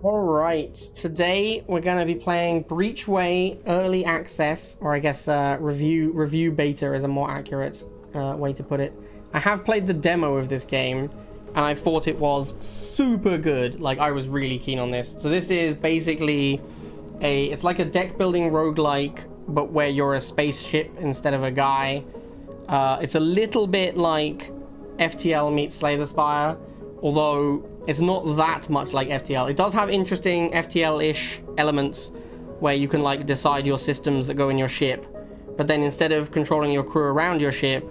Alright, today we're going to be playing Breachway Early Access, or I guess review beta is a more accurate way to put it. I have played the demo of this game, and I thought it was super good. Like, I was really keen on this. So this is basically it's like a deck building roguelike, but where you're a spaceship instead of a guy. It's a little bit like FTL meets Slay the Spire, although it's not that much like FTL. It does have interesting FTL-ish elements where you can like decide your systems that go in your ship, but then instead of controlling your crew around your ship,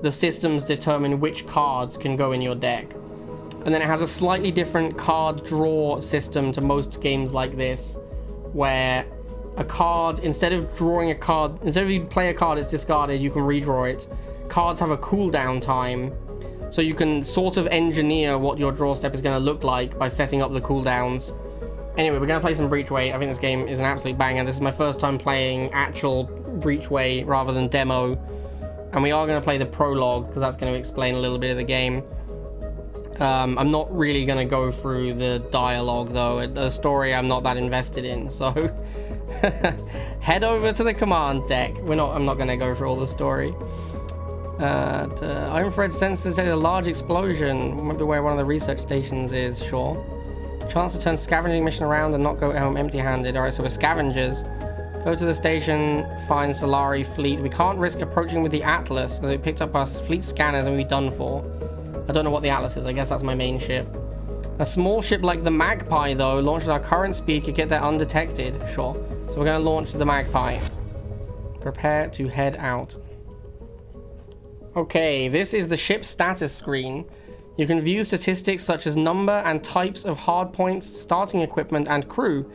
the systems determine which cards can go in your deck. And then it has a slightly different card draw system to most games like this, where a card, instead of you play a card, it's discarded, you can redraw it. Cards have a cooldown time, so you can sort of engineer what your draw step is going to look like by setting up the cooldowns. Anyway, we're going to play some Breachway. I think this game is an absolute banger. This is my first time playing actual Breachway rather than demo. And we are going to play the Prologue, because that's going to explain a little bit of the game. I'm not really going to go through the dialogue, though. The story I'm not that invested in, so head over to the command deck. I'm not going to go through all the story. Infrared sensors detect a large explosion. Might be where one of the research stations is, sure. Chance to turn scavenging mission around and not go home empty-handed. Alright, so we're scavengers. Go to the station, find Solari fleet. We can't risk approaching with the Atlas, as it picked up our fleet scanners and we'll be done for. I don't know what the Atlas is. I guess that's my main ship. A small ship like the Magpie, though, launched at our current speed, could get there undetected. Sure. So we're going to launch the Magpie. Prepare to head out. Okay, this is the ship status screen. You can view statistics such as number and types of hardpoints, starting equipment, and crew.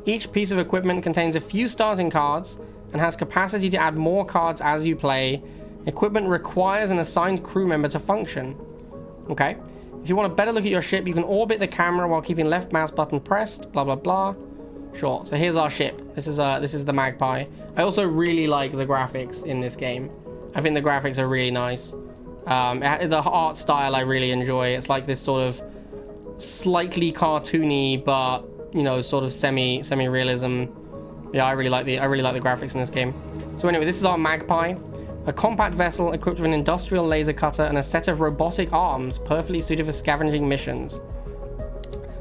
Each piece of equipment contains a few starting cards and has capacity to add more cards as you play. Equipment requires an assigned crew member to function. Okay. If you want a better look at your ship, you can orbit the camera while keeping left mouse button pressed, blah blah blah. Sure. So here's our ship. This is the Magpie. I also really like the graphics in this game. I think the graphics are really nice. The art style I really enjoy. It's like this sort of slightly cartoony, but you know, sort of semi-realism. Yeah, I really like the graphics in this game. So anyway, this is our Magpie, a compact vessel equipped with an industrial laser cutter and a set of robotic arms, perfectly suited for scavenging missions.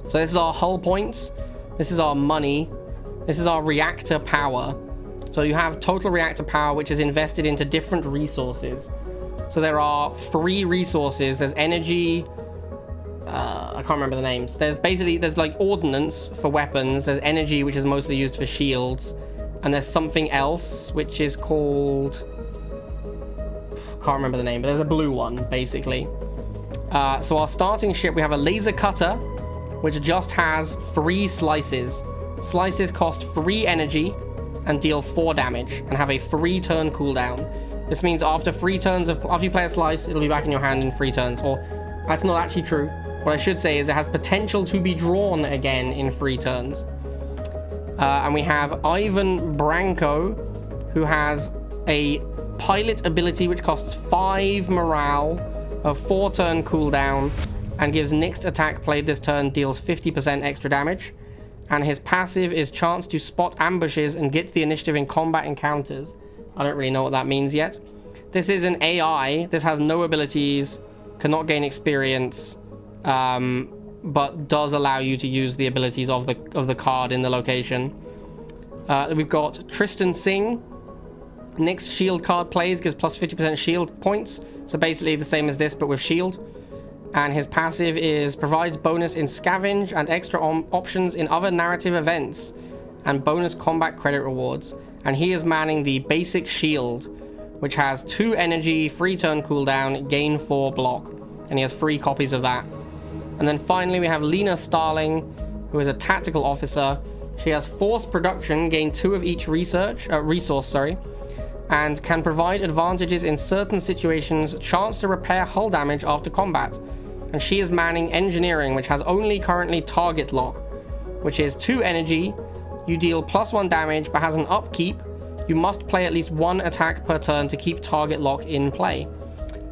So this is our hull points. This is our money. This is our reactor power. So you have total reactor power, which is invested into different resources. So there are 3 resources. There's energy. I can't remember the names. There's like ordnance for weapons. There's energy, which is mostly used for shields. And there's something else, which is called... can't remember the name, but there's a blue one, basically. So our starting ship, we have a laser cutter, which just has 3 slices. Slices cost 3 energy and deal 4 damage and have a 3-turn cooldown. This means after you play a slice, it'll be back in your hand in 3 turns. Or that's not actually true. What I should say is it has potential to be drawn again in 3 turns. And we have Ivan Branko, who has a pilot ability which costs 5 morale, a 4-turn cooldown, and gives next attack played this turn deals 50% extra damage. And his passive is chance to spot ambushes and get the initiative in combat encounters. I don't really know what that means yet. This is an AI. This has no abilities, cannot gain experience, but does allow you to use the abilities of the card in the location. We've got Tristan Singh. Next shield card plays gives plus 50% shield points. So basically the same as this, but with shield. And his passive is provides bonus in scavenge and extra options in other narrative events and bonus combat credit rewards. And he is manning the basic shield, which has 2 energy, 3-turn cooldown, gain 4 block. And he has 3 copies of that. And then finally we have Lena Starling, who is a tactical officer. She has force production, gain 2 of each resource, and can provide advantages in certain situations, chance to repair hull damage after combat. And she is manning engineering, which has only currently target lock, which is 2 energy, you deal +1 damage, but has an upkeep. You must play at least 1 attack per turn to keep target lock in play.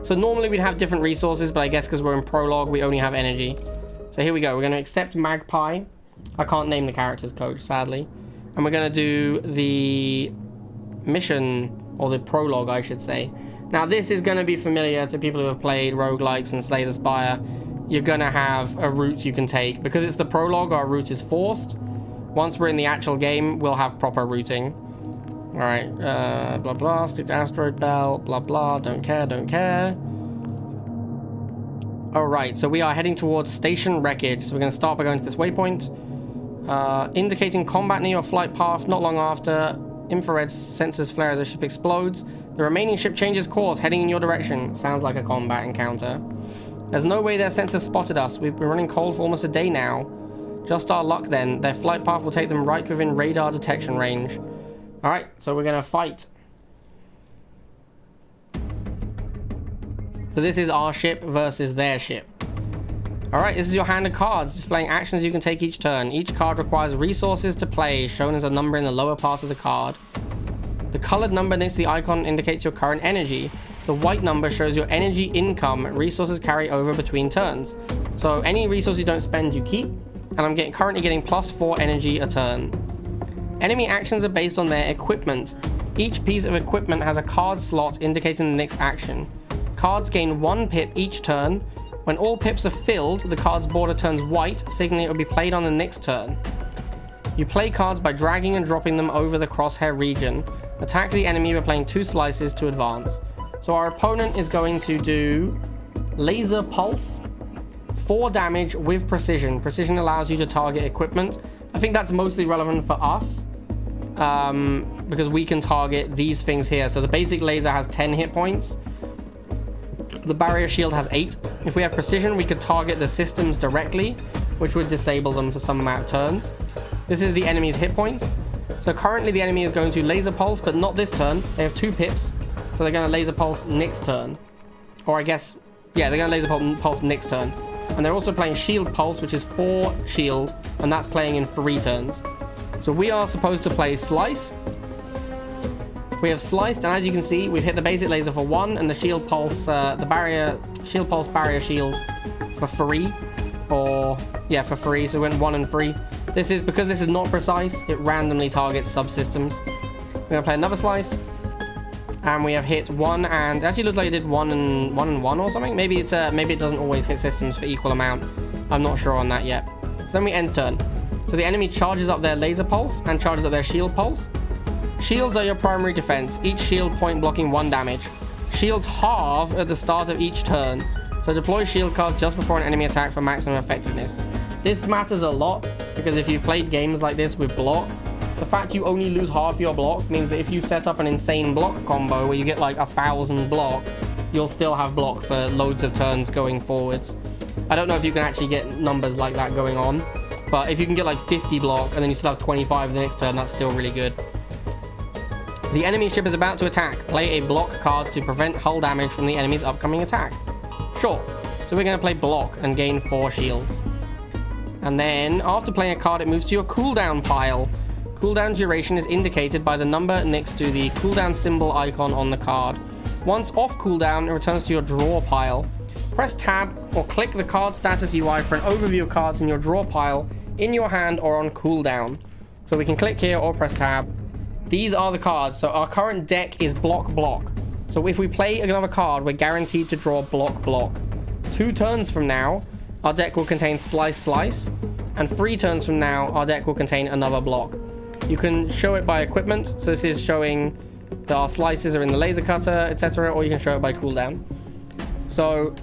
So normally we'd have different resources, but I guess because we're in Prologue, we only have energy. So here we go. We're going to accept Magpie. I can't name the characters, Coach, sadly. And we're going to do the mission, or the prologue, I should say. Now, this is going to be familiar to people who have played roguelikes and Slay the Spire. You're going to have a route you can take. Because it's the prologue, our route is forced. Once we're in the actual game, we'll have proper routing. Alright, blah blah, stick to asteroid belt, blah blah, don't care, don't care. Alright, so we are heading towards station wreckage. So we're going to start by going to this waypoint. Indicating combat near your flight path. Not long after, infrared sensors flare as the ship explodes. The remaining ship changes course, heading in your direction. Sounds like a combat encounter. There's no way their sensors spotted us. We've been running cold for almost a day now. Just our luck then. Their flight path will take them right within radar detection range. Alright, so we're going to fight. So this is our ship versus their ship. Alright, this is your hand of cards, displaying actions you can take each turn. Each card requires resources to play, shown as a number in the lower part of the card. The colored number next to the icon indicates your current energy. The white number shows your energy income. Resources carry over between turns. So any resource you don't spend, you keep. And I'm currently getting +4 energy a turn. Enemy actions are based on their equipment. Each piece of equipment has a card slot indicating the next action. Cards gain 1 pip each turn. When all pips are filled, the card's border turns white, signaling it will be played on the next turn. You play cards by dragging and dropping them over the crosshair region. Attack the enemy by playing 2 slices to advance. So our opponent is going to do Laser Pulse, 4 damage with precision. Precision allows you to target equipment. I think that's mostly relevant for us, because we can target these things here. So the basic laser has 10 hit points. The barrier shield has 8. If we have precision, we could target the systems directly, which would disable them for some amount of turns. This is the enemy's hit points. So currently the enemy is going to laser pulse, but not this turn. They have 2 pips, so they're going to laser pulse next turn. Or I guess, yeah, they're going to laser pulse next turn. And they're also playing shield pulse, which is 4 shield, and that's playing in 3 turns. So we are supposed to play slice. We have sliced, and as you can see, we've hit the basic laser for 1, and the shield pulse, the barrier, shield pulse barrier shield for 3. Or, yeah, for 3, so we went 1 and 3. This is, because this is not precise, it randomly targets subsystems. We're going to play another slice. And we have hit 1, and it actually looks like it did 1 and 1 or something. Maybe it doesn't always hit systems for equal amount. I'm not sure on that yet. So then we end turn. So the enemy charges up their laser pulse and charges up their shield pulse. Shields are your primary defense, each shield point blocking 1 damage. Shields halve at the start of each turn. So deploy shield cards just before an enemy attack for maximum effectiveness. This matters a lot, because if you've played games like this with block, the fact you only lose half your block means that if you set up an insane block combo where you get like 1,000 block, you'll still have block for loads of turns going forwards. I don't know if you can actually get numbers like that going on, but if you can get like 50 block and then you still have 25 the next turn, that's still really good. The enemy ship is about to attack. Play a block card to prevent hull damage from the enemy's upcoming attack. Sure. So we're going to play block and gain 4 shields. And then after playing a card, it moves to your cooldown pile. Cooldown duration is indicated by the number next to the cooldown symbol icon on the card. Once off cooldown, it returns to your draw pile. Press tab or click the card status UI for an overview of cards in your draw pile, in your hand or on cooldown. So we can click here or press tab. These are the cards. So our current deck is block block. So if we play another card, we're guaranteed to draw block block. 2 turns from now, our deck will contain slice slice, and 3 turns from now, our deck will contain another block. You can show it by equipment, so this is showing that our slices are in the laser cutter, etc., or you can show it by cooldown. So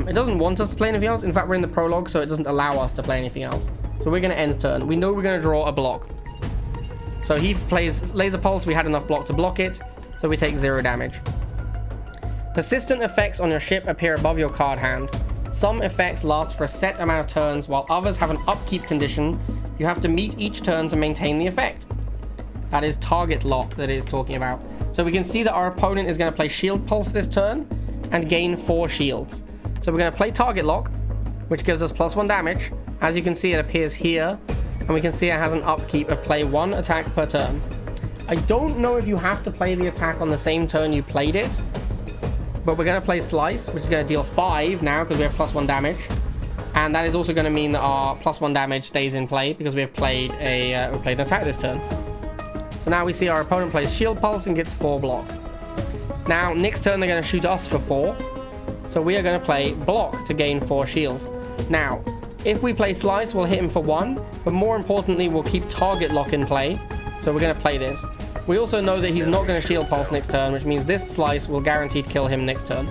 it doesn't want us to play anything else. In fact, we're in the prologue, so it doesn't allow us to play anything else. So we're going to end turn. We know we're going to draw a block. So he plays laser pulse. We had enough block to block it, so we take 0 damage. Persistent effects on your ship appear above your card hand. Some effects last for a set amount of turns, while others have an upkeep condition. You have to meet each turn to maintain the effect. That is target lock that it is talking about. So we can see that our opponent is going to play shield pulse this turn and gain 4 shields. So we're going to play target lock, which gives us +1 damage. As you can see, it appears here, and we can see it has an upkeep of play 1 attack per turn. I don't know if you have to play the attack on the same turn you played it, but we're going to play slice, which is going to deal 5 now because we have +1 damage. And that is also going to mean that our +1 damage stays in play because we have played an attack this turn. So now we see our opponent plays Shield Pulse and gets 4 block. Now, next turn they're going to shoot us for 4. So we are going to play Block to gain 4 shield. Now, if we play Slice, we'll hit him for 1. But more importantly, we'll keep Target Lock in play. So we're going to play this. We also know that he's not going to Shield Pulse next turn, which means this Slice will guaranteed kill him next turn.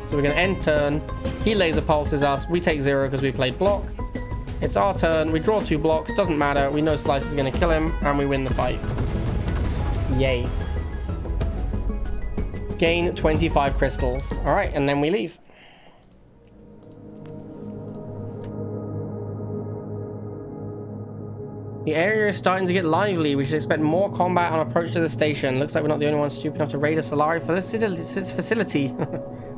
So we're going to end turn. He Laser Pulses us. We take 0 because we played Block. It's our turn. We draw 2 blocks. Doesn't matter. We know Slice is going to kill him. And we win the fight. Yay. Gain 25 crystals. Alright, and then we leave. The area is starting to get lively. We should expect more combat on approach to the station. Looks like we're not the only ones stupid enough to raid a Solari for this facility.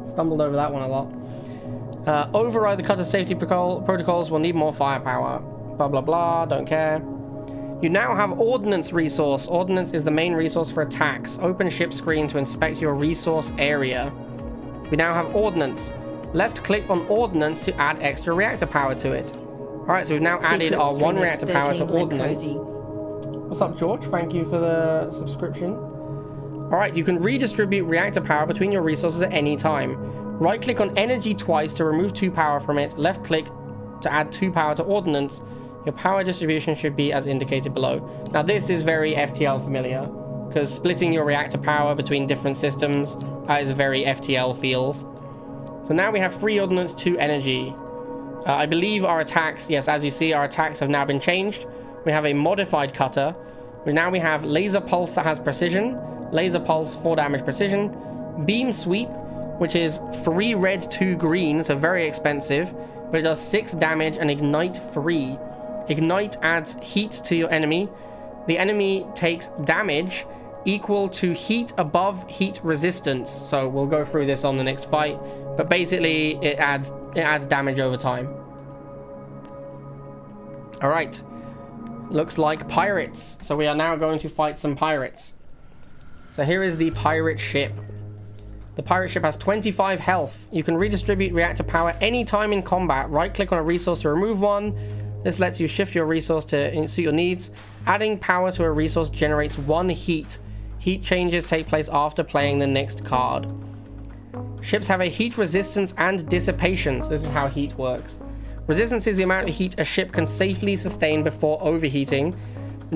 Stumbled over that one a lot. Override the cutter safety protocols. We'll need more firepower. Blah, blah, blah. Don't care. You now have Ordinance resource. Ordinance is the main resource for attacks. Open ship screen to inspect your resource area. We now have Ordinance. Left click on Ordinance to add extra reactor power to it. Alright, so we've now added our 1 reactor power to Ordinance. What's up, George? Thank you for the subscription. Alright, you can redistribute reactor power between your resources at any time. Right click on Energy twice to remove 2 power from it. Left click to add 2 power to Ordinance. Your power distribution should be as indicated below. Now this is very FTL familiar, because splitting your reactor power between different systems is very FTL feels. So now we have 3 Ordnance, 2 energy. I believe our attacks, yes, as you see, our attacks have now been changed. We have a modified cutter. Now we have Laser Pulse that has precision. Laser Pulse, 4 damage precision. Beam Sweep, which is 3 red, 2 green, so very expensive. But it does 6 damage and Ignite 3. Ignite adds heat to your enemy. The enemy takes damage equal to heat above heat resistance. So we'll go through this on the next fight. But basically, it adds damage over time. All right. Looks like pirates. So we are now going to fight some pirates. So here is the pirate ship. The pirate ship has 25 health. You can redistribute reactor power anytime in combat. Right-click on a resource to remove one. This lets you shift your resource to suit your needs. Adding power to a resource generates 1 heat. Heat changes take place after playing the next card. Ships have a heat resistance and dissipation. So this is how heat works. Resistance is the amount of heat a ship can safely sustain before overheating.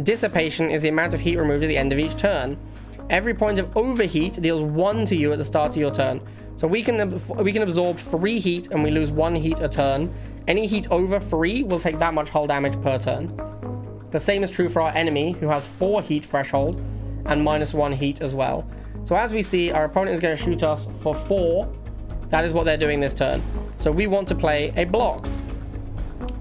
Dissipation is the amount of heat removed at the end of each turn. Every point of overheat deals 1 to you at the start of your turn. So we can absorb 3 heat and we lose 1 heat a turn. Any heat over 3 will take that much hull damage per turn. The same is true for our enemy, who has 4 heat threshold and -1 heat as well. So as we see, our opponent is going to shoot us for 4. That is what they're doing this turn. So we want to play a block.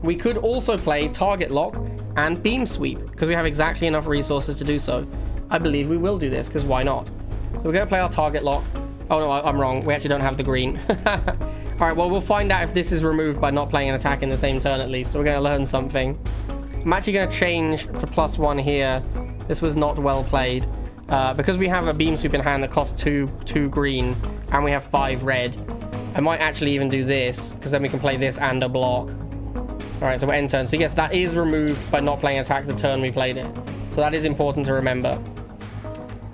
We could also play Target Lock and Beam Sweep, because we have exactly enough resources to do so. I believe we will do this, because why not? So we're going to play our Target Lock. Oh no, I'm wrong. We actually don't have the green. Alright, well, we'll find out if this is removed by not playing an attack in the same turn at least. So we're going to learn something. I'm actually going to change to +1 here. This was not well played. Because we have a Beam Sweep in hand that costs 2 green, and we have 5 red. I might actually even do this, because then we can play this and a block. Alright, so we're end turn. So yes, that is removed by not playing attack the turn we played it. So that is important to remember.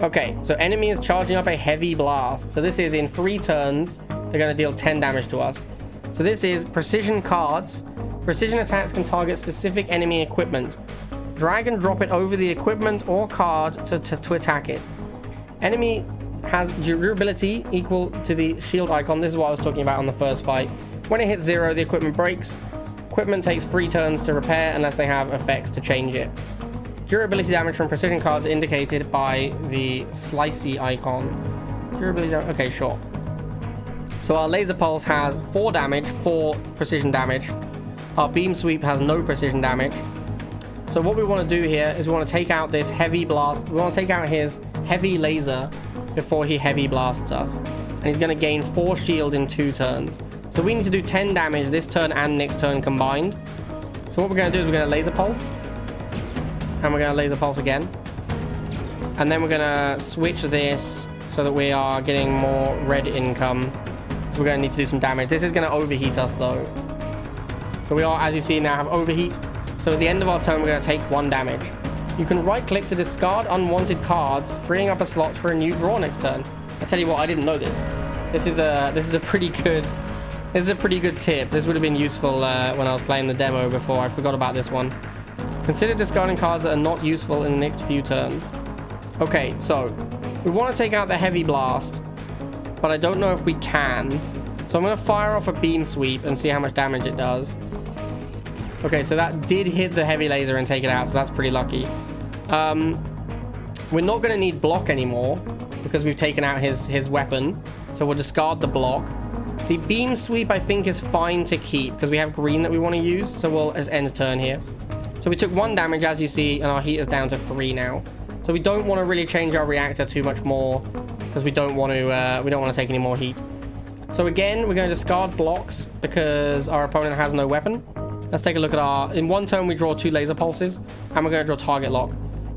Okay, so enemy is charging up a heavy blast. So this is in 3 turns. They're going to deal 10 damage to us. So this is precision cards. Precision attacks can target specific enemy equipment. Drag and drop it over the equipment or card to attack it. Enemy has durability equal to the shield icon. This is what I was talking about on the first fight. When it hits 0, the equipment breaks. Equipment takes 3 turns to repair unless they have effects to change it. Durability damage from precision cards indicated by the slicey icon. Durability damage. Okay, sure. So our laser pulse has 4 damage, 4 precision damage. Our beam sweep has no precision damage. So what we want to do here is we want to take out this heavy blast. We want to take out his heavy laser before he heavy blasts us. And he's going to gain 4 shield in 2 turns. So we need to do 10 damage this turn and next turn combined. So what we're going to do is we're going to laser pulse. And we're going to laser pulse again. And then we're going to switch this so that we are getting more red income. So we're going to need to do some damage. This is going to overheat us though. So we are, as you see now, have overheat. So at the end of our turn, we're going to take 1 damage. You can right-click to discard unwanted cards, freeing up a slot for a new draw next turn. I tell you what, I didn't know this. This is a pretty good tip. This would have been useful when I was playing the demo before. I forgot about this one. Consider discarding cards that are not useful in the next few turns. Okay, so we want to take out the heavy blast, but I don't know if we can. So I'm going to fire off a beam sweep and see how much damage it does. Okay, so that did hit the heavy laser and take it out, so that's pretty lucky. We're not going to need block anymore because we've taken out his weapon. So we'll discard the block. The beam sweep, I think, is fine to keep because we have green that we want to use. So we'll just end the turn here. So we took 1 damage, as you see, and our heat is down to 3 now. So we don't want to really change our reactor too much more because we don't want to take any more heat. So again, we're going to discard blocks because our opponent has no weapon. Let's take a look at our... In 1 turn, we draw 2 laser pulses, and we're going to draw target lock.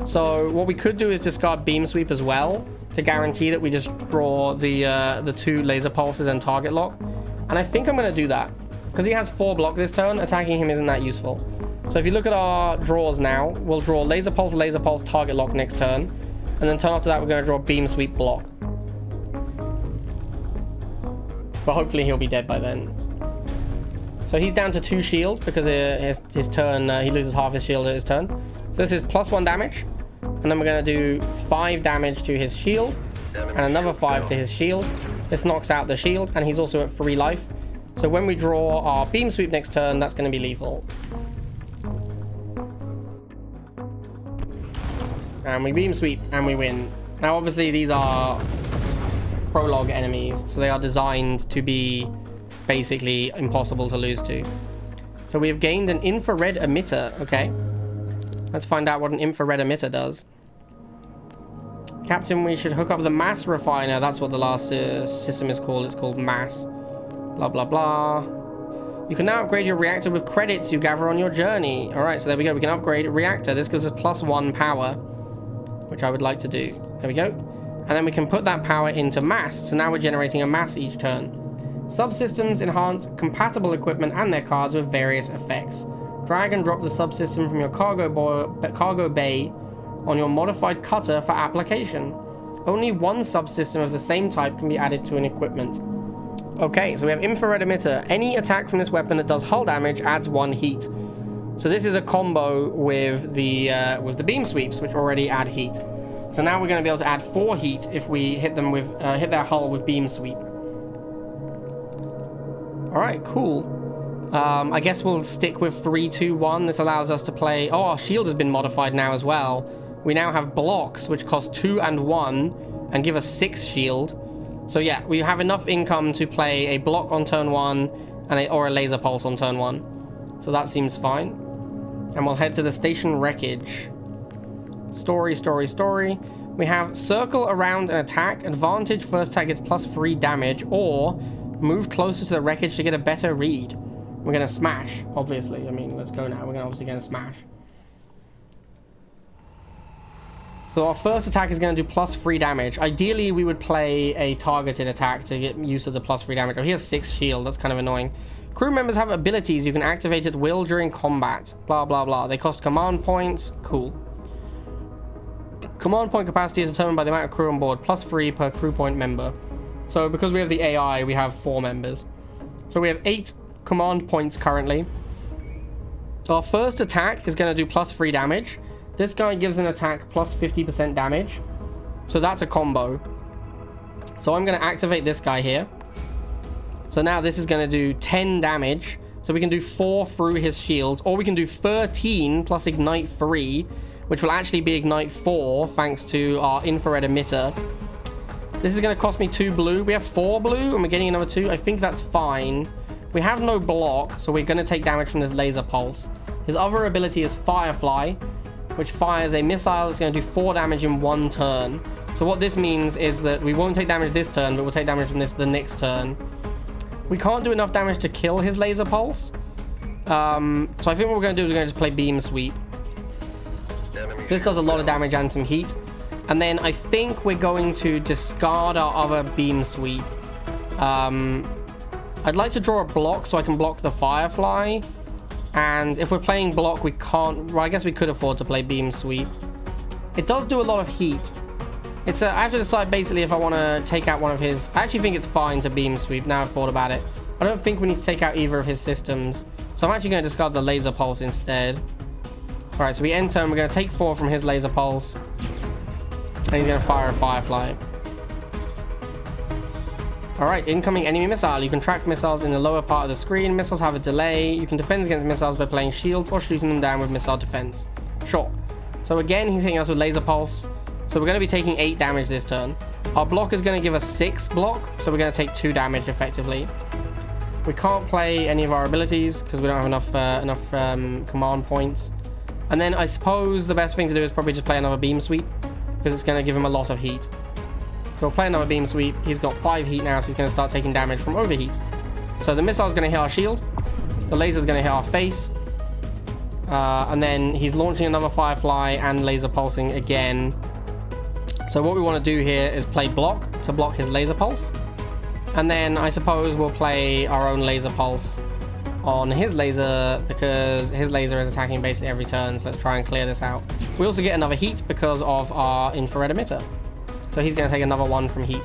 So what we could do is discard beam sweep as well to guarantee that we just draw the 2 laser pulses and target lock. And I think I'm going to do that because he has 4 block this turn. Attacking him isn't that useful. So if you look at our draws now, we'll draw laser pulse, target lock next turn. And then turn after that, we're going to draw beam sweep block. But hopefully he'll be dead by then. So he's down to 2 shields because his turn, he loses half his shield at his turn. So this is +1 damage. And then we're going to do 5 damage to his shield. And another 5 to his shield. This knocks out the shield. And he's also at 3 life. So when we draw our beam sweep next turn, that's going to be lethal. And we beam sweep and we win. Now obviously these are prologue enemies, so they are designed to be basically impossible to lose to. So we have gained an infrared emitter. Okay, let's find out what an infrared emitter does. Captain, we should hook up the mass refiner. That's what the last system is called. It's called mass. Blah blah blah. You can now upgrade your reactor with credits you gather on your journey. All right, so there we go. We can upgrade a reactor. This gives us +1 power, which I would like to do. There we go. And then we can put that power into mass. So now we're generating a mass each turn. Subsystems enhance compatible equipment and their cards with various effects. Drag and drop the subsystem from your cargo bay on your modified cutter for application. Only 1 subsystem of the same type can be added to an equipment. Okay, so we have infrared emitter. Any attack from this weapon that does hull damage adds 1 heat. So this is a combo with the beam sweeps, which already add heat. So now we're going to be able to add 4 heat if we hit them with hit their hull with beam sweep. All right, cool. I guess we'll stick with 3-2-1. This allows us to play. Oh, our shield has been modified now as well. We now have blocks, which cost 2 and 1, and give us 6 shield. So yeah, we have enough income to play a block on turn 1 and or a laser pulse on turn 1. So that seems fine. And we'll head to the station wreckage. Story. We have circle around an attack. Advantage first attack gets +3 damage, or move closer to the wreckage to get a better read. We're going to smash, obviously. I mean, let's go now. We're obviously going to smash. So our first attack is going to do +3 damage. Ideally, we would play a targeted attack to get use of the +3 damage. Oh, he has 6 shield. That's kind of annoying. Crew members have abilities you can activate at will during combat. Blah, blah, blah. They cost command points. Cool. Command point capacity is determined by the amount of crew on board, +3 per crew point member. So because we have the AI, we have 4 members. So we have 8 command points currently. Our first attack is going to do +3 damage. This guy gives an attack +50% damage. So that's a combo. So I'm going to activate this guy here. So now this is going to do 10 damage. So we can do 4 through his shields, or we can do 13 plus ignite 3, which will actually be ignite 4 thanks to our infrared emitter. This is going to cost me 2 blue. We have 4 blue and we're getting another 2. I think that's fine. We have no block, so we're going to take damage from this laser pulse. His other ability is Firefly, which fires a missile that's going to do 4 damage in 1 turn. So what this means is that we won't take damage this turn, but we'll take damage from this the next turn. We can't do enough damage to kill his laser pulse. So I think what we're going to do is we're going to just play beam sweep. So this does a lot of damage and some heat. And then I think we're going to discard our other beam sweep. I'd like to draw a block so I can block the Firefly. And if we're playing block, we can't... Well, I guess we could afford to play beam sweep. It does do a lot of heat. I have to decide basically if I want to take out one of his... I actually think it's fine to beam sweep now I've thought about it. I don't think we need to take out either of his systems. So I'm actually going to discard the laser pulse instead. Alright, so we enter and we're going to take 4 from his laser pulse. And he's going to fire a firefly. Alright, incoming enemy missile. You can track missiles in the lower part of the screen. Missiles have a delay. You can defend against missiles by playing shields or shooting them down with missile defense. Sure. So again, he's hitting us with laser pulse. So we're going to be taking 8 damage this turn. Our block is going to give us 6 block. So we're going to take 2 damage effectively. We can't play any of our abilities because we don't have enough command points. And then I suppose the best thing to do is probably just play another beam sweep because it's going to give him a lot of heat. So we'll play another beam sweep. He's got 5 heat now, so he's going to start taking damage from overheat. So the missile is going to hit our shield. The laser is going to hit our face. And then he's launching another firefly and laser pulsing again. So what we want to do here is play block to block his laser pulse. And then I suppose we'll play our own laser pulse on his laser because his laser is attacking basically every turn. So let's try and clear this out. We also get another heat because of our infrared emitter. So he's going to take another 1 from heat.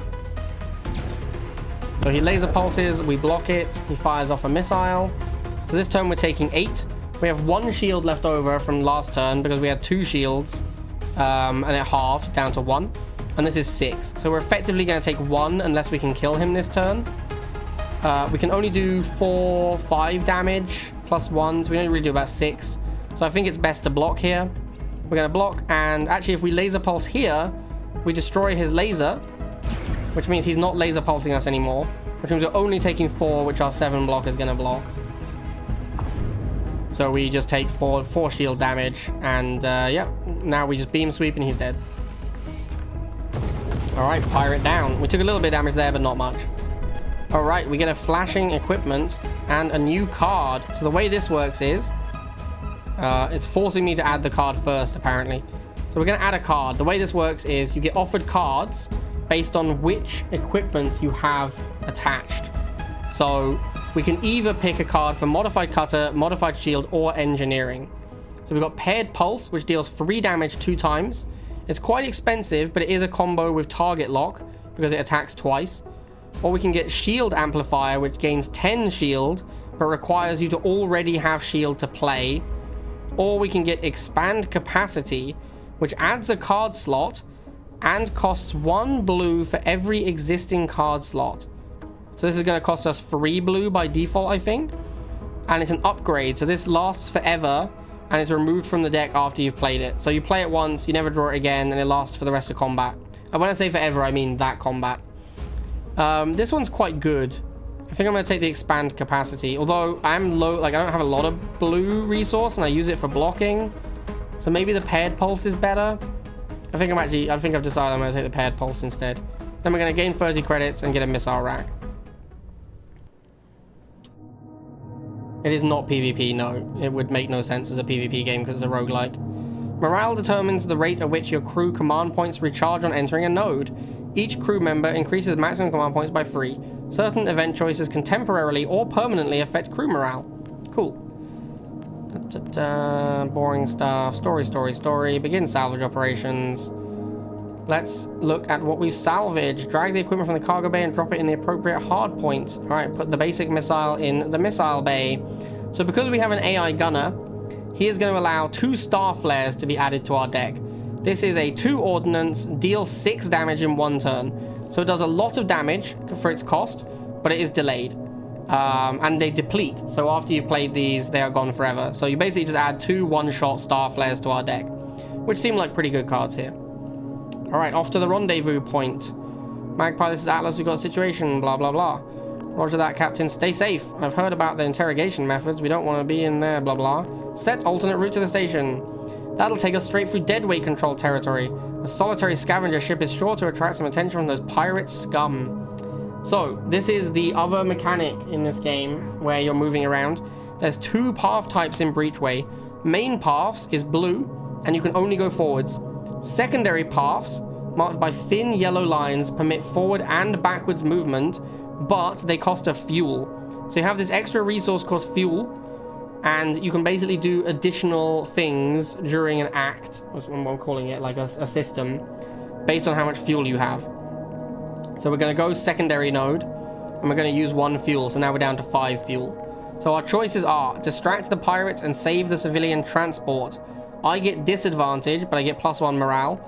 So he laser pulses, we block it, he fires off a missile. So this turn we're taking 8. We have 1 shield left over from last turn because we had 2 shields. And it halved down to 1. And this is 6. So we're effectively going to take 1 unless we can kill him this turn. We can only do 5 damage plus 1. So we don't really do about 6. So I think it's best to block here. We're going to block. And actually if we laser pulse here, we destroy his laser. Which means he's not laser pulsing us anymore. Which means we're only taking 4, which our 7 block is going to block. So we just take 4 shield damage. And yeah, now we just beam sweep and he's dead. Alright, pirate down. We took a little bit of damage there, but not much. Alright, we get a flashing equipment and a new card. So the way this works is... it's forcing me to add the card first, apparently. So we're going to add a card. The way this works is you get offered cards based on which equipment you have attached. So we can either pick a card for Modified Cutter, Modified Shield, or Engineering. So we've got Paired Pulse, which deals 3 damage 2 times. It's quite expensive, but it is a combo with Target Lock, because it attacks twice. Or we can get Shield Amplifier, which gains 10 shield, but requires you to already have shield to play. Or we can get Expand Capacity, which adds a card slot, and costs 1 blue for every existing card slot. So this is going to cost us 3 blue by default, I think. And it's an upgrade, so this lasts forever, and it's removed from the deck after you've played it. So you play it once, you never draw it again, and it lasts for the rest of combat. And when I say forever, I mean that combat. This one's quite good. I think I'm going to take the Expand Capacity, although I'm low, like I don't have a lot of blue resource, and I use it for blocking. So maybe the Paired Pulse is better. I think I've decided I'm going to take the Paired Pulse instead. Then we're going to gain 30 credits and get a missile rack. It is not PvP, no. It would make no sense as a PvP game because it's a roguelike. Morale determines the rate at which your crew command points recharge on entering a node. Each crew member increases maximum command points by 3. Certain event choices can temporarily or permanently affect crew morale. Cool. Boring stuff. Story. Begin salvage operations. Let's look at what we've salvaged. Drag the equipment from the cargo bay and drop it in the appropriate hard point. Alright, put the basic missile in the missile bay. So because we have an AI gunner, he is going to allow 2 star flares to be added to our deck. This is a 2 ordnance, deals 6 damage in 1 turn. So it does a lot of damage for its cost, but it is delayed. And they deplete. So after you've played these, they are gone forever. So you basically just add 2 one-shot star flares to our deck, which seem like pretty good cards here. Alright, off to the rendezvous point. Magpie, this is Atlas, we've got a situation, blah, blah, blah. Roger that, Captain. Stay safe. I've heard about the interrogation methods. We don't want to be in there, blah, blah. Set alternate route to the station. That'll take us straight through deadweight controlled territory. A solitary scavenger ship is sure to attract some attention from those pirate scum. So, this is the other mechanic in this game where you're moving around. There's 2 path types in Breachway. Main paths is blue, and you can only go forwards. Secondary paths, marked by thin yellow lines, permit forward and backwards movement, but they cost a fuel. So you have this extra resource cost fuel, And you can basically do additional things during an act, that's what I'm calling it, like a system, based on how much fuel you have. So we're going to go secondary node, and we're going to use 1 fuel, so now we're down to 5 fuel. So our choices are distract the pirates and save the civilian transport. I get disadvantage, but I get +1 morale.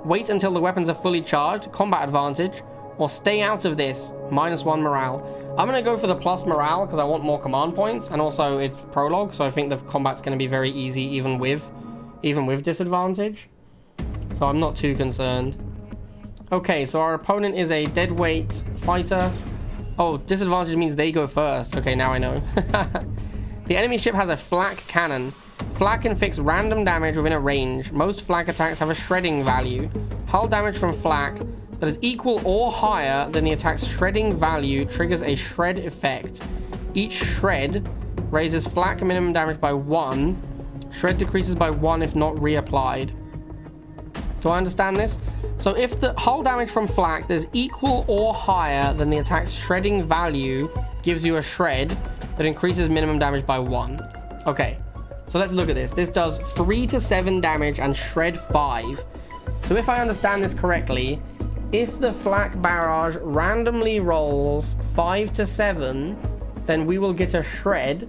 Wait until the weapons are fully charged, combat advantage, or stay out of this, -1 morale. I'm going to go for the plus morale because I want more command points, and also it's prologue, so I think the combat's going to be very easy even with disadvantage. So I'm not too concerned. Okay, so our opponent is a deadweight fighter. Oh, disadvantage means they go first. Okay, now I know. The enemy ship has a flak cannon. Flak inflicts random damage within a range. Most flak attacks have a shredding value. Hull damage from flak that is equal or higher than the attack's shredding value triggers a shred effect. Each shred raises flak minimum damage by 1. Shred decreases by 1 if not reapplied. Do I understand this? So if the hull damage from flak that is equal or higher than the attack's shredding value gives you a shred that increases minimum damage by 1. Okay, so let's look at this. This does 3 to 7 damage and shred 5. So if I understand this correctly, if the flak barrage randomly rolls 5 to 7, then we will get a shred,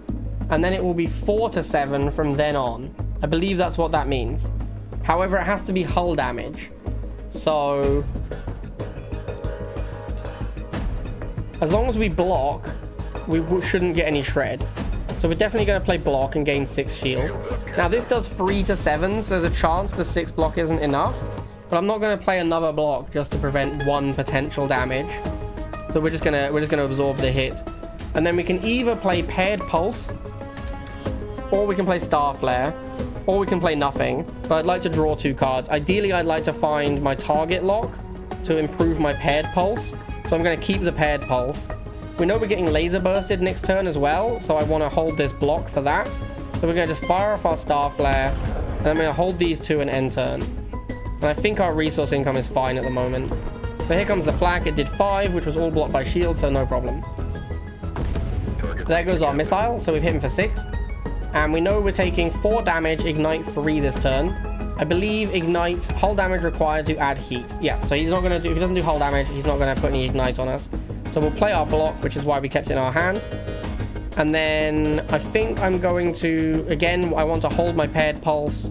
and then it will be 4 to 7 from then on. I believe that's what that means. However, it has to be hull damage. So as long as we block, we shouldn't get any shred. So we're definitely going to play block and gain 6 shield. Now this does 3 to 7, so there's a chance the 6 block isn't enough. But I'm not going to play another block just to prevent 1 potential damage. So we're just gonna absorb the hit. And then we can either play paired pulse, or we can play star flare, or we can play nothing. But I'd like to draw 2 cards. Ideally, I'd like to find my target lock to improve my paired pulse. So I'm going to keep the paired pulse. We know we're getting laser bursted next turn as well, so I want to hold this block for that. So we're going to just fire off our star flare, and I'm going to hold these 2 and end turn. And I think our resource income is fine at the moment. So here comes the flak. It did 5, which was all blocked by shield, so no problem. There goes our missile, so we've hit him for 6. And we know we're taking 4 damage, ignite 3 this turn. I believe ignite, hull damage required to add heat. Yeah, so he's not going to do, if he doesn't do hull damage, he's not going to put any ignite on us. So we'll play our block, which is why we kept it in our hand. And then I think I'm going to, again, I want to hold my paired pulse.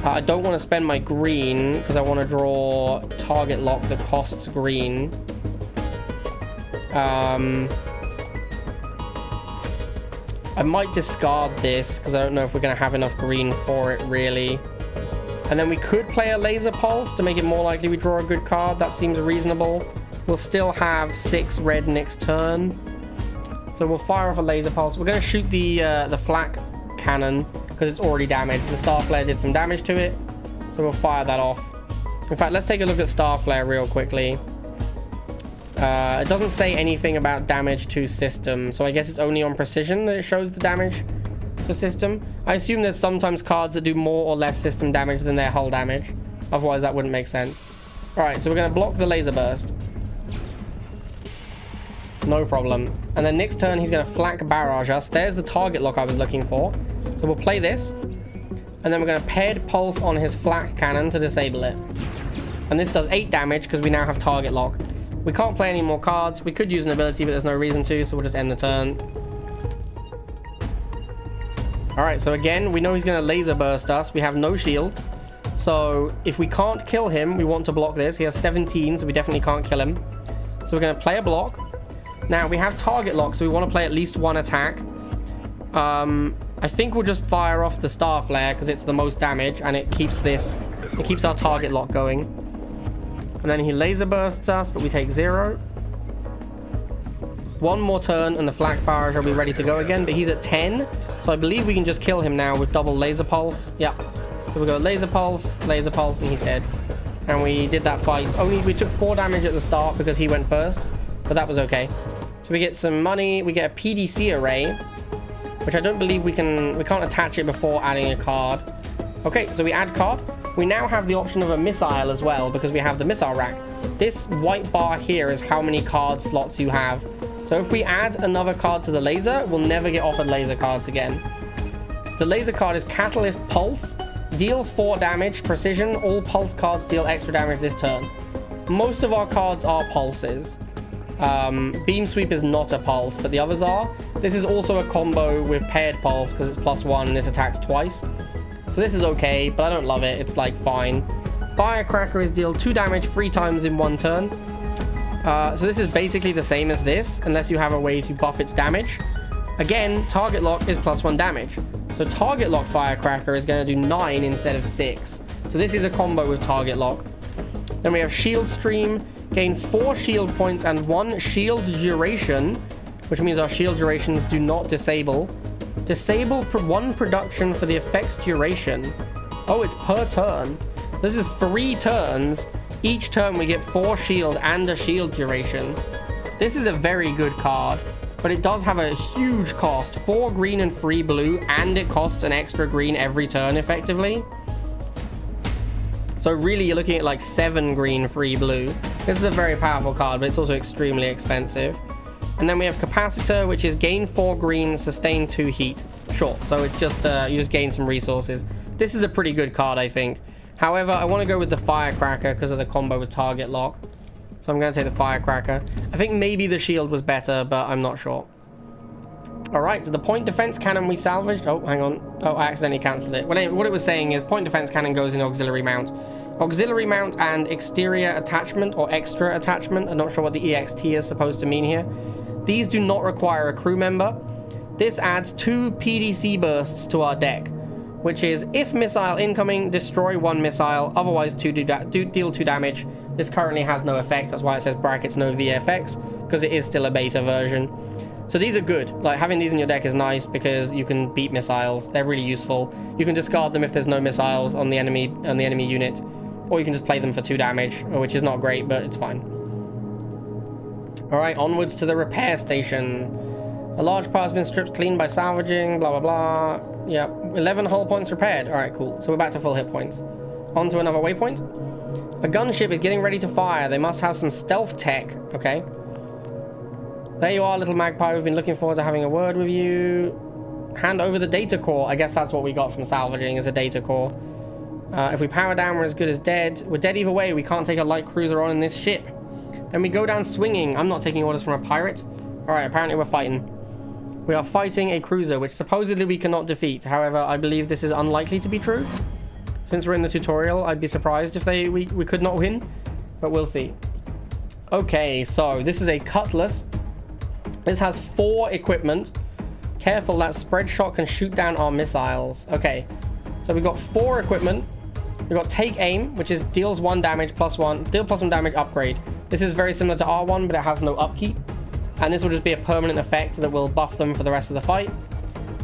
I don't want to spend my green because I want to draw target lock that costs green. I might discard this because I don't know if we're going to have enough green for it, really. And then we could play a laser pulse to make it more likely we draw a good card. That seems reasonable. We'll still have 6 red next turn. So we'll fire off a laser pulse. We're going to shoot the flak cannon because it's already damaged. The star flare did some damage to it, so we'll fire that off. In fact, let's take a look at star flare real quickly. It doesn't say anything about damage to system, so I guess it's only on precision that it shows the damage to system. I assume there's sometimes cards that do more or less system damage than their hull damage. Otherwise, that wouldn't make sense. All right, so we're going to block the laser burst. No problem. And then next turn, he's going to flak barrage us. There's the target lock I was looking for. So we'll play this. And then we're going to paired pulse on his flak cannon to disable it. And this does 8 damage because we now have target lock. We can't play any more cards. We could use an ability, but there's no reason to, so we'll just end the turn. Alright, so again, we know he's going to laser burst us. We have no shields. So if we can't kill him, we want to block this. He has 17, so we definitely can't kill him. So we're going to play a block. Now, we have target lock, so we want to play at least 1 attack. I think we'll just fire off the star flare because it's the most damage, and it keeps our target lock going. And then he laser bursts us, but we take 0. 1 more turn, and the flak barrage will be ready to go again, but he's at 10. So I believe we can just kill him now with double laser pulse. Yeah. So we go laser pulse, and he's dead. And we did that fight. We took 4 damage at the start because he went first, but that was okay. So we get some money. We get a PDC array, which I don't believe we can't attach it before adding a card. Okay, so we add card. We now have the option of a missile as well because we have the missile rack. This white bar here is how many card slots you have. So if we add another card to the laser, we'll never get offered laser cards again. The laser card is Catalyst Pulse. Deal 4 damage, precision. All pulse cards deal extra damage this turn. Most of our cards are pulses. Beam Sweep is not a pulse, but the others are. This is also a combo with paired pulse because it's +1 and this attacks twice. So this is okay, but I don't love it. It's like fine. Firecracker is deal 2 damage 3 times in 1 turn. So this is basically the same as this, unless you have a way to buff its damage. Again, target lock is +1 damage. So target lock Firecracker is going to do 9 instead of 6. So this is a combo with target lock. Then we have Shield Stream. Gain 4 shield points and 1 shield duration, which means our shield durations do not disable. Disable 1 production for the effect's duration. Oh, it's per turn. This is 3 turns. Each turn we get 4 shield and a shield duration. This is a very good card, but it does have a huge cost. 4 green and 3 blue, and it costs an extra green every turn effectively. So really you're looking at like 7 green, 3 blue. This is a very powerful card, but it's also extremely expensive. And then we have Capacitor, which is gain 4 green, sustain 2 heat. Sure, so it's just, you just gain some resources. This is a pretty good card, I think. However, I want to go with the Firecracker because of the combo with target lock. So I'm going to take the Firecracker. I think maybe the shield was better, but I'm not sure. Alright, so the point defense cannon we salvaged. Oh, hang on. Oh, I accidentally cancelled it. What it was saying is point defense cannon goes in auxiliary mount. Auxiliary mount and exterior attachment or extra attachment. I'm not sure what the EXT is supposed to mean here. These do not require a crew member. This adds 2 PDC bursts to our deck, which is if missile incoming, destroy 1 missile, otherwise deal 2 damage. This currently has no effect. That's why it says brackets no VFX, because it is still a beta version. So these are good. Like having these in your deck is nice because you can beat missiles. They're really useful. You can discard them if there's no missiles on the enemy unit. Or you can just play them for 2 damage, which is not great, but it's fine. Alright, onwards to the repair station. A large part has been stripped clean by salvaging, blah, blah, blah. Yep, 11 hull points repaired. Alright, cool. So we're back to full hit points. On to another waypoint. A gunship is getting ready to fire. They must have some stealth tech. Okay. There you are, little Magpie. We've been looking forward to having a word with you. Hand over the data core. I guess that's what we got from salvaging, is a data core. If we power down, we're as good as dead. We're dead either way. We can't take a light cruiser on in this ship. Then we go down swinging. I'm not taking orders from a pirate. Alright, apparently we're fighting. We are fighting a cruiser, which supposedly we cannot defeat. However, I believe this is unlikely to be true. Since we're in the tutorial, I'd be surprised if we could not win. But we'll see. Okay, so this is a Cutless. This has 4 equipment. Careful, that spread shot can shoot down our missiles. Okay, so we've got 4 equipment. We've got Take Aim, which is deals 1 damage +1. Deal +1 damage upgrade. This is very similar to R1, but it has no upkeep. And this will just be a permanent effect that will buff them for the rest of the fight.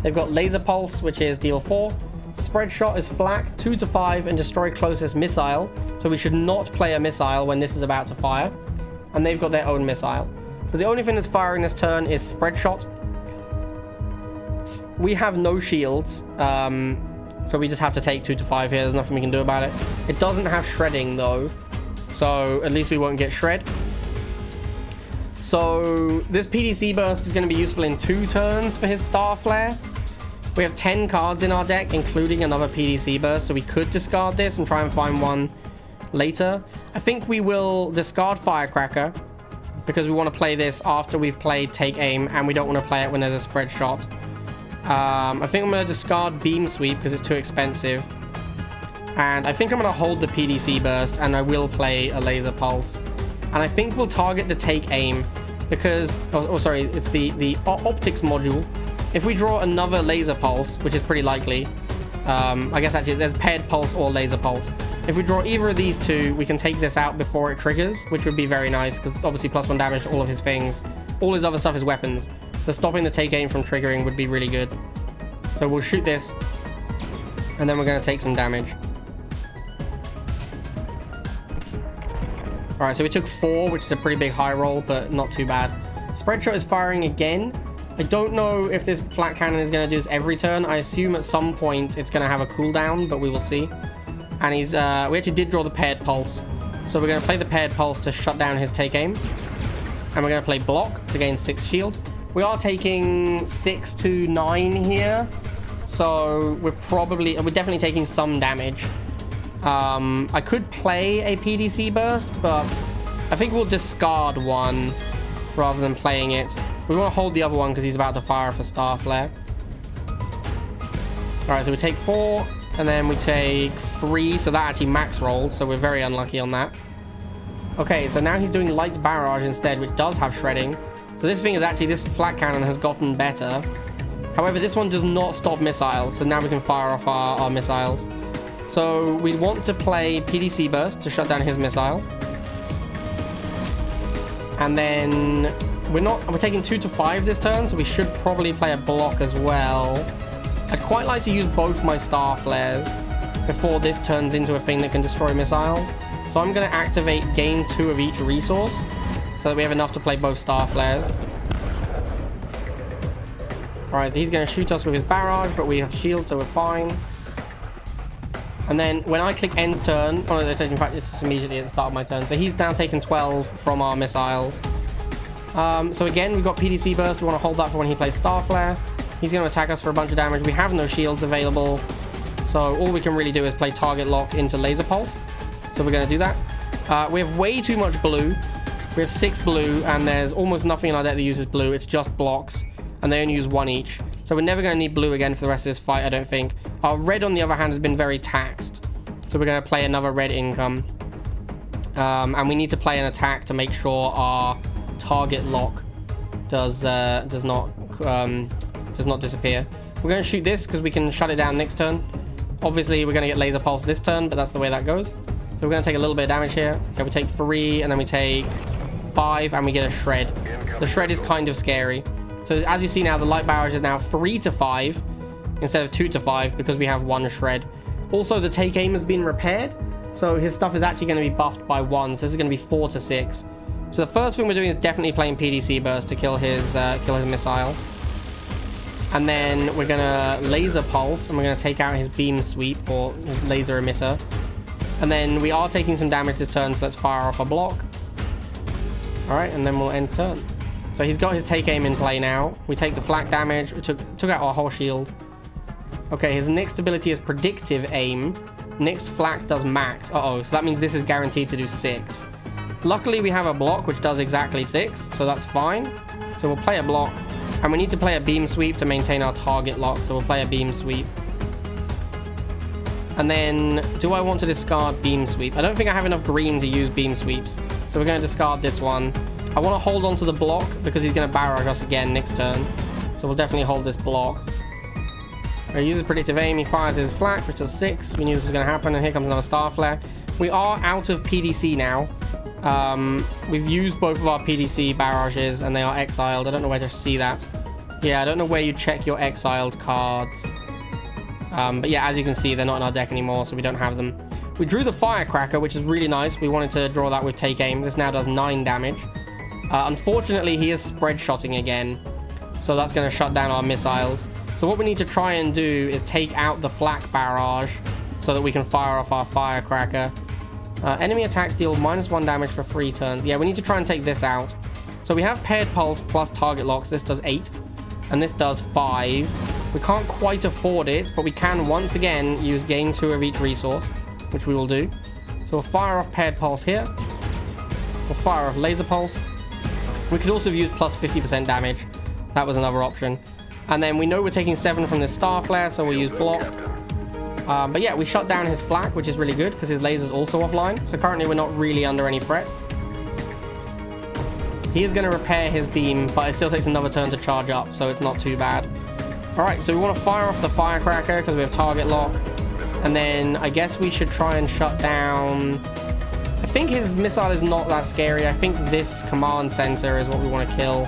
They've got Laser Pulse, which is deal 4. Spread Shot is flak, 2 to 5, and destroy closest missile. So we should not play a missile when this is about to fire. And they've got their own missile. So the only thing that's firing this turn is Spread Shot. We have no shields. So we just have to take 2 to 5 here. There's nothing we can do about it. It doesn't have shredding though. So at least we won't get shred. So this PDC burst is going to be useful in 2 turns for his Star Flare. We have 10 cards in our deck, including another PDC burst. So we could discard this and try and find one later. I think we will discard Firecracker because we want to play this after we've played Take Aim, and we don't want to play it when there's a Spread Shot. I think I'm going to discard Beam Sweep because it's too expensive. And I think I'm going to hold the PDC burst, and I will play a Laser Pulse. And I think we'll target the Take Aim because... Oh, sorry, it's the Optics module. If we draw another Laser Pulse, which is pretty likely... I guess actually there's Paired Pulse or Laser Pulse. If we draw either of these 2, we can take this out before it triggers, which would be very nice because obviously +1 damage to all of his things. All his other stuff is weapons. So stopping the Take Aim from triggering would be really good. So we'll shoot this, and then we're going to take some damage. Alright, so we took 4, which is a pretty big high roll, but not too bad. Spread Shot is firing again. I don't know if this flat cannon is going to do this every turn. I assume at some point it's going to have a cooldown, but we will see. And he's we actually did draw the Paired Pulse. So we're going to play the Paired Pulse to shut down his Take Aim. And we're going to play Block to gain 6 shield. We are taking 6 to 9 here. so we're definitely taking some damage. I could play a PDC burst, but I think we'll discard one rather than playing it. We want to hold the other one because he's about to fire off a star flare. Alright, so we take 4, and then we take 3, so that actually max rolled, so we're very unlucky on that. Okay, so now he's doing light barrage instead, which does have shredding. So this thing is actually, this flat cannon has gotten better. However, this one does not stop missiles, so now we can fire off our missiles. So we want to play PDC burst to shut down his missile. And then we're taking 2 to 5 this turn, so we should probably play a block as well. I'd quite like to use both my star flares before this turns into a thing that can destroy missiles. So I'm going to activate gain 2 of each resource so that we have enough to play both star flares. Alright, he's going to shoot us with his barrage, but we have shield, so we're fine. And then when I click end turn, oh, in fact, it's just immediately at the start of my turn. So he's now taken 12 from our missiles. So again, we've got PDC burst. We want to hold that for when he plays star flare. He's going to attack us for a bunch of damage. We have no shields available. So all we can really do is play target lock into laser pulse. So we're going to do that. We have way too much blue. We have 6 blue, and there's almost nothing in our deck that uses blue. It's just blocks, and they only use 1 each. So we're never going to need blue again for the rest of this fight, I don't think. Our red, on the other hand, has been very taxed. So we're going to play another red income. And we need to play an attack to make sure our target lock does not disappear. We're going to shoot this because we can shut it down next turn. Obviously, we're going to get laser pulse this turn, but that's the way that goes. So we're going to take a little bit of damage here. Okay, we take 3, and then we take 5, and we get a shred. The shred is kind of scary. So as you see now, the light barrage is now 3 to 5 instead of 2 to 5 because we have 1 shred. Also, the take aim has been repaired, so his stuff is actually going to be buffed by 1. So this is going to be 4 to 6. So the first thing we're doing is definitely playing PDC burst to kill his missile. And then we're going to laser pulse, and we're going to take out his beam sweep or his laser emitter. And then we are taking some damage this turn, so let's fire off a block. Alright, and then we'll end turn. So he's got his take aim in play now. We take the flak damage. We took out our whole shield. Okay, his next ability is predictive aim. Next flak does max. Uh-oh, so that means this is guaranteed to do 6. Luckily, we have a block which does exactly 6, so that's fine. So we'll play a block. And we need to play a beam sweep to maintain our target lock, so we'll play a beam sweep. And then, do I want to discard beam sweep? I don't think I have enough green to use beam sweeps, so we're going to discard this one. I want to hold on to the block because he's going to barrage us again next turn. So we'll definitely hold this block. He uses predictive aim, he fires his flak, which does 6. We knew this was going to happen, and here comes another star flare. We are out of PDC now. We've used both of our PDC barrages, and they are exiled. I don't know where to see that. Yeah, I don't know where you check your exiled cards. But yeah, as you can see, they're not in our deck anymore, so we don't have them. We drew the firecracker, which is really nice. We wanted to draw that with take aim. This now does 9 damage. Unfortunately, he is spread shotting again, so that's going to shut down our missiles. So what we need to try and do is take out the flak barrage so that we can fire off our firecracker. Enemy attacks deal -1 damage for 3 turns. Yeah, we need to try and take this out. So we have paired pulse plus target locks. This does 8, and this does 5. We can't quite afford it, but we can once again use gain 2 of each resource, which we will do. So we'll fire off paired pulse here. We'll fire off laser pulse. We could also have used plus 50% damage. That was another option. And then we know we're taking 7 from this star flare, so we'll use block. But yeah, we shut down his flak, which is really good because his laser's also offline. So currently we're not really under any threat. He is going to repair his beam, but it still takes another turn to charge up, so it's not too bad. Alright, so we want to fire off the firecracker because we have target lock. And then I guess we should try and shut down... I think his missile is not that scary. I think this command center is what we want to kill.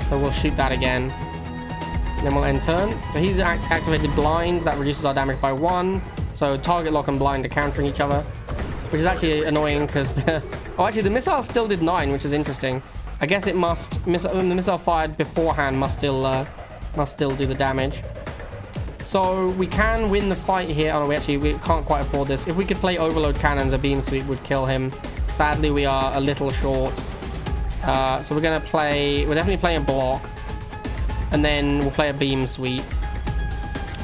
So we'll shoot that again. And then we'll end turn. So he's activated blind. That reduces our damage by 1. So target lock and blind are countering each other, which is actually annoying because the... Oh, actually, the missile still did 9, which is interesting. I guess it must... The missile fired beforehand must still do the damage. So we can win the fight here. Oh no, we can't quite afford this. If we could play overload cannons, a beam sweep would kill him. Sadly, we are a little short. So we're definitely playing a block, and then we'll play a beam sweep.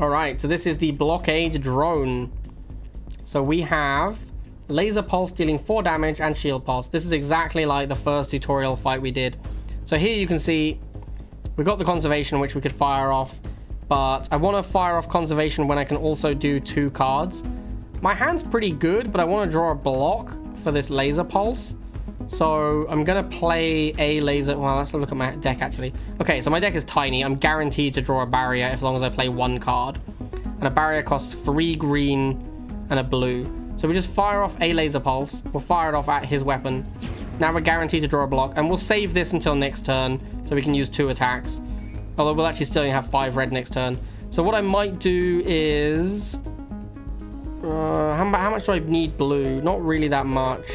All right, so this is the blockade drone. So we have laser pulse dealing 4 damage and shield pulse. This is exactly like the first tutorial fight we did. So here you can see we got the conservation, which we could fire off, but I want to fire off conservation when I can also do 2 cards. My hand's pretty good, but I want to draw a block for this laser pulse. So I'm going to play a laser... Well, let's look at my deck, actually. Okay, so my deck is tiny. I'm guaranteed to draw a barrier as long as I play 1 card. And a barrier costs 3 green and a blue. So we just fire off a laser pulse. We'll fire it off at his weapon. Now we're guaranteed to draw a block. And we'll save this until next turn so we can use 2 attacks. Although we'll actually still only have 5 red next turn. So what I might do is... how much do I need blue? Not really that much.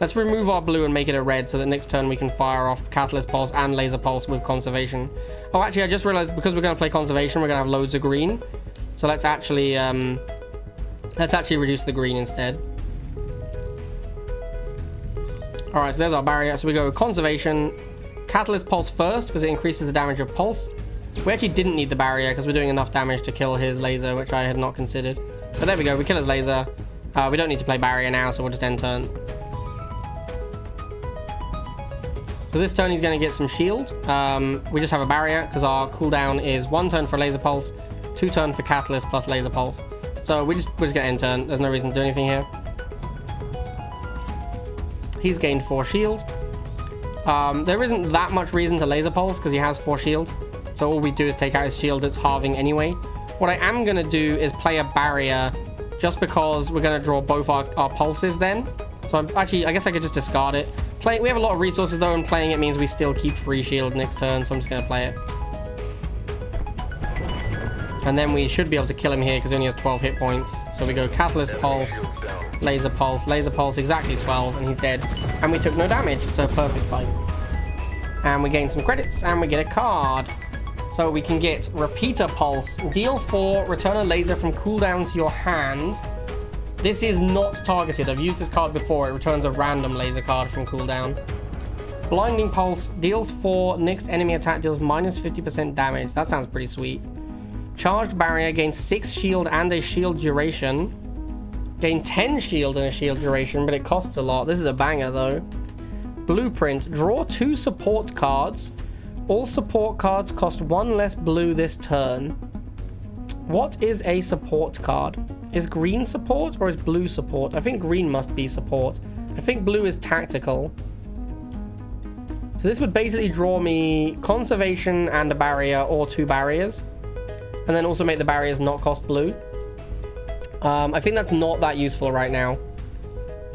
Let's remove our blue and make it a red so that next turn we can fire off Cutless Pulse and Laser Pulse with conservation. Oh, actually, I just realized because we're going to play conservation, we're going to have loads of green. So let's actually reduce the green instead. All right, so there's our barrier. So we go conservation, Catalyst Pulse first because it increases the damage of pulse. We actually didn't need the barrier because we're doing enough damage to kill his laser, which I had not considered. But there we go, we kill his laser. We don't need to play barrier now, so we'll just end turn. So this turn he's going to get some shield. We just have a barrier because our cooldown is 1 turn for laser pulse, 2 turn for catalyst plus laser pulse. So we're just going to end turn. There's no reason to do anything here. He's gained 4 shield. There isn't that much reason to laser pulse because he has 4 shield. So all we do is take out his shield that's halving anyway. What I am going to do is play a barrier just because we're going to draw both our pulses then. So I guess I could just discard it. We have a lot of resources though, and playing it means we still keep free shield next turn, so I'm just going to play it. And then we should be able to kill him here because he only has 12 hit points. So we go Catalyst Pulse, Laser Pulse, exactly 12, and he's dead. And we took no damage, so perfect fight. And we gain some credits, and we get a card. So we can get Repeater Pulse. Deal 4, return a laser from cooldown to your hand. This is not targeted. I've used this card before. It returns a random laser card from cooldown. Blinding Pulse. Deals 4. Next enemy attack deals minus 50% damage. That sounds pretty sweet. Charged Barrier. Gains 6 shield and a shield duration. Gain 10 shield and a shield duration, but it costs a lot. This is a banger though. Blueprint. Draw 2 support cards. All support cards cost 1 less blue this turn. What is a support card? Is green support or is blue support? I think green must be support. I think blue is tactical. So this would basically draw me conservation and a barrier or 2 barriers. And then also make the barriers not cost blue. I think that's not that useful right now.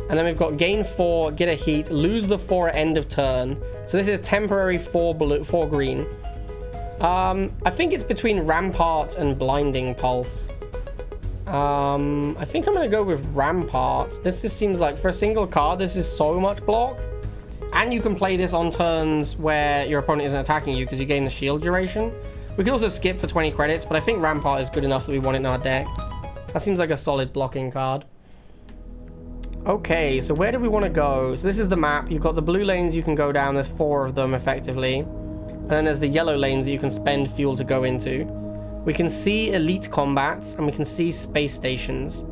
And then we've got gain 4, get a heat, lose the 4 at end of turn. So this is temporary 4 green. I think it's between Rampart and Blinding Pulse. I think I'm going to go with Rampart. This just seems like, for a single card, this is so much block. And you can play this on turns where your opponent isn't attacking you because you gain the shield duration. We could also skip for 20 credits, but I think Rampart is good enough that we want it in our deck. That seems like a solid blocking card. Okay, so where do we want to go? So this is the map. You've got the blue lanes you can go down. There's 4 of them, effectively. And then there's the yellow lanes that you can spend fuel to go into. We can see elite combats, and we can see space stations.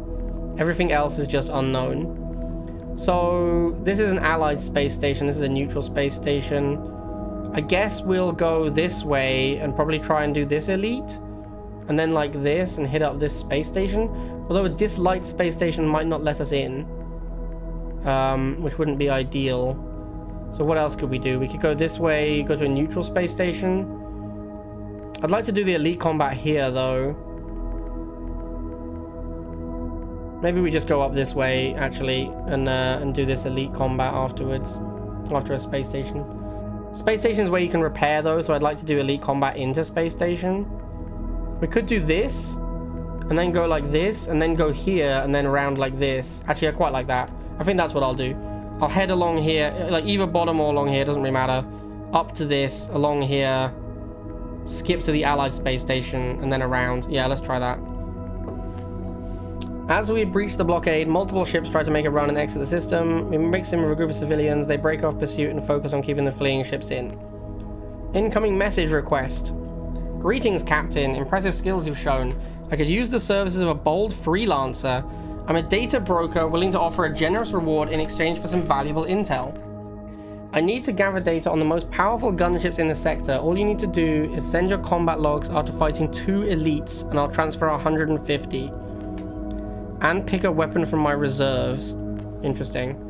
Everything else is just unknown. So this is an allied space station. This is a neutral space station. I guess we'll go this way and probably try and do this elite. And then like this and hit up this space station. Although a disliked space station might not let us in. Which wouldn't be ideal. So what else could we do? We could go this way, go to a neutral space station. I'd like to do the elite combat here, though. Maybe we just go up this way, actually, and do this elite combat afterwards, after a space station. Space station is where you can repair, though, so I'd like to do elite combat into space station. We could do this, and then go like this, and then go here, and then around like this. Actually, I quite like that. I think that's what I'll do. I'll head along here, like either bottom or along here, doesn't really matter. Up to this, along here, skip to the allied space station, and then around. Yeah, let's try that. As we breach the blockade, multiple ships try to make a run and exit the system. We mix in with a group of civilians. They break off pursuit and focus on keeping the fleeing ships in. Incoming message request. Greetings, Captain. Impressive skills you've shown. I could use the services of a bold freelancer. I'm a data broker willing to offer a generous reward in exchange for some valuable intel. I need to gather data on the most powerful gunships in the sector. All you need to do is send your combat logs after fighting 2 elites, and I'll transfer 150. And pick a weapon from my reserves. Interesting.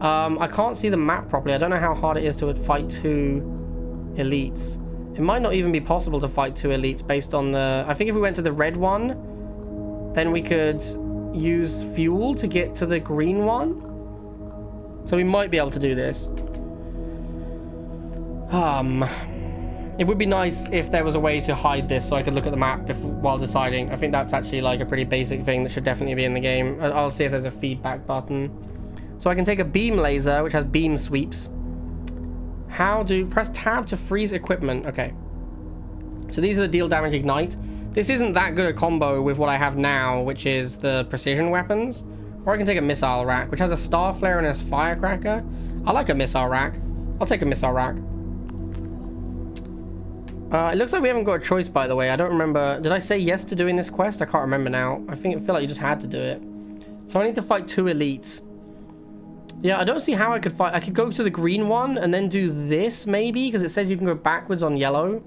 I can't see the map properly. I don't know how hard it is to fight 2 elites. It might not even be possible to fight 2 elites based on the... I think if we went to the red one, then we could use fuel to get to the green one. So we might be able to do this. It would be nice if there was a way to hide this so I could look at the map while deciding. I think that's actually like a pretty basic thing that should definitely be in the game. I'll see if there's a feedback button. So I can take a beam laser, which has beam sweeps. Press tab to freeze equipment. Okay. So these are the deal damage ignite. This isn't that good a combo with what I have now, which is the precision weapons. Or I can take a missile rack, which has a star flare and a firecracker. I like a missile rack. I'll take a missile rack. It looks like we haven't got a choice, by the way. I don't remember. Did I say yes to doing this quest? I can't remember now. I feel like you just had to do it. So I need to fight 2 elites. Yeah, I don't see how I could fight. I could go to the green one and then do this, maybe, because it says you can go backwards on yellow.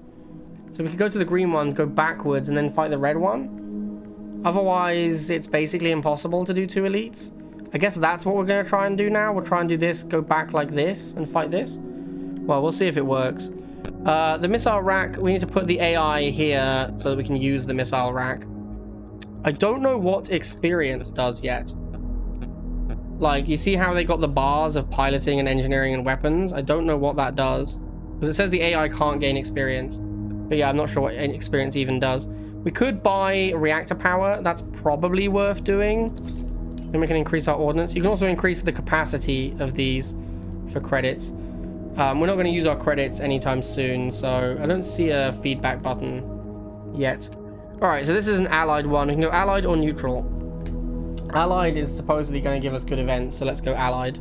So we could go to the green one, go backwards, and then fight the red one. Otherwise, it's basically impossible to do 2 elites. I guess that's what we're going to try and do now. We'll try and do this, go back like this, and fight this. Well, we'll see if it works. The missile rack, we need to put the AI here so that we can use the missile rack. I don't know what experience does yet. Like, you see how they got the bars of piloting and engineering and weapons? I don't know what that does. Because it says the AI can't gain experience. But yeah, I'm not sure what experience even does. We could buy reactor power. That's probably worth doing. Then we can increase our ordnance. You can also increase the capacity of these for credits. We're not going to use our credits anytime soon, so I don't see a feedback button yet. Alright, so this is an allied one. We can go allied or neutral. Allied is supposedly going to give us good events, so let's go allied.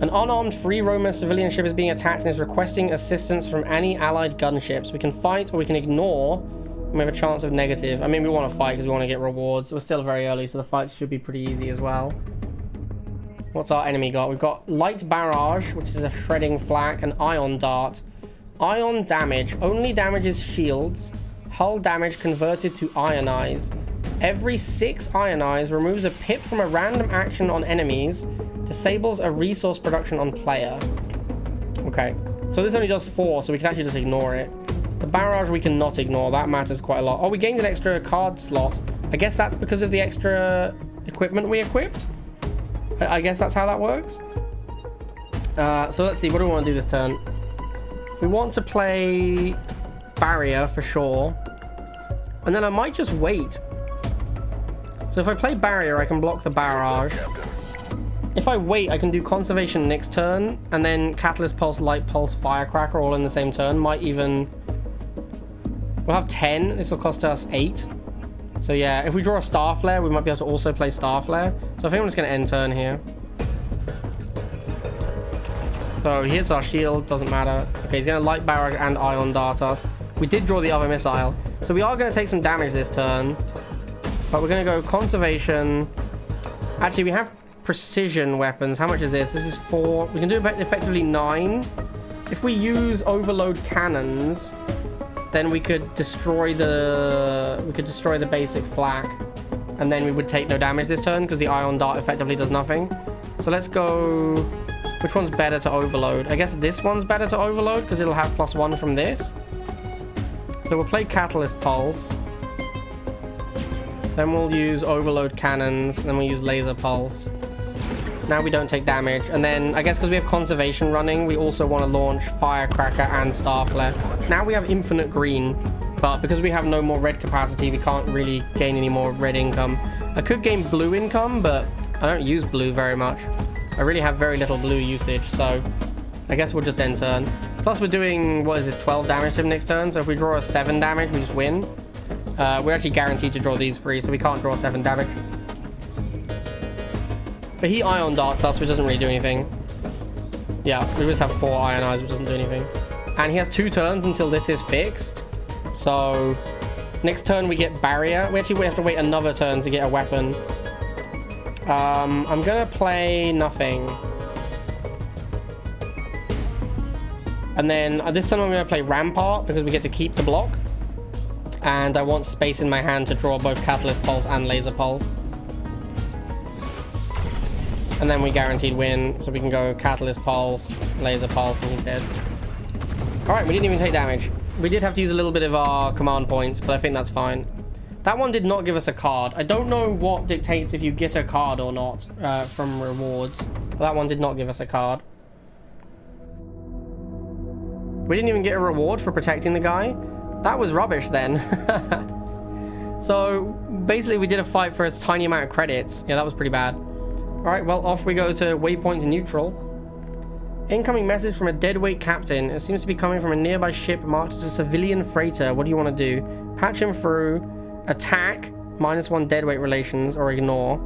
An unarmed free roamer civilian ship is being attacked and is requesting assistance from any allied gunships. We can fight or we can ignore, and we have a chance of negative. I mean, we want to fight because we want to get rewards. We're still very early, so the fights should be pretty easy as well. What's our enemy got? We've got light barrage, which is a shredding flak, and ion dart. Ion damage only damages shields. Hull damage converted to ionize. Every 6 ionize removes a pip from a random action on enemies. Disables a resource production on player. Okay, so this only does 4, so we can actually just ignore it. The barrage we cannot ignore. That matters quite a lot. Oh, we gained an extra card slot. I guess that's because of the extra equipment we equipped. I guess that's how that works. So let's see, what do we want to do this turn? We want to play barrier for sure. And then I might just wait. So if I play barrier, I can block the barrage. If I wait, I can do conservation next turn. And then catalyst pulse, light pulse, firecracker all in the same turn. Might even... We'll have 10. This will cost us 8. So yeah, if we draw a star flare, we might be able to also play star flare. So I think I'm just going to end turn here. So he hits our shield, doesn't matter. Okay, he's going to light barrage and ion dart us. We did draw the other missile. So we are going to take some damage this turn. But we're going to go conservation. Actually, we have precision weapons. How much is this? This is 4. We can do effectively 9. If we use overload cannons, then we could destroy the basic flak, and then we would take no damage this turn because the ion dart effectively does nothing. So let's go. Which one's better to overload? I guess this one's better to overload because it'll have +1 from this. So we'll play catalyst pulse. Then we'll use overload cannons. Then we'll use laser pulse. Now we don't take damage. And then I guess because we have conservation running, we also want to launch firecracker and star flare. Now we have infinite green, but because we have no more red capacity, we can't really gain any more red income. I could gain blue income, but I don't use blue very much. I really have very little blue usage, so I guess we'll just end turn. Plus we're doing, what is this, 12 damage to him next turn, so if we draw a 7 damage, we just win. We're actually guaranteed to draw these 3, so we can't draw 7 damage. But he ion darts us, which doesn't really do anything. Yeah, we just have 4 ionize, which doesn't do anything. And he has 2 turns until this is fixed. So Next turn we get barrier. We have to wait another turn to get a weapon. I'm gonna play nothing. And then this time I'm gonna play Rampart because we get to keep the block. And I want space in my hand to draw both Catalyst Pulse and Laser Pulse. And then we guaranteed win, so we can go Catalyst Pulse, Laser Pulse, and he's dead. Alright, we didn't even take damage. We did have to use a little bit of our command points, but I think that's fine. That one did not give us a card. I don't know what dictates if you get a card or not from rewards. But that one did not give us a card. We didn't even get a reward for protecting the guy. That was rubbish then. So basically we did a fight for a tiny amount of credits. Yeah, that was pretty bad. Alright, well, off we go to waypoint neutral. Incoming message from a deadweight captain. It seems to be coming from a nearby ship marked as a civilian freighter. What do you want to do? Patch him through, attack, -1 deadweight relations, or ignore.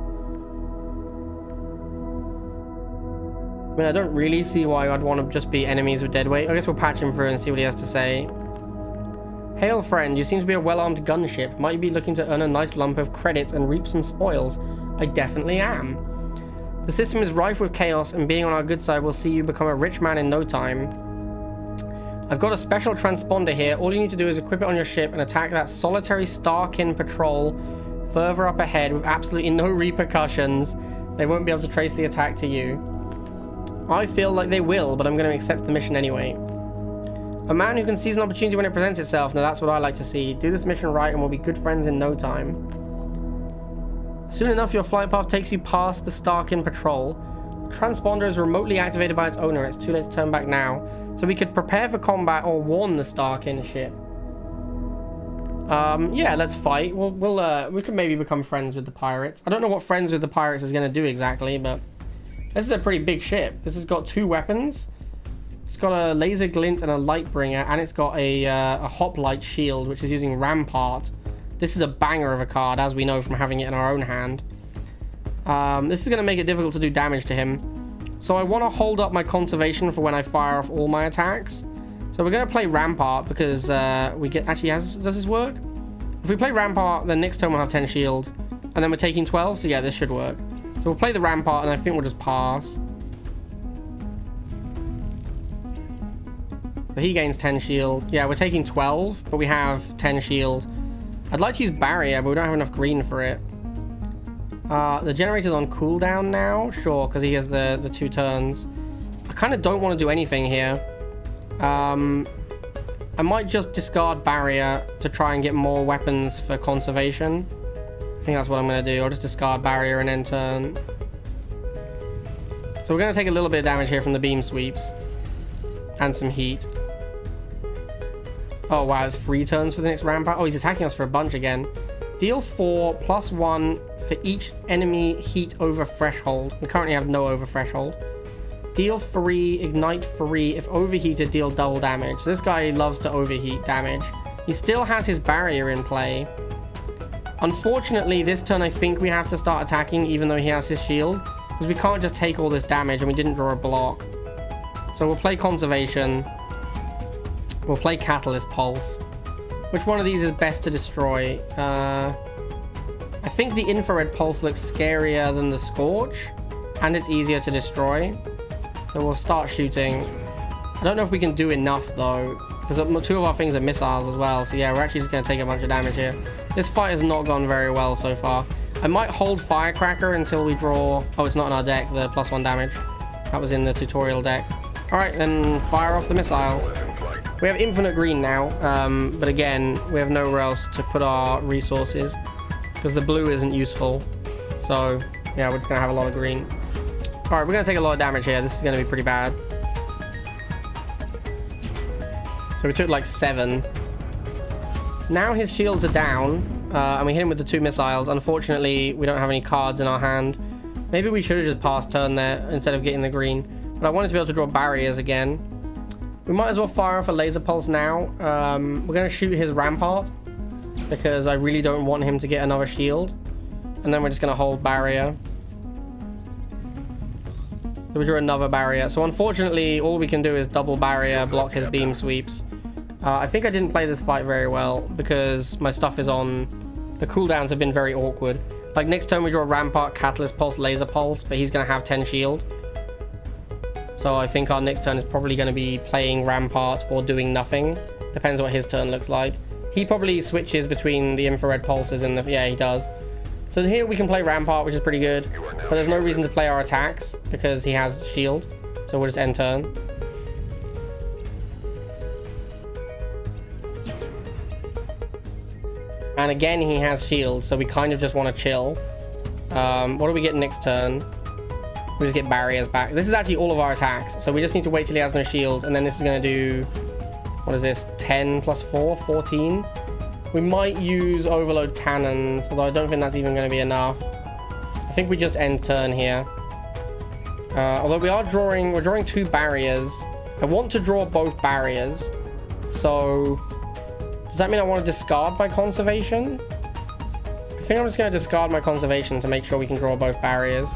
I mean, I don't really see why I'd want to just be enemies with deadweight. I guess we'll patch him through and see what he has to say. Hail, friend. You seem to be a well-armed gunship. Might you be looking to earn a nice lump of credits and reap some spoils? I definitely am. The system is rife with chaos, and being on our good side will see you become a rich man in no time. I've got a special transponder here. All you need to do is equip it on your ship and attack that solitary Starkin patrol further up ahead with absolutely no repercussions. They won't be able to trace the attack to you. I feel like they will, but I'm going to accept the mission anyway. A man who can seize an opportunity when it presents itself. Now that's what I like to see. Do this mission right and we'll be good friends in no time. Soon enough, your flight path takes you past the Starkin patrol. The transponder is remotely activated by its owner. It's too late to turn back now. So we could prepare for combat or warn the Starkin ship. Yeah, let's fight. We could maybe become friends with the pirates. I don't know what friends with the pirates is going to do exactly, but this is a pretty big ship. This has got 2 weapons. It's got a laser glint and a light bringer, and it's got a hoplite shield, which is using Rampart. This is a banger of a card, as we know from having it in our own hand. This is going to make it difficult to do damage to him. So I want to hold up my conservation for when I fire off all my attacks. So we're going to play Rampart because we get... Actually, does this work? If we play Rampart, then next turn we'll have 10 shield. And then we're taking 12, so yeah, this should work. So we'll play the Rampart, and I think we'll just pass. So he gains 10 shield. Yeah, we're taking 12, but we have 10 shield. I'd like to use barrier, but we don't have enough green for it. The generator's on cooldown now. Sure, because he has the 2 turns. I kind of don't want to do anything here. I might just discard barrier to try and get more weapons for conservation. I think that's what I'm going to do. I'll just discard barrier and then turn. So we're going to take a little bit of damage here from the beam sweeps. And some heat. Oh wow, it's 3 turns for the next Rampart. Oh, he's attacking us for a bunch again. Deal 4 +1 for each enemy heat over threshold. We currently have no over threshold. Deal 3, ignite 3. If overheated, deal double damage. So this guy loves to overheat damage. He still has his barrier in play. Unfortunately, this turn I think we have to start attacking even though he has his shield. Because we can't just take all this damage and we didn't draw a block. So we'll play conservation. We'll play Catalyst Pulse. Which one of these is best to destroy? I think the infrared pulse looks scarier than the Scorch. And it's easier to destroy. So we'll start shooting. I don't know if we can do enough though. Because 2 of our things are missiles as well. So yeah, we're actually just going to take a bunch of damage here. This fight has not gone very well so far. I might hold Firecracker until we draw... Oh, it's not in our deck, the +1 damage. That was in the tutorial deck. Alright, then fire off the missiles. We have infinite green now, but again, we have nowhere else to put our resources because the blue isn't useful. So, yeah, we're just going to have a lot of green. Alright, we're going to take a lot of damage here. This is going to be pretty bad. So we took like 7. Now his shields are down, and we hit him with the 2 missiles. Unfortunately, we don't have any cards in our hand. Maybe we should have just passed turn there instead of getting the green. But I wanted to be able to draw barriers again. We might as well fire off a laser pulse now. We're going to shoot his Rampart because I really don't want him to get another shield. And then we're just going to hold barrier. So we drew another barrier. So unfortunately, all we can do is double barrier, block his beam sweeps. I think I didn't play this fight very well because my stuff is on... The cooldowns have been very awkward. Like, next turn we draw Rampart, Catalyst Pulse, Laser Pulse, but he's going to have 10 shield. So I think our next turn is probably going to be playing Rampart or doing nothing. Depends what his turn looks like. He probably switches between the infrared pulses and the... Yeah, he does. So here we can play Rampart, which is pretty good. But there's no reason to play our attacks because he has shield. So we'll just end turn. And again, he has shield, so we kind of just want to chill. What do we get next turn? We just get barriers back. This is actually all of our attacks, so we just need to wait till he has no shield, and then this is going to do... What is this? 10 plus 4? 14? We might use overload cannons, although I don't think that's even going to be enough. I think we just end turn here. Although we're drawing 2 barriers. I want to draw both barriers. So, does that mean I want to discard my conservation? I think I'm just going to discard my conservation to make sure we can draw both barriers.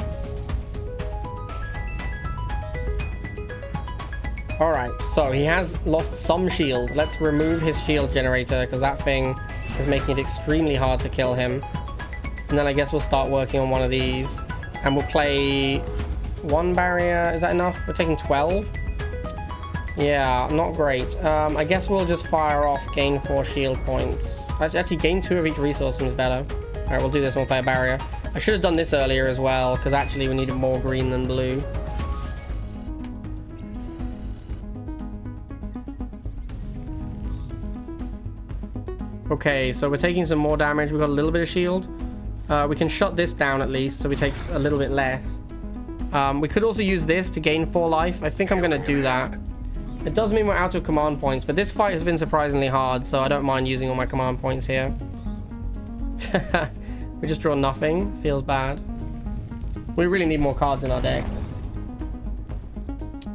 Alright, so he has lost some shield. Let's remove his shield generator because that thing is making it extremely hard to kill him. And then I guess we'll start working on one of these. And we'll play 1 barrier. Is that enough? We're taking 12. Yeah, not great. I guess we'll just fire off gain 4 shield points. Actually, gain 2 of each resource seems better. Alright, we'll do this and we'll play a barrier. I should have done this earlier as well because actually we needed more green than blue. Okay, so we're taking some more damage. We've got a little bit of shield. We can shut this down at least, so we take a little bit less. We could also use this to gain 4 life. I think I'm going to do that. It does mean we're out of command points, but this fight has been surprisingly hard, so I don't mind using all my command points here. We just draw nothing. Feels bad. We really need more cards in our deck.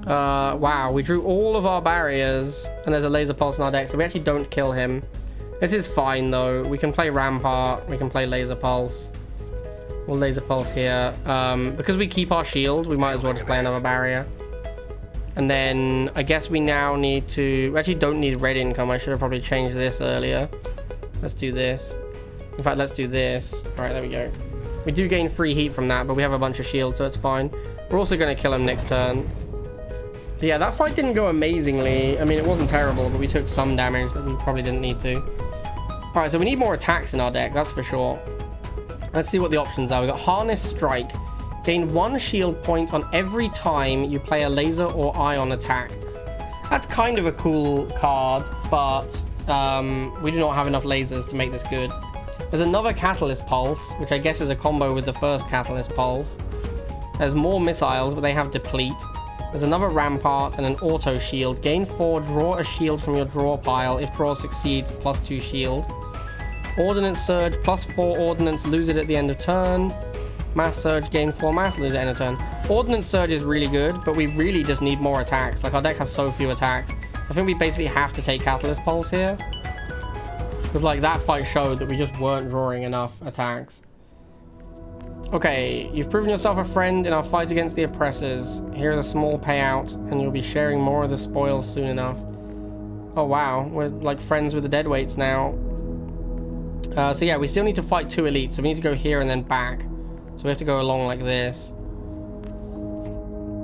Wow, we drew all of our barriers, and there's a laser pulse in our deck, so we actually don't kill him. This is fine, though. We can play Rampart. We can play Laser Pulse. We'll Laser Pulse here. Because we keep our shield, we might as well just play another barrier. And then I guess we now need to... We actually don't need red income. I should have probably changed this earlier. Let's do this. In fact, let's do this. All right, there we go. We do gain free heat from that, but we have a bunch of shield, so it's fine. We're also going to kill him next turn. But yeah, that fight didn't go amazingly. I mean, it wasn't terrible, but we took some damage that we probably didn't need to. Alright, so we need more attacks in our deck, that's for sure. Let's see what the options are. We've got Harness Strike. Gain 1 shield point on every time you play a laser or ion attack. That's kind of a cool card, but we do not have enough lasers to make this good. There's another Catalyst Pulse, which I guess is a combo with the first Catalyst Pulse. There's more missiles, but they have Deplete. There's another Rampart and an Auto Shield. Gain 4, draw a shield from your draw pile. If draw succeeds, plus 2 shield. Ordinance Surge, plus 4 Ordinance, lose it at the end of turn. Mass Surge, gain 4 mass, lose it at the end of turn. Ordinance Surge is really good, but we really just need more attacks. Like, our deck has so few attacks. I think we basically have to take Catalyst Pulse here. Because, like, that fight showed that we just weren't drawing enough attacks. Okay, you've proven yourself a friend in our fight against the oppressors. Here's a small payout, and you'll be sharing more of the spoils soon enough. Oh wow, we're like friends with the deadweights now. So yeah, we still need to fight 2 elites, so we need to go here and then back. So we have to go along like this.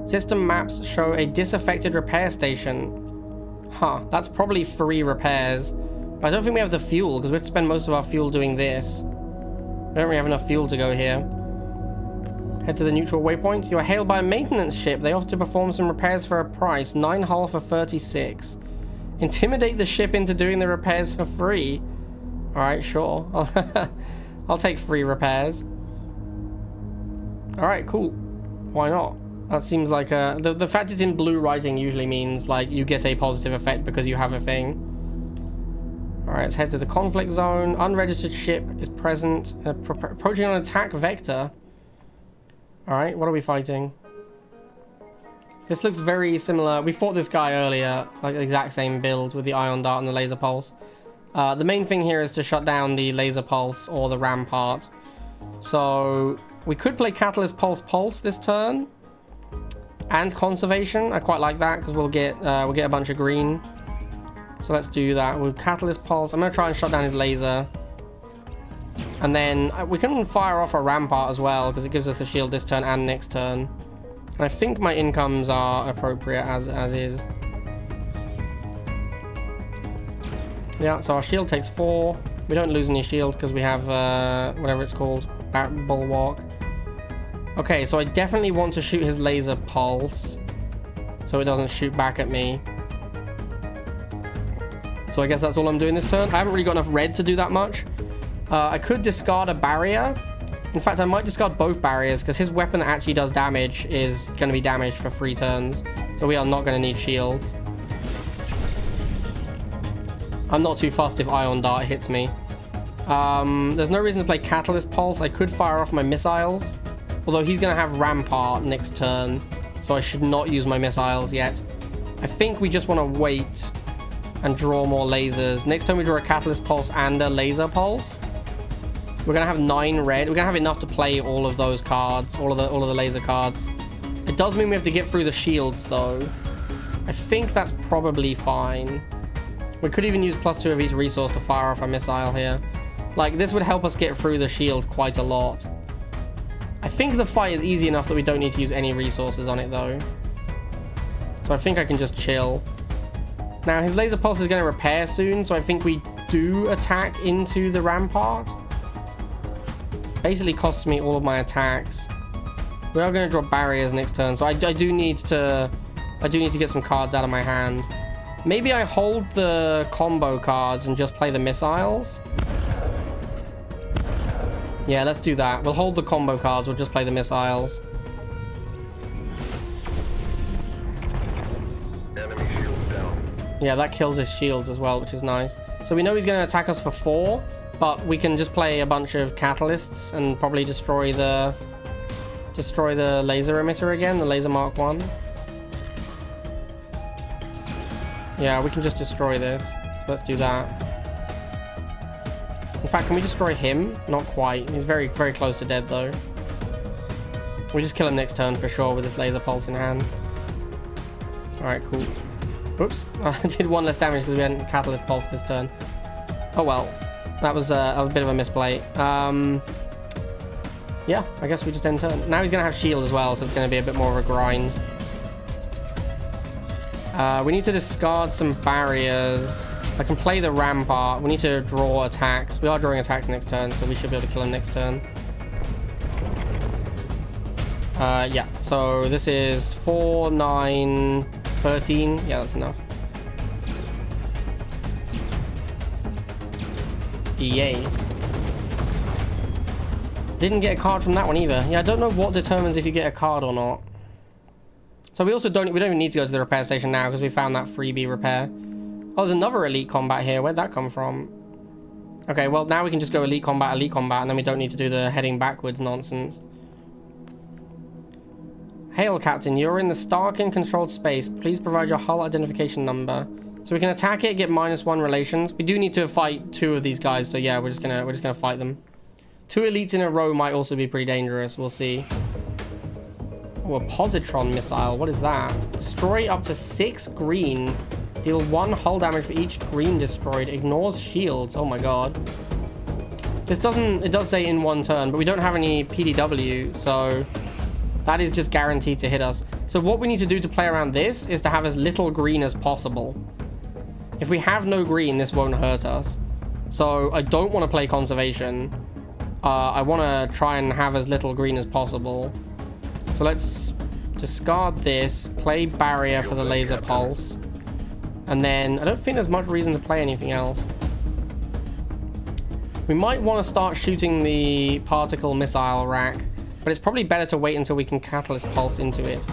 System maps show a disaffected repair station. Huh, that's probably free repairs. But I don't think we have the fuel, because we have to spend most of our fuel doing this. We don't really have enough fuel to go here. Head to the neutral waypoint. You are hailed by a maintenance ship. They offer to perform some repairs for a price. 9 hull for 36. Intimidate the ship into doing the repairs for free. Alright, sure. I'll take free repairs. Alright, cool. Why not? That seems like a... The fact it's in blue writing usually means, like, you get a positive effect because you have a thing. Alright, let's head to the conflict zone. Unregistered ship is present. Approaching an attack vector. Alright, what are we fighting? This looks very similar. We fought this guy earlier, like the exact same build with the ion dart and the laser pulse. The main thing here is to shut down the laser pulse or the rampart. So we could play Catalyst Pulse this turn. And conservation. I quite like that because we'll get a bunch of green. So let's do that with Catalyst Pulse. I'm going to try and shut down his laser. And then we can fire off a Rampart as well, because it gives us a shield this turn and next turn. And I think my incomes are appropriate as is. Yeah, so our shield takes 4. We don't lose any shield because we have whatever it's called, Bulwark. Okay, so I definitely want to shoot his laser pulse so it doesn't shoot back at me. So I guess that's all I'm doing this turn. I haven't really got enough red to do that much. I could discard a barrier. In fact, I might discard both barriers because his weapon that actually does damage is going to be damaged for 3 turns. So we are not going to need shields. I'm not too fussed if Ion Dart hits me. There's no reason to play Catalyst Pulse. I could fire off my missiles. Although he's going to have Rampart next turn. So I should not use my missiles yet. I think we just want to wait and draw more lasers. Next time we draw a Catalyst Pulse and a Laser Pulse. We're going to have 9 red. We're going to have enough to play all of those cards. All of the laser cards. It does mean we have to get through the shields though. I think that's probably fine. We could even use +2 of each resource to fire off a missile here. Like, this would help us get through the shield quite a lot. I think the fight is easy enough that we don't need to use any resources on it, though. So I think I can just chill. Now, his laser pulse is going to repair soon, so I think we do attack into the Rampart. Basically costs me all of my attacks. We are going to draw barriers next turn, so I do need to get some cards out of my hand. Maybe I hold the combo cards and just play the missiles. Yeah, let's do that. We'll hold the combo cards. We'll just play the missiles. Enemy shield down. Yeah, that kills his shields as well, which is nice. So we know he's going to attack us for 4, but we can just play a bunch of catalysts and probably destroy the laser emitter again, the laser Mark 1. Yeah, we can just destroy this. So let's do that. In fact, can we destroy him? Not quite. He's very, very close to dead, though. We just kill him next turn for sure with this laser pulse in hand. Alright, cool. Oops. I did 1 less damage because we hadn't catalyst pulse this turn. Oh well. That was a bit of a misplay. Yeah, I guess we just end turn. Now he's going to have shield as well, so it's going to be a bit more of a grind. We need to discard some barriers. I can play the Rampart. We need to draw attacks. We are drawing attacks next turn, so we should be able to kill him next turn. Yeah, so this is 4, 9, 13. Yeah, that's enough. Yay. Didn't get a card from that one either. Yeah, I don't know what determines if you get a card or not. So we don't even need to go to the repair station now because we found that freebie repair. Oh, there's another elite combat here. Where'd that come from? Okay, well, now we can just go elite combat, and then we don't need to do the heading backwards nonsense. Hail, Captain. You're in the Starkin-controlled space. Please provide your hull identification number. So we can attack it, get -1 relations. We do need to fight 2 of these guys, so yeah, we're just gonna fight them. 2 elites in a row might also be pretty dangerous. We'll see. Oh, a positron missile. What is that? Destroy up to 6 green. Deal 1 hull damage for each green destroyed. Ignores shields. Oh my god. It does say in 1 turn, but we don't have any PDW, so that is just guaranteed to hit us. So what we need to do to play around this is to have as little green as possible. If we have no green, this won't hurt us. So I don't want to play conservation. I want to try and have as little green as possible. So let's discard this, play barrier for the laser pulse. And then I don't think there's much reason to play anything else. We might want to start shooting the particle missile rack, but it's probably better to wait until we can catalyst pulse into it.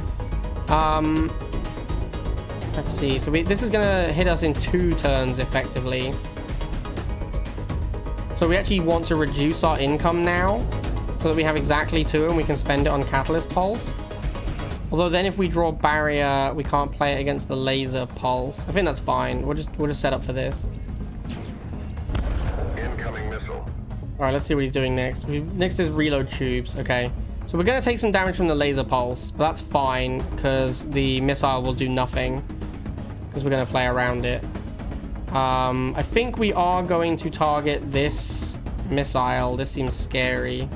Let's see. So this is going to hit us in 2 turns effectively. So we actually want to reduce our income now so that we have exactly 2 and we can spend it on catalyst pulse. Although then if we draw barrier, we can't play it against the laser pulse. I think that's fine. We'll just set up for this. Incoming missile. All right, let's see what he's doing next. Next is reload tubes. Okay. So we're going to take some damage from the laser pulse, but that's fine because the missile will do nothing because we're going to play around it. I think we are going to target this missile. This seems scary.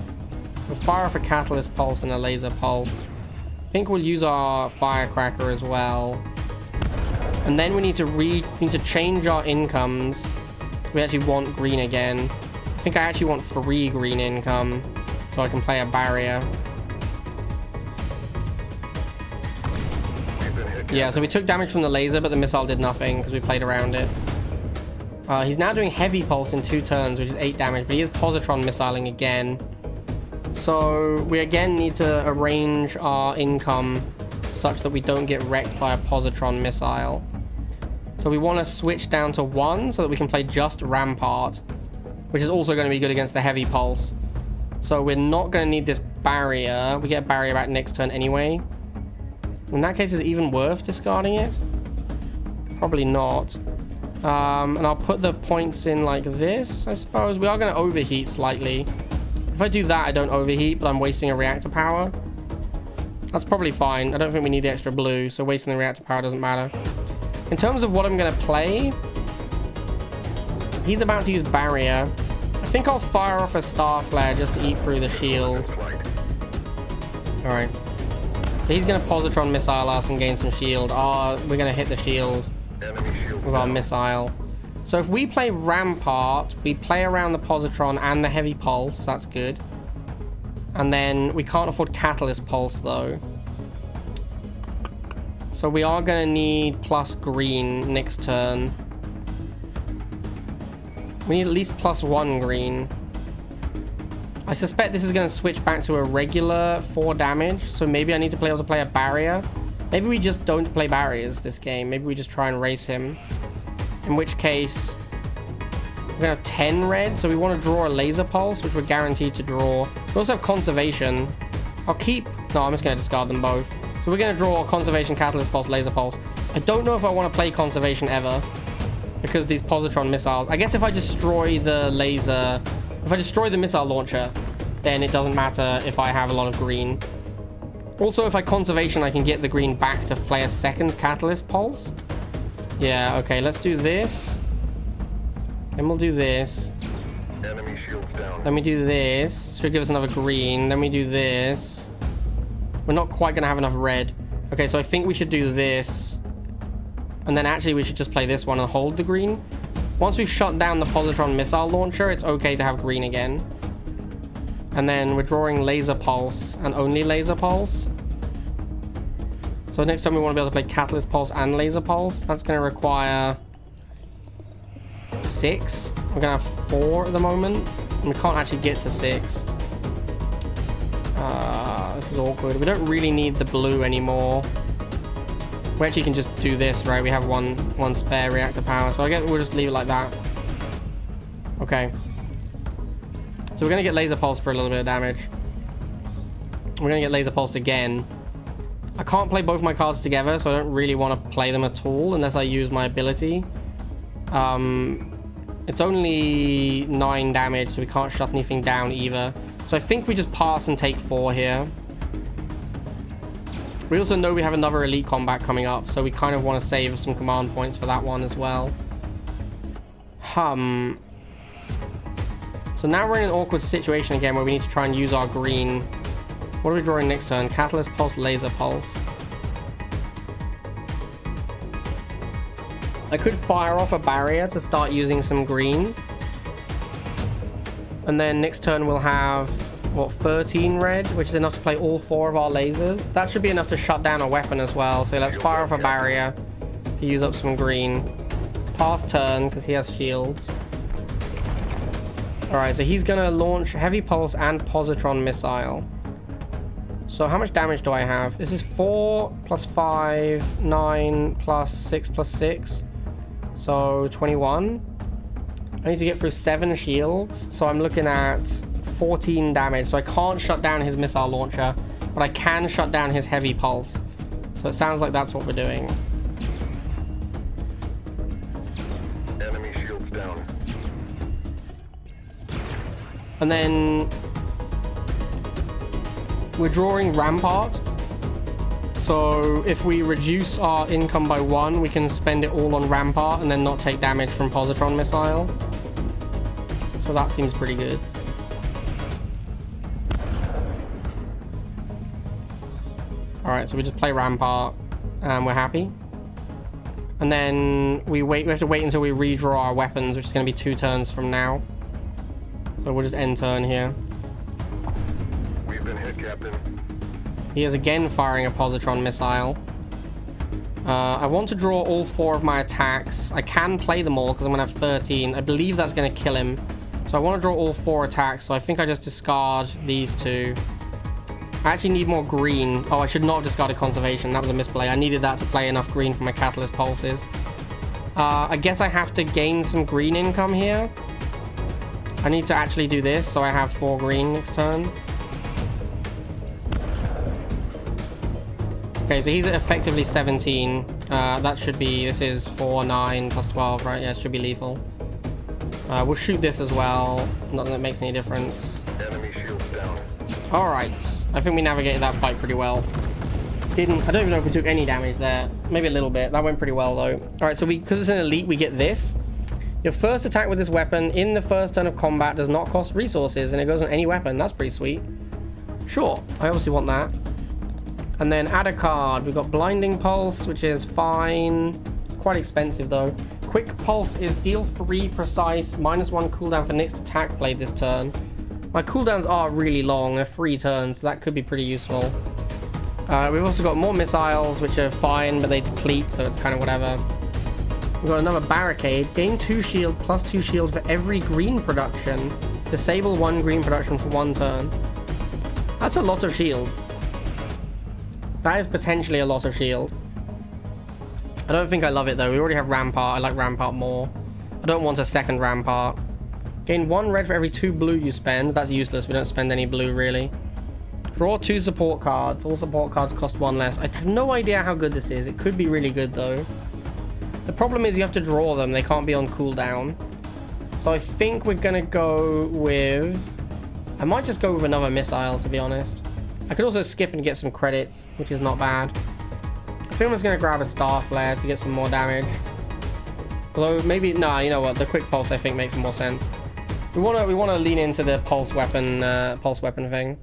We'll fire off a catalyst pulse and a laser pulse. I think we'll use our firecracker as well. And then we need to change our incomes. We actually want green again. I think I actually want 3 green income so I can play a barrier. Yeah, so we took damage from the laser, but the missile did nothing because we played around it. He's now doing heavy pulse in 2 turns, which is 8 damage, but he is positron missiling again. So we again need to arrange our income such that we don't get wrecked by a positron missile. So we want to switch down to 1 so that we can play just Rampart, which is also going to be good against the heavy pulse. So we're not going to need this barrier. We get a barrier back next turn anyway. In that case, is it even worth discarding it? Probably not. And I'll put the points in like this, I suppose. We are going to overheat slightly. If I do that, I don't overheat, but I'm wasting a reactor power. That's probably fine. I don't think we need the extra blue, so wasting the reactor power doesn't matter. In terms of what I'm going to play, he's about to use barrier. I think I'll fire off a star flare just to eat through the shield. Alright. So he's going to positron missile us and gain some shield. We're going to hit the shield with our missile. So if we play Rampart, we play around the positron and the heavy pulse. That's good. And then we can't afford catalyst pulse though. So we are going to need plus green next turn. We need at least plus 1 green. I suspect this is going to switch back to a regular 4 damage. So maybe I need to be able to play a barrier. Maybe we just don't play barriers this game. Maybe we just try and race him. In which case, we're going to have 10 red. So we want to draw a laser pulse, which we're guaranteed to draw. We also have conservation. I'll keep... No, I'm just going to discard them both. So we're going to draw conservation, catalyst pulse, laser pulse. I don't know if I want to play conservation ever, because these positron missiles... I guess if I destroy the laser... If I destroy the missile launcher, then it doesn't matter if I have a lot of green. Also, if I conservation, I can get the green back to play a second catalyst pulse. Yeah, okay, let's do this. Then we'll do this. Enemy shields down. Then we do this. Should give us another green. Then we do this. We're not quite going to have enough red. Okay, so I think we should do this. And then actually we should just play this one and hold the green. Once we've shut down the positron missile launcher, it's okay to have green again. And then we're drawing laser pulse and only laser pulse. So next time we want to be able to play catalyst pulse and laser pulse. That's going to require 6. We're going to have 4 at the moment. And we can't actually get to 6. This is awkward. We don't really need the blue anymore. We actually can just do this, right? We have one spare reactor power. So I guess we'll just leave it like that. Okay. So we're going to get laser pulse for a little bit of damage. We're going to get laser pulsed again. I can't play both my cards together, so I don't really want to play them at all unless I use my ability. It's only 9 damage, so we can't shut anything down either. So I think we just pass and take 4 here. We also know we have another elite combat coming up, so we kind of want to save some command points for that one as well. So now we're in an awkward situation again where we need to try and use our green. What are we drawing next turn? Catalyst pulse, laser pulse. I could fire off a barrier to start using some green. And then next turn we'll have, what, 13 red, which is enough to play all 4 of our lasers. That should be enough to shut down a weapon as well. So let's fire off a barrier to use up some green. Pass turn, because he has shields. Alright, so he's going to launch heavy pulse and positron missile. So how much damage do I have? This is 4 plus 5, 9 plus 6 plus 6. So 21. I need to get through 7 shields. So I'm looking at 14 damage. So I can't shut down his missile launcher, but I can shut down his heavy pulse. So it sounds like that's what we're doing. Enemy shields down. And then we're drawing Rampart. So if we reduce our income by 1, we can spend it all on Rampart and then not take damage from Positron Missile. So that seems pretty good. Alright, so we just play Rampart and we're happy. And then we have to wait until we redraw our weapons, which is going to be 2 turns from now. So we'll just end turn here. We've been hit, Captain. He is again firing a Positron Missile. I want to draw all 4 of my attacks. I can play them all because I'm going to have 13. I believe that's going to kill him. So I want to draw all 4 attacks. So I think I just discard these 2. I actually need more green. Oh, I should not have discarded Conservation. That was a misplay. I needed that to play enough green for my Catalyst Pulses. I guess I have to gain some green income here. I need to actually do this, so I have 4 green next turn. Okay, so he's at effectively 17. That should be... This is 4, 9, plus 12, right? Yeah, it should be lethal. We'll shoot this as well. Not that it makes any difference. Enemy shields down. Alright. I think we navigated that fight pretty well. I don't even know if we took any damage there. Maybe a little bit. That went pretty well, though. Alright, so because it's an elite, we get this. Your first attack with this weapon in the first turn of combat does not cost resources, and it goes on any weapon. That's pretty sweet. Sure, I obviously want that. And then add a card. We've got Blinding Pulse, which is fine. Quite expensive, though. Quick Pulse is deal 3 precise, -1 cooldown for next attack played this turn. My cooldowns are really long. They're 3 turns, so that could be pretty useful. We've also got more missiles, which are fine, but they deplete, so it's kind of whatever. We've got another Barricade. Gain 2 shield, plus 2 shield for every green production. Disable 1 green production for 1 turn. That's a lot of shield. That is potentially a lot of shield. I don't think I love it, though. We already have Rampart. I like Rampart more. I don't want a second Rampart. Gain 1 red for every 2 blue you spend. That's useless. We don't spend any blue, really. Draw 2 support cards. All support cards cost 1 less. I have no idea how good this is. It could be really good, though. The problem is you have to draw them. They can't be on cooldown. So I think we're going to go with... I might just go with another missile, to be honest. I could also skip and get some credits, which is not bad. I think I'm just going to grab a Star Flare to get some more damage. Although maybe... Nah, you know what? The Quick Pulse, I think, makes more sense. We want to lean into the pulse weapon thing.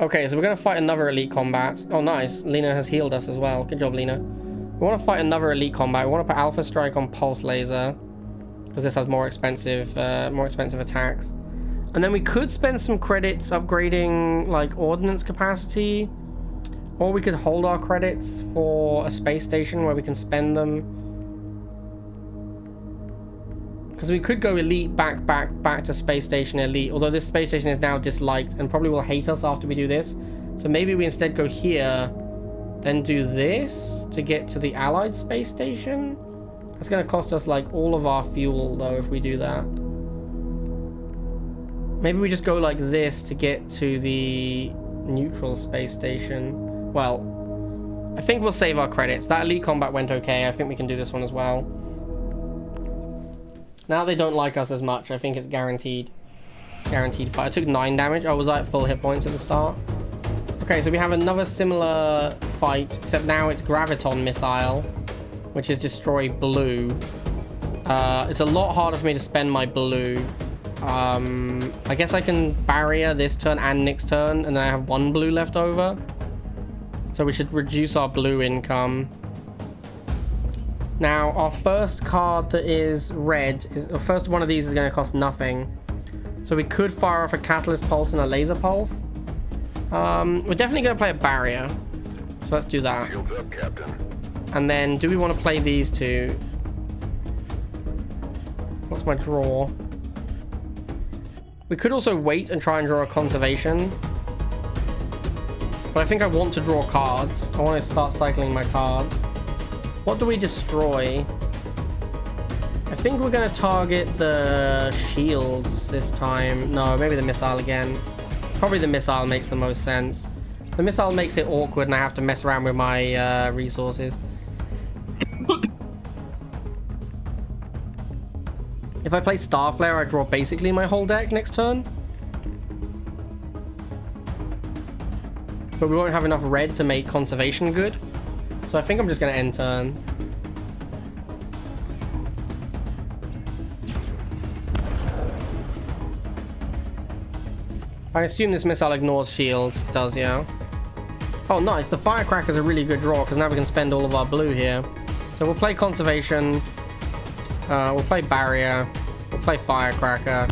Okay, so we're going to fight another elite combat. Oh, nice. Lena has healed us as well. Good job, Lena. We want to fight another elite combat. We want to put Alpha Strike on Pulse Laser, because this has more expensive attacks. And then we could spend some credits upgrading, like, Ordinance capacity. Or we could hold our credits for a space station where we can spend them. Because we could go elite back to space station elite. Although this space station is now disliked and probably will hate us after we do this. So maybe we instead go here, then do this to get to the allied space station. That's going to cost us like all of our fuel though if we do that. Maybe we just go like this to get to the neutral space station. Well, I think we'll save our credits. That elite combat went okay. I think we can do this one as well. Now they don't like us as much. I think it's guaranteed. Guaranteed fight. I took 9 damage. Oh, was I at full hit points at the start? Okay, so we have another similar fight, except now it's Graviton Missile, which is destroy blue. It's a lot harder for me to spend my blue. I guess I can barrier this turn and next turn, and then I have 1 blue left over. So we should reduce our blue income. Now, our first card that is red, the first one of these is going to cost nothing. So we could fire off a Catalyst Pulse and a Laser Pulse. We're definitely going to play a Barrier. So let's do that. Shields up, Captain. And then, do we want to play these two? What's my draw? We could also wait and try and draw a Conservation. But I think I want to draw cards. I want to start cycling my cards. What do we destroy? I think we're going to target the shields this time. No, maybe the missile again. Probably the missile makes the most sense. The missile makes it awkward and I have to mess around with my resources. If I play Star Flare, I draw basically my whole deck next turn. but we won't have enough red to make conservation good. So I think I'm just going to end turn. I assume this missile ignores shields. It does, yeah. Oh, nice. The Firecracker's a really good draw, because now we can spend all of our blue here. So we'll play Conservation. We'll play Barrier. We'll play Firecracker.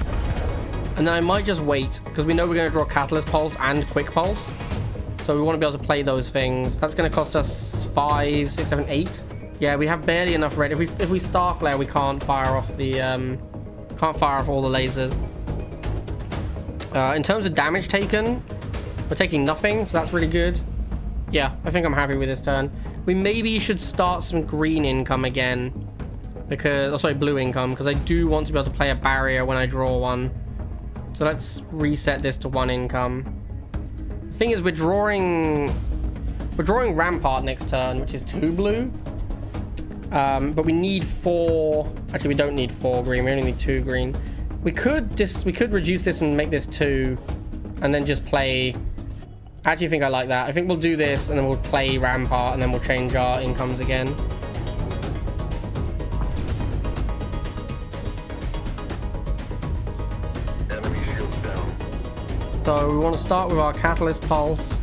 And then I might just wait, because we know we're going to draw Catalyst Pulse and Quick Pulse. So we want to be able to play those things. That's going to cost us 5, 6, 7, 8. Yeah, we have barely enough red. If we Star Flare, we can't fire off the... can't fire off all the lasers. In terms of damage taken, we're taking nothing, so that's really good. Yeah, I think I'm happy with this turn. We maybe should start some green income again. Because... oh, sorry, blue income. Because I do want to be able to play a barrier when I draw one. So let's reset this to 1 income. The thing is, we're drawing Rampart next turn, which is 2 blue. But we need 4... actually, we don't need 4 green. We only need 2 green. We could reduce this and make this 2. And then just play... I actually think I like that. I think we'll do this, and then we'll play Rampart, and then we'll change our incomes again. Enemy shields down. So we want to start with our Catalyst Pulse.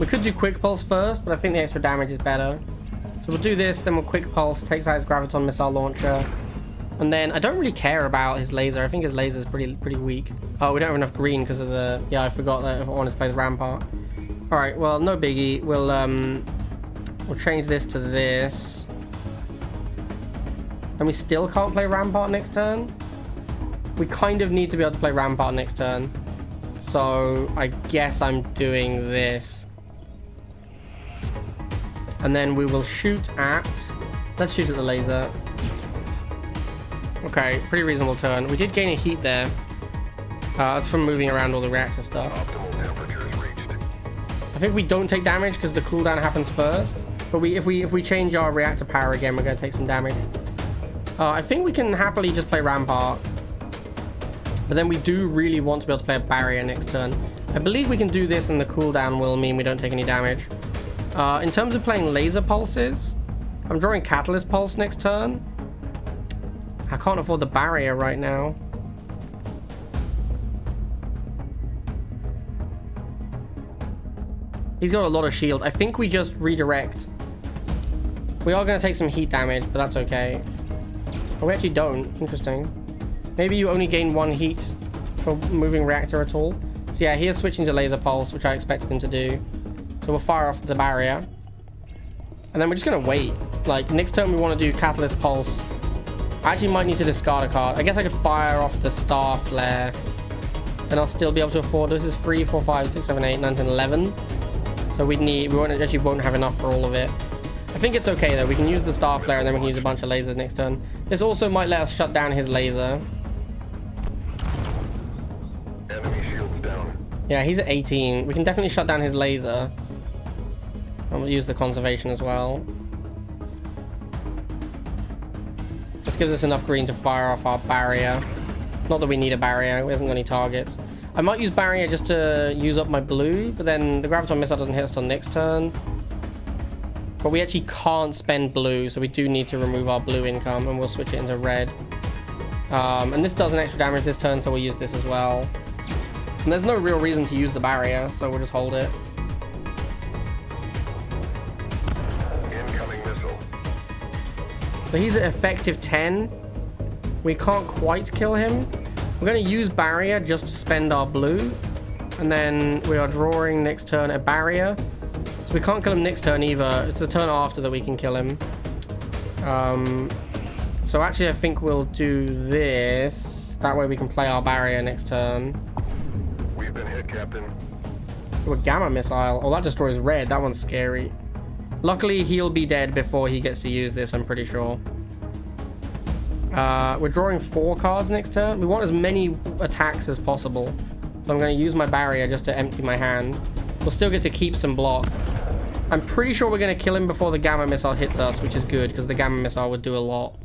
We could do Quick Pulse first, but I think the extra damage is better. So we'll do this, then we'll Quick Pulse, takes out his Graviton Missile Launcher. And then I don't really care about his laser. I think his laser is pretty weak. Oh, we don't have enough green because of the... yeah, I forgot that if I wanted to play the Rampart. All right, well, no biggie. We'll change this to this. And we still can't play Rampart next turn. We kind of need to be able to play Rampart next turn. So I guess I'm doing this. And then we will shoot at... let's shoot at the laser. Okay, pretty reasonable turn. We did gain a heat there. That's from moving around all the reactor stuff. Optimal temperature is reached. I think we don't take damage because the cooldown happens first. But if we change our reactor power again, we're going to take some damage. I think we can happily just play Rampart. But then we do really want to be able to play a barrier next turn. I believe we can do this, and the cooldown will mean we don't take any damage. In terms of playing laser pulses, I'm drawing Catalyst Pulse next turn. I can't afford the barrier right now. He's got a lot of shield. I think we just redirect. We are going to take some heat damage, but that's okay. Oh, we actually don't. Interesting. Maybe you only gain 1 heat for moving reactor at all. So yeah, here's switching to laser pulse, which I expected him to do. So we'll fire off the barrier. And then we're just going to wait. Like, next turn we want to do Catalyst Pulse. I actually might need to discard a card. I guess I could fire off the Star Flare. And I'll still be able to afford... this is 3, 4, 5, 6, 7, 8, 9, 10, 11. So we actually won't have enough for all of it. I think it's okay though. We can use the Star Flare and then we can use a bunch of lasers next turn. This also might let us shut down his laser. Enemy shields down. Yeah, he's at 18. We can definitely shut down his laser. And we'll use the conservation as well. This gives us enough green to fire off our barrier. Not that we need a barrier. We haven't got any targets. I might use barrier just to use up my blue, but then the Graviton Missile doesn't hit us till next turn. But we actually can't spend blue, so we do need to remove our blue income, and we'll switch it into red. And this does an extra damage this turn, so we'll use this as well. And there's no real reason to use the barrier, so we'll just hold it. Incoming missile. So he's at effective 10. We can't quite kill him. We're going to use barrier just to spend our blue. And then we are drawing next turn a barrier. So we can't kill him next turn either. It's the turn after that we can kill him. So actually I think we'll do this. That way we can play our barrier next turn. We've been hit, Captain. Oh, a gamma missile. Oh, that destroys red. That one's scary. Luckily, he'll be dead before he gets to use this, I'm pretty sure. We're drawing 4 cards next turn. We want as many attacks as possible. So I'm going to use my barrier just to empty my hand. We'll still get to keep some block. I'm pretty sure we're going to kill him before the gamma missile hits us, which is good, because the gamma missile would do a lot.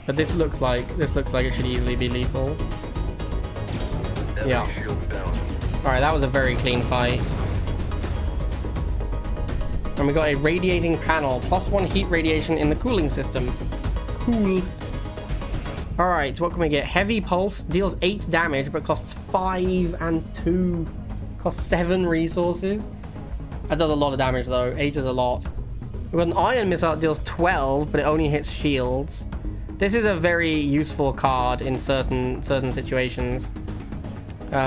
But this looks like it should easily be lethal. Yeah. Alright, that was a very clean fight. And we got a radiating panel. +1 heat radiation in the cooling system. Cool. Alright, what can we get? Heavy pulse. Deals 8 damage, but costs 5 and 2. Costs 7 resources. That does a lot of damage, though. 8 is a lot. We've got an ion missile that deals 12, but it only hits shields. This is a very useful card in certain situations.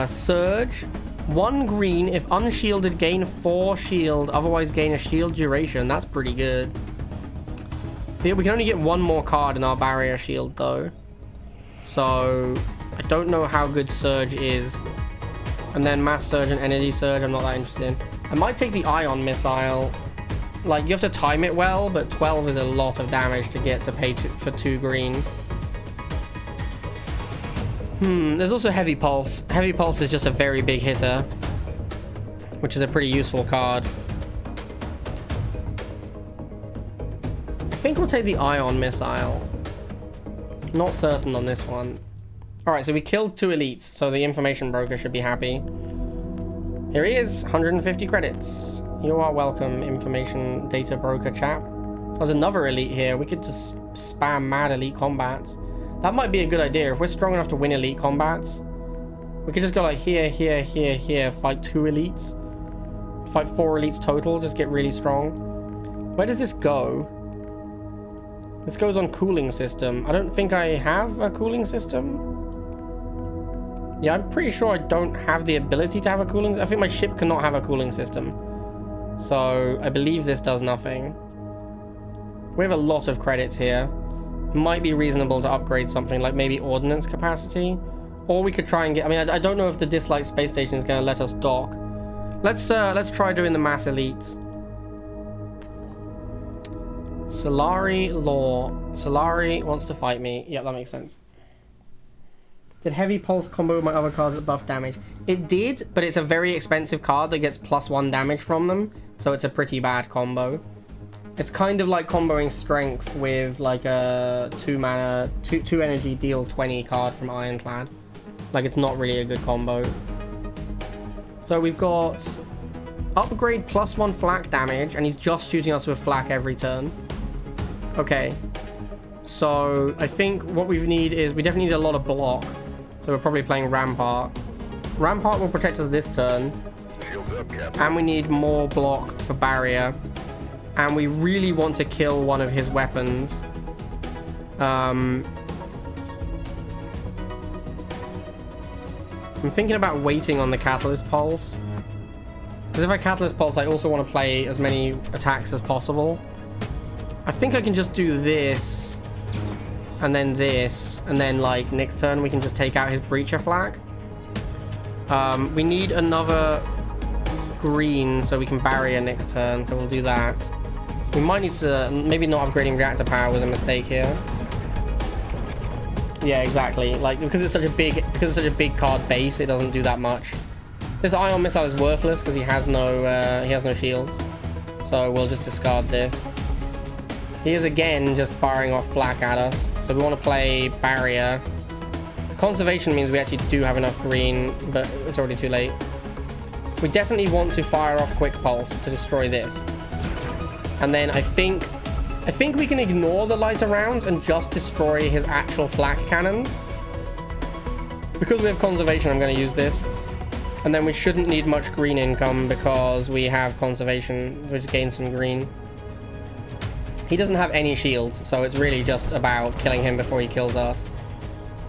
Surge. 1 green. If unshielded, gain 4 shield. Otherwise, gain a shield duration. That's pretty good. We can only get 1 more card in our barrier shield, though. So, I don't know how good Surge is. And then Mass Surge and Energy Surge, I'm not that interested in. I might take the Ion Missile. Like, you have to time it well, but 12 is a lot of damage to get to pay for 2 green. There's also Heavy Pulse. Heavy Pulse is just a very big hitter, which is a pretty useful card. I think we'll take the Ion Missile. Not certain on this one. Alright, so we killed 2 elites, so the information broker should be happy. Here he is, 150 credits. You are welcome, information data broker chap. There's another elite here. We could just spam mad elite combats. That might be a good idea. If we're strong enough to win elite combats, we could just go like here, here, here, here, fight 2 elites. Fight 4 elites total, just get really strong. Where does this go? This goes on cooling system. I don't think I have a cooling system. Yeah, I'm pretty sure I don't have the ability to have a cooling... I think my ship cannot have a cooling system. So, I believe this does nothing. We have a lot of credits here. Might be reasonable to upgrade something like maybe Ordinance capacity. Or we could try and get... I mean, I don't know if the disliked space station is going to let us dock. Let's try doing the mass elites. Solari Law. Solari wants to fight me. Yeah, that makes sense. Did Heavy Pulse combo with my other cards that buff damage? It did, but it's a very expensive card that gets +1 damage from them. So it's a pretty bad combo. It's kind of like comboing Strength with like a 2 mana, 2 energy deal 20 card from Ironclad. Like, it's not really a good combo. So we've got upgrade +1 flak damage, and he's just shooting us with flak every turn. Okay. So I think what we need is, we definitely need a lot of block. So we're probably playing Rampart. Rampart will protect us this turn. Shields up, Captain. And we need more block for barrier. And we really want to kill one of his weapons. I'm thinking about waiting on the Catalyst Pulse. Because if I Catalyst Pulse, I also want to play as many attacks as possible. I think I can just do this. And then this. And then, like, next turn we can just take out his Breacher Flak. We need another green so we can barrier next turn. So we'll do that. We might need to... Maybe not upgrading reactor power was a mistake here. Yeah, exactly. Like, because it's such a big card base, it doesn't do that much. This Ion Missile is worthless because he has no shields. So we'll just discard this. He is again just firing off flak at us. So we want to play barrier. Conservation means we actually do have enough green, but it's already too late. We definitely want to fire off Quick Pulse to destroy this. And then I think we can ignore the lighter rounds and just destroy his actual flak cannons. Because we have conservation, I'm going to use this. And then we shouldn't need much green income because we have conservation, which gains some green. He doesn't have any shields, so it's really just about killing him before he kills us.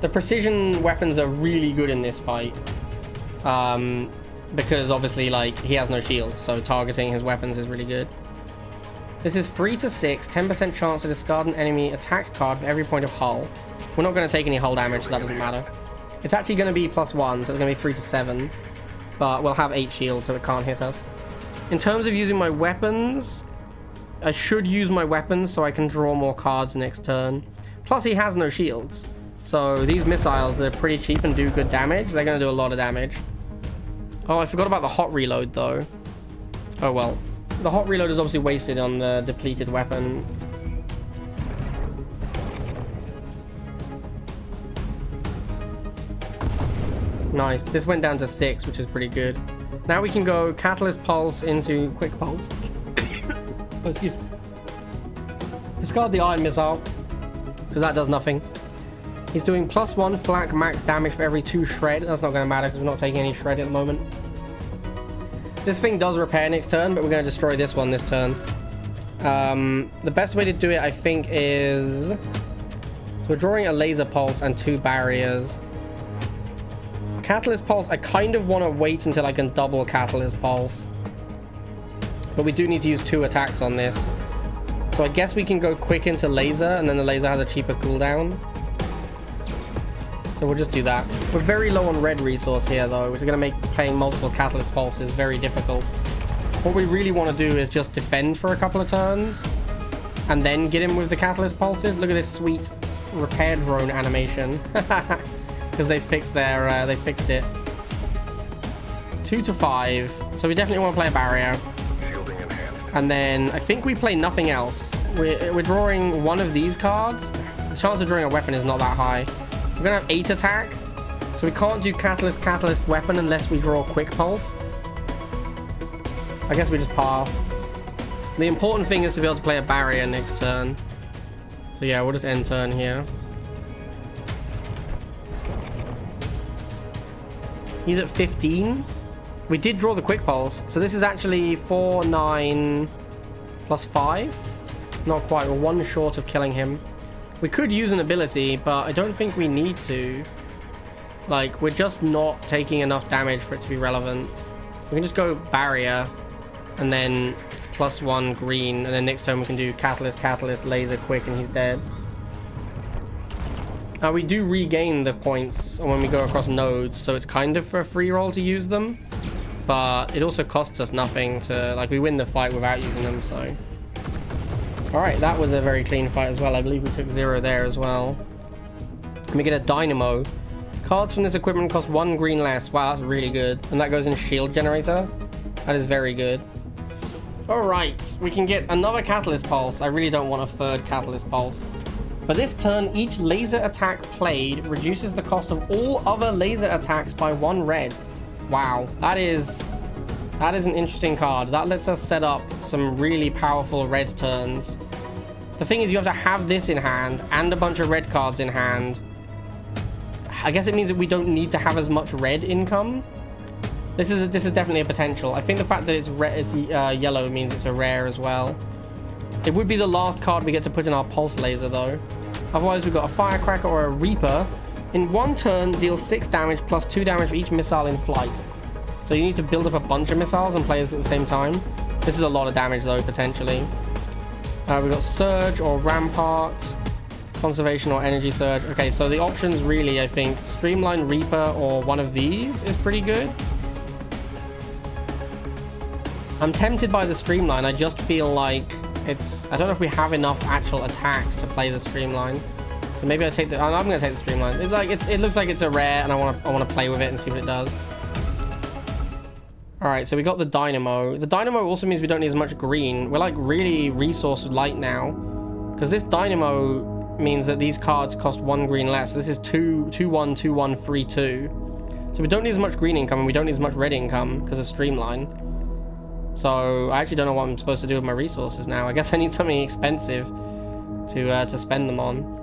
The precision weapons are really good in this fight. Because obviously, like, he has no shields, so targeting his weapons is really good. This is 3 to 6, 10% chance to discard an enemy attack card for every point of hull. We're not going to take any hull damage, so that doesn't matter. It's actually going to be +1, so it's going to be 3 to 7. But we'll have 8 shields, so it can't hit us. In terms of using my weapons, I should use my weapons so I can draw more cards next turn. Plus, he has no shields. So these missiles, they're pretty cheap and do good damage. They're going to do a lot of damage. Oh, I forgot about the hot reload, though. Oh, well. The hot reload is obviously wasted on the depleted weapon. Nice. This went down to 6, which is pretty good. Now we can go Catalyst Pulse into Quick Pulse. Oh, excuse me. Discard the iron missile, because that does nothing. He's doing +1 flak max damage for every 2 shred. That's not going to matter because we're not taking any shred at the moment. This thing does repair next turn, but we're going to destroy this one this turn. The best way to do it, I think, is... So we're drawing a laser pulse and 2 barriers. Catalyst pulse, I kind of want to wait until I can double catalyst pulse. But we do need to use 2 attacks on this. So I guess we can go quick into laser, and then the laser has a cheaper cooldown. So we'll just do that. We're very low on red resource here, though, which is going to make playing multiple catalyst pulses very difficult. What we really want to do is just defend for a couple of turns, and then get him with the catalyst pulses. Look at this sweet repair drone animation. Because they fixed their, they fixed it. 2 to 5. So we definitely want to play a barrier. And then I think we play nothing else. We're drawing one of these cards. The chance of drawing a weapon is not that high. We're gonna have 8 attack. So we can't do catalyst weapon unless we draw quick pulse. I guess we just pass. The important thing is to be able to play a barrier next turn. So yeah, we'll just end turn here. He's at 15. We did draw the quick pulse. So this is actually 4, 9, plus 5. Not quite. We're 1 short of killing him. We could use an ability, but I don't think we need to. Like, we're just not taking enough damage for it to be relevant. We can just go barrier, and then +1 green, and then next turn we can do catalyst, laser, quick, and he's dead. We do regain the points when we go across nodes, so it's kind of for a free roll to use them. But it also costs us nothing to, like, we win the fight without using them, so. Alright, that was a very clean fight as well. I believe we took 0 there as well. And we get a dynamo. Cards from this equipment cost 1 green less. Wow, that's really good. And that goes in shield generator. That is very good. Alright, we can get another catalyst pulse. I really don't want a 3rd catalyst pulse. For this turn, each laser attack played reduces the cost of all other laser attacks by 1 red. Wow, that is an interesting card. That lets us set up some really powerful red turns. The thing is, you have to have this in hand and a bunch of red cards in hand. I guess it means that we don't need to have as much red income. This is definitely a potential. I think the fact that it's yellow means it's a rare as well. It would be the last card we get to put in our pulse laser, though. Otherwise, we've got a firecracker or a reaper. In 1 turn, deal 6 damage plus 2 damage for each missile in flight. So you need to build up a bunch of missiles and play this at the same time. This is a lot of damage, though, potentially. We've got Surge or Rampart, Conservation or Energy Surge. Okay, so the options really, I think, Streamline, Reaper, or one of these is pretty good. I'm tempted by the Streamline. I just feel like it's... I don't know if we have enough actual attacks to play the Streamline. So maybe I take the... I'm going to take the Streamline. It looks like it's a rare, and I want to play with it and see what it does. Alright, so we got the Dynamo. The Dynamo also means we don't need as much green. We're like really resource light now. Because this Dynamo means that these cards cost 1 green less. This is 2, 1, 2, 1, 3, 2. So we don't need as much green income and we don't need as much red income because of Streamline. So I actually don't know what I'm supposed to do with my resources now. I guess I need something expensive to spend them on.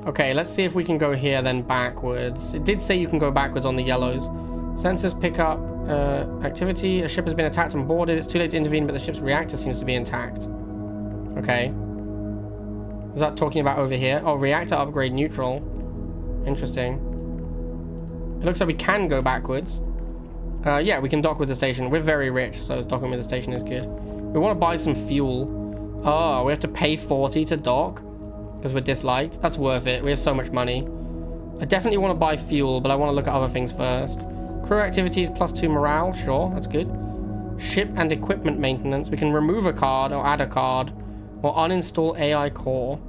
Okay, let's see if we can go here then backwards. It did say you can go backwards on the yellows. Sensors pick up activity. A ship has been attacked and boarded. It's too late to intervene, but the ship's reactor seems to be intact. Okay. Is that talking about over here? Oh, reactor upgrade neutral. Interesting. It looks like we can go backwards. Yeah, we can dock with the station. We're very rich, so docking with the station is good. We want to buy some fuel. Oh, we have to pay 40 to dock because we're disliked. That's worth it. We have so much money. I definitely want to buy fuel, but I want to look at other things first. Crew activities +2 morale. Sure, that's good. Ship and equipment maintenance. We can remove a card or add a card or uninstall AI core.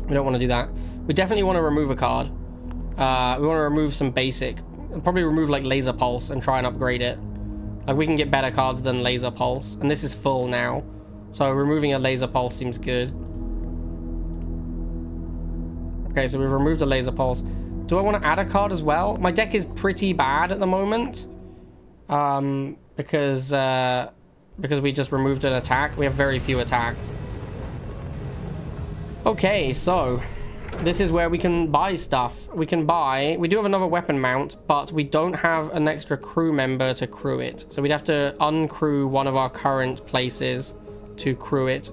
We don't want to do that. We definitely want to remove a card. We want to remove some basic. Probably remove like laser pulse and try and upgrade it. Like we can get better cards than laser pulse, and this is full now, so removing a laser pulse seems good. Okay, so we've removed a laser pulse. Do I want to add a card as well? My deck is pretty bad at the moment, because because we just removed an attack. We have very few attacks. Okay, so this is where we can buy stuff. We do have another weapon mount, but we don't have an extra crew member to crew it. So we'd have to uncrew one of our current places to crew it.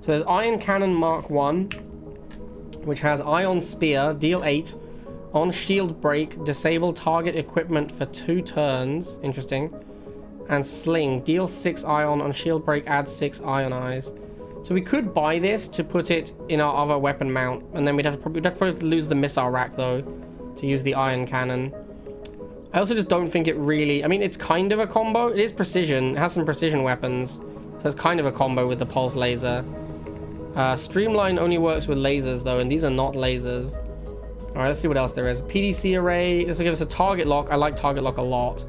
So there's Iron Cannon Mark 1, which has Ion Spear, deal 8. On shield break, disable target equipment for 2 turns. Interesting. And Sling, deal 6 ion. On shield break, add 6 ionize. So we could buy this to put it in our other weapon mount, and then we'd have to probably lose the missile rack though to use the iron cannon. I also just don't think it really, I mean, it's kind of a combo. It is precision, it has some precision weapons, so it's kind of a combo with the pulse laser. Streamline only works with lasers though, and these are not lasers. All right, let's see what else there is. PDC array, this will give us a target lock. I like target lock a lot.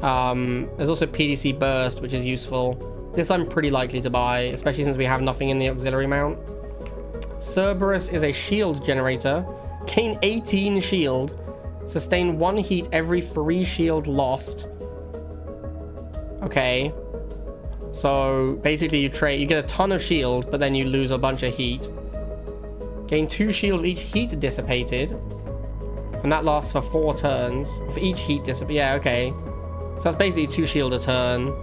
There's also PDC burst, which is useful. This I'm pretty likely to buy, especially since we have nothing in the auxiliary mount. Cerberus is a shield generator. Gain 18 shield. Sustain 1 heat every 3 shield lost. Okay. So basically you get a ton of shield, but then you lose a bunch of heat. Gain 2 shield for each heat dissipated. And that lasts for 4 turns. For each heat dissipated. Yeah, okay. So that's basically 2 shield a turn.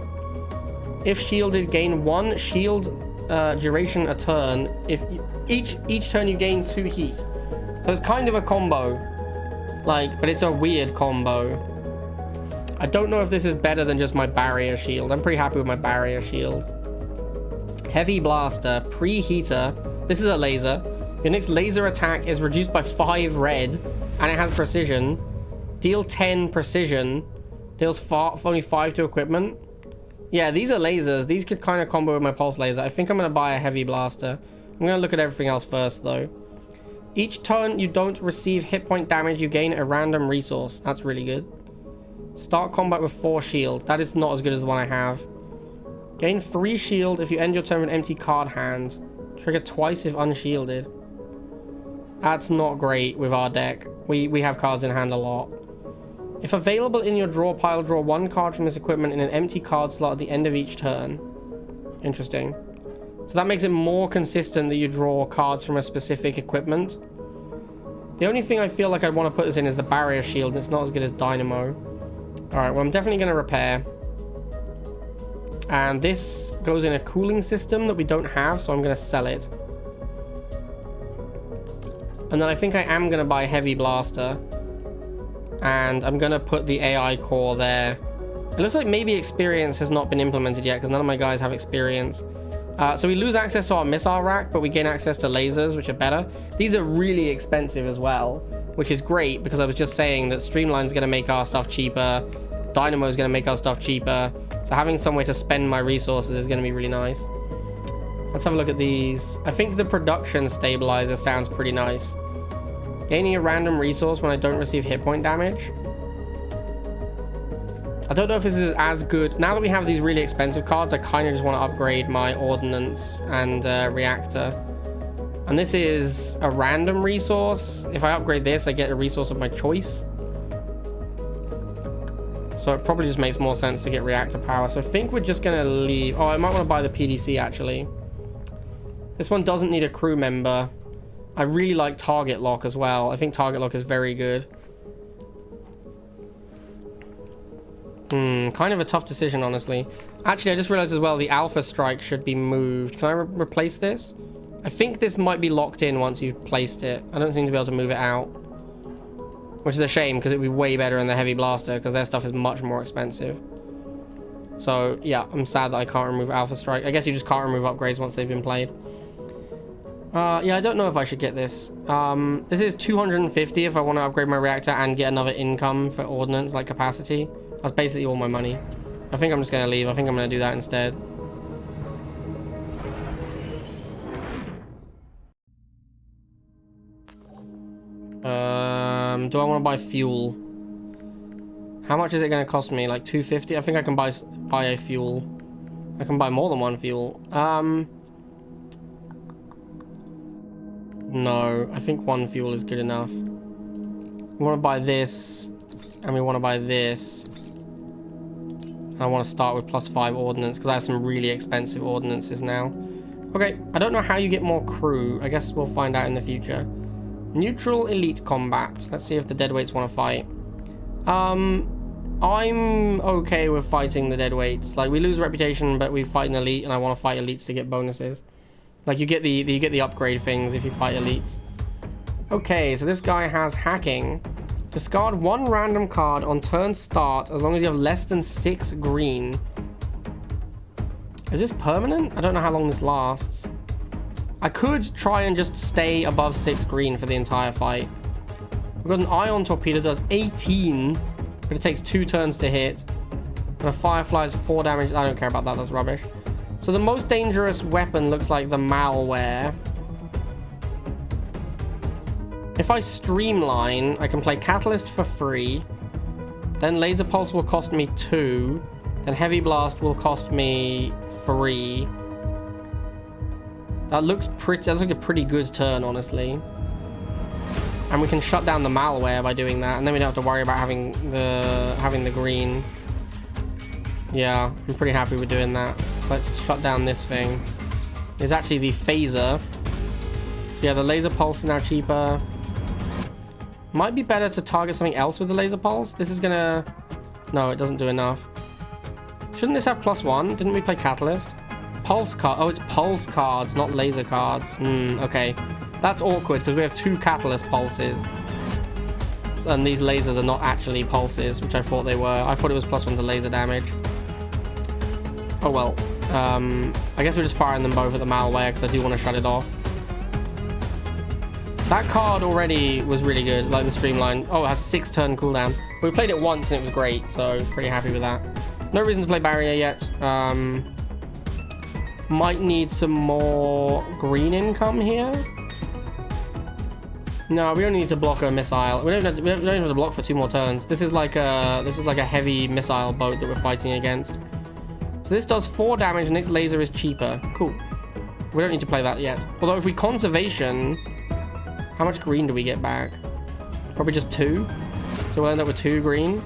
If shielded, gain 1 shield duration a turn. If each turn you gain 2 heat. So it's kind of a combo. Like, but it's a weird combo. I don't know if this is better than just my barrier shield. I'm pretty happy with my barrier shield. Heavy blaster, preheater. This is a laser. Your next laser attack is reduced by 5 red, and it has precision. Deal 10 precision. Deals only 5 to equipment. Yeah, these are lasers. These could kind of combo with my pulse laser. I think I'm going to buy a heavy blaster. I'm going to look at everything else first, though. Each turn you don't receive hit point damage, you gain a random resource. That's really good. Start combat with 4 shield. That is not as good as the one I have. Gain 3 shield if you end your turn with an empty card hand. Trigger twice if unshielded. That's not great with our deck. We have cards in hand a lot. If available in your draw pile, draw 1 card from this equipment in an empty card slot at the end of each turn. Interesting. So that makes it more consistent that you draw cards from a specific equipment. The only thing I feel like I'd want to put this in is the barrier shield, and it's not as good as Dynamo. Alright, well, I'm definitely going to repair. And this goes in a cooling system that we don't have, so I'm going to sell it. And then I think I am going to buy a heavy blaster. And I'm going to put the AI core there. It looks like maybe experience has not been implemented yet, because none of my guys have experience. So we lose access to our missile rack, but we gain access to lasers, which are better. These are really expensive as well, which is great, because I was just saying that Streamline's going to make our stuff cheaper. Dynamo's going to make our stuff cheaper. So having somewhere to spend my resources is going to be really nice. Let's have a look at these. I think the production stabilizer sounds pretty nice. Gaining a random resource when I don't receive hit point damage. I don't know if this is as good. Now that we have these really expensive cards, I kind of just want to upgrade my Ordinance and Reactor. And this is a random resource. If I upgrade this, I get a resource of my choice. So it probably just makes more sense to get Reactor power. So I think we're just going to leave. Oh, I might want to buy the PDC, actually. This one doesn't need a crew member. I really like target lock as well. I think target lock is very good. Kind of a tough decision, honestly. Actually, I just realized as well the Alpha Strike should be moved. Can I replace this? I think this might be locked in once you've placed it. I don't seem to be able to move it out. Which is a shame, because it would be way better in the Heavy Blaster, because their stuff is much more expensive. So, yeah, I'm sad that I can't remove Alpha Strike. I guess you just can't remove upgrades once they've been played. Yeah, I don't know if I should get this. This is 250 if I want to upgrade my reactor and get another income for Ordnance, like capacity. That's basically all my money. I think I'm just going to leave. I think I'm going to do that instead. Do I want to buy fuel? How much is it going to cost me? Like 250? I think I can buy a fuel. I can buy more than 1 fuel. No, I think 1 fuel is good enough. We want to buy this, and we want to buy this. And I want to start with +5 ordnance because I have some really expensive ordnances now. Okay, I don't know how you get more crew. I guess we'll find out in the future. Neutral elite combat. Let's see if the deadweights want to fight. I'm okay with fighting the deadweights. Like, we lose reputation, but we fight an elite, and I want to fight elites to get bonuses. Like, you get the upgrade things if you fight elites. Okay, so this guy has hacking. Discard 1 random card on turn start as long as you have less than 6 green. Is this permanent? I don't know how long this lasts. I could try and just stay above 6 green for the entire fight. We've got an ion torpedo that does 18, but it takes 2 turns to hit. And a firefly is 4 damage. I don't care about that, that's rubbish. So the most dangerous weapon looks like the malware. If I streamline, I can play Catalyst for free. Then Laser Pulse will cost me 2. Then Heavy Blast will cost me 3. That's like a pretty good turn, honestly. And we can shut down the malware by doing that, and then we don't have to worry about having the green. Yeah, I'm pretty happy with doing that. Let's shut down this thing. It's actually the phaser. So yeah, the Laser Pulse is now cheaper. Might be better to target something else with the Laser Pulse. This is gonna... No, it doesn't do enough. Shouldn't this have +1? Didn't we play Catalyst? Pulse card. Oh, it's pulse cards, not laser cards. Okay. That's awkward because we have 2 Catalyst pulses. And these lasers are not actually pulses, which I thought they were. I thought it was +1 to laser damage. Oh well. I guess we're just firing them both at the malware because I do want to shut it off. That card already was really good, like the streamline. Oh, it has 6 turn cooldown. We played it once and it was great, so pretty happy with that. No reason to play barrier yet. Might need some more green income here. No, we only need to block a missile. We don't even have to block for 2 more turns. This is like a heavy missile boat that we're fighting against. So this does 4 damage and its laser is cheaper. Cool. We don't need to play that yet. Although if we conservation, how much green do we get back? Probably just 2. So we'll end up with 2 green.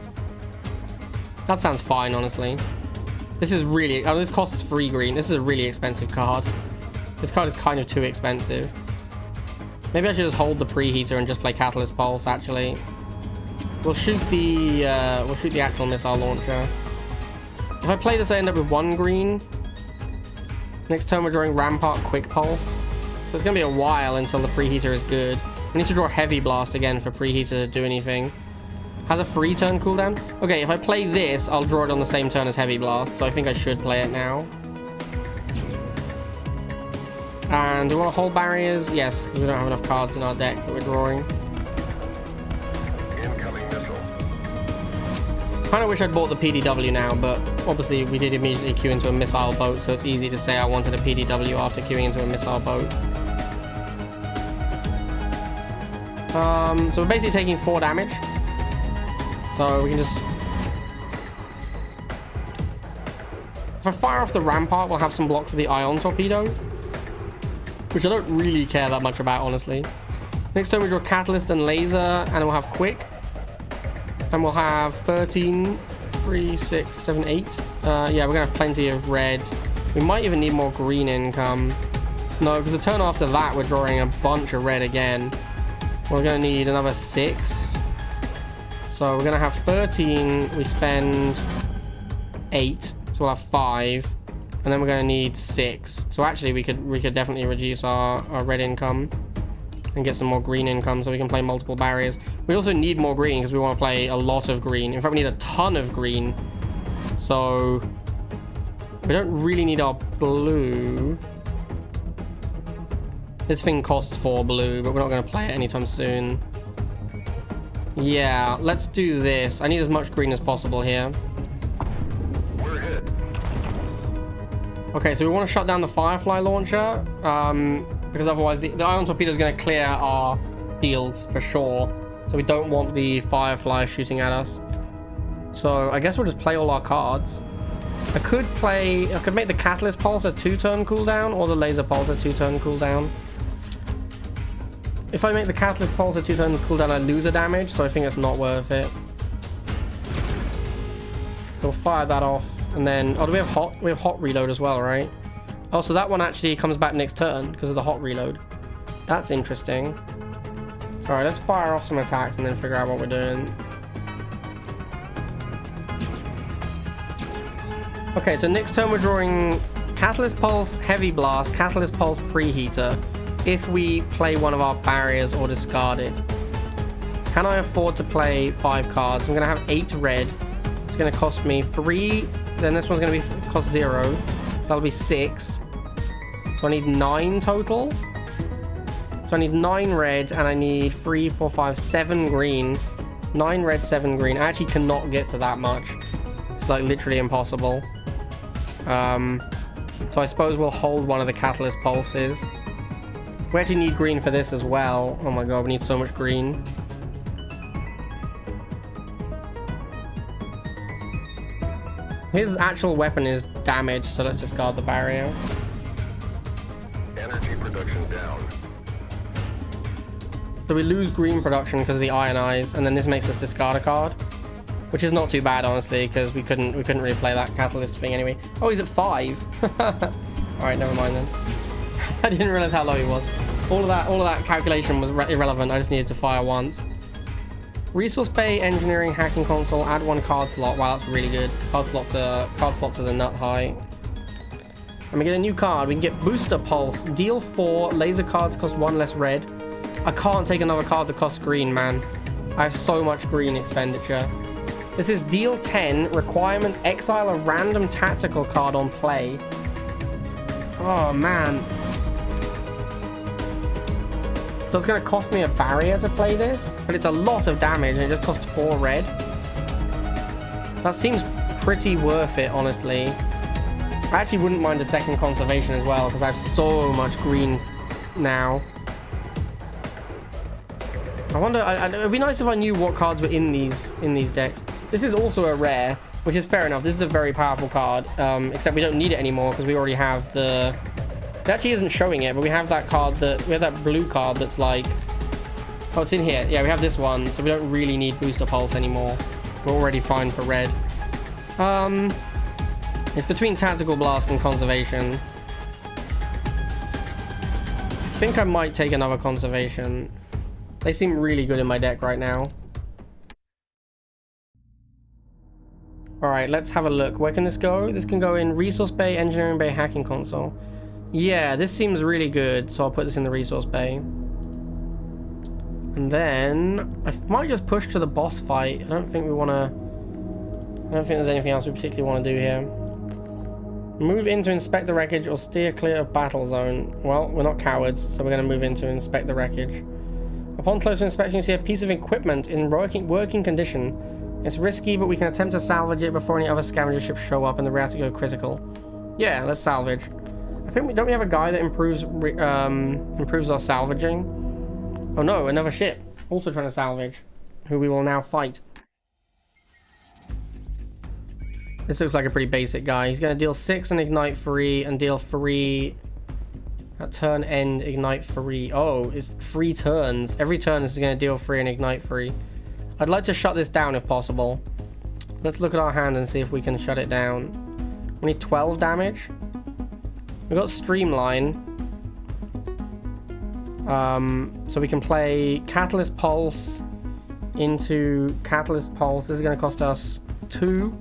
That sounds fine, honestly. This is really... Oh, this costs 3 green. This is a really expensive card. This card is kind of too expensive. Maybe I should just hold the preheater and just play Catalyst Pulse, actually. We'll shoot the actual missile launcher. If I play this, I end up with 1 green. Next turn, we're drawing Rampart Quick Pulse. So it's going to be a while until the preheater is good. We need to draw Heavy Blast again for preheater to do anything. Has a 3 turn cooldown. Okay, if I play this, I'll draw it on the same turn as Heavy Blast, so I think I should play it now. And do we want to hold barriers? Yes, because we don't have enough cards in our deck that we're drawing. Incoming missile. Kind of wish I'd bought the PDW now, but obviously we did immediately queue into a missile boat, so it's easy to say I wanted a PDW after queuing into a missile boat. So we're basically taking 4 damage. So we can just... If I fire off the Rampart, we'll have some block for the Ion Torpedo. Which I don't really care that much about, honestly. Next turn we draw Catalyst and Laser, and we'll have Quick. And we'll have 13, 3, 6, 7, 8. Yeah, we're gonna have plenty of red. We might even need more green income. No, because the turn after that, we're drawing a bunch of red again. We're gonna need another 6. So we're gonna have 13. We spend 8, so we'll have 5. And then we're going to need 6. So actually, we could definitely reduce our red income and get some more green income so we can play multiple barriers. We also need more green because we want to play a lot of green. In fact, we need a ton of green. So we don't really need our blue. This thing costs 4 blue, but we're not going to play it anytime soon. Yeah, let's do this. I need as much green as possible here. Okay, so we want to shut down the Firefly launcher, because otherwise the Ion Torpedo is going to clear our fields for sure. So we don't want the Firefly shooting at us. So I guess we'll just play all our cards. I could make the Catalyst Pulse a 2-turn cooldown, or the Laser Pulse a 2-turn cooldown. If I make the Catalyst Pulse a 2-turn cooldown, I lose a damage, so I think it's not worth it. We'll fire that off. And then, oh, do we have hot? We have hot reload as well, right? Oh, so that one actually comes back next turn because of the hot reload. That's interesting. All right, let's fire off some attacks and then figure out what we're doing. Okay, so next turn we're drawing Catalyst Pulse, Heavy Blast, Catalyst Pulse, Preheater, if we play one of our barriers or discard it. Can I afford to play 5 cards? I'm going to have 8 red. It's going to cost me 3. Then this one's going to cost 0. So that'll be 6. So I need 9 total. So I need 9 red and I need 3, 4, 5, 7 green. 9 red, 7 green. I actually cannot get to that much. It's like literally impossible. So I suppose we'll hold one of the Catalyst Pulses. We actually need green for this as well. Oh my god, we need so much green. His actual weapon is damage, so let's discard the barrier. Energy production down. So we lose green production because of the ionize, and then this makes us discard a card, which is not too bad, honestly, because we couldn't really play that catalyst thing anyway. Oh, he's at 5. All right, never mind then. I didn't realize how low he was. All of that calculation was irrelevant. I just needed to fire once. Resource Bay, Engineering, Hacking Console, add 1 card slot. Wow, that's really good. Card slots are the nut high. And we get a new card. We can get Booster Pulse. Deal 4. Laser cards cost 1 less red. I can't take another card that costs green, man. I have so much green expenditure. This is deal 10. Requirement, exile a random tactical card on play. Oh, man. So it's going to cost me a barrier to play this, but it's a lot of damage and it just costs 4 red. That seems pretty worth it, honestly. I actually wouldn't mind a second conservation as well because I have so much green now. I wonder, it would be nice if I knew what cards were in these decks. This is also a rare, which is fair enough. This is a very powerful card, except we don't need it anymore because we already have the... It actually isn't showing it, but we have that card we have that blue card that's like... Oh, it's in here. Yeah, we have this one, so we don't really need Booster Pulse anymore. We're already fine for red. It's between Tactical Blast and Conservation. I think I might take another Conservation. They seem really good in my deck right now. Alright, let's have a look. Where can this go? This can go in Resource Bay, Engineering Bay, Hacking Console. Yeah, this seems really good, so I'll put this in the Resource Bay. And then I might just push to the boss fight. I don't think there's anything else we particularly want to do here. Move in to inspect the wreckage or steer clear of battle zone. Well, we're not cowards, so we're going to move in to inspect the wreckage. Upon closer inspection, you see a piece of equipment in working condition. It's risky, but we can attempt to salvage it before any other scavenger ships show up and the reactor go critical. Yeah, let's salvage. I think don't we have a guy that improves our salvaging? Oh no, another ship. Also trying to salvage, who we will now fight. This looks like a pretty basic guy. He's going to deal 6 and ignite 3 and deal 3 at turn end, ignite 3. Oh, it's 3 turns. Every turn this is going to deal 3 and ignite 3. I'd like to shut this down if possible. Let's look at our hand and see if we can shut it down. We need 12 damage. We've got Streamline. So we can play Catalyst Pulse into Catalyst Pulse. This is going to cost us 2.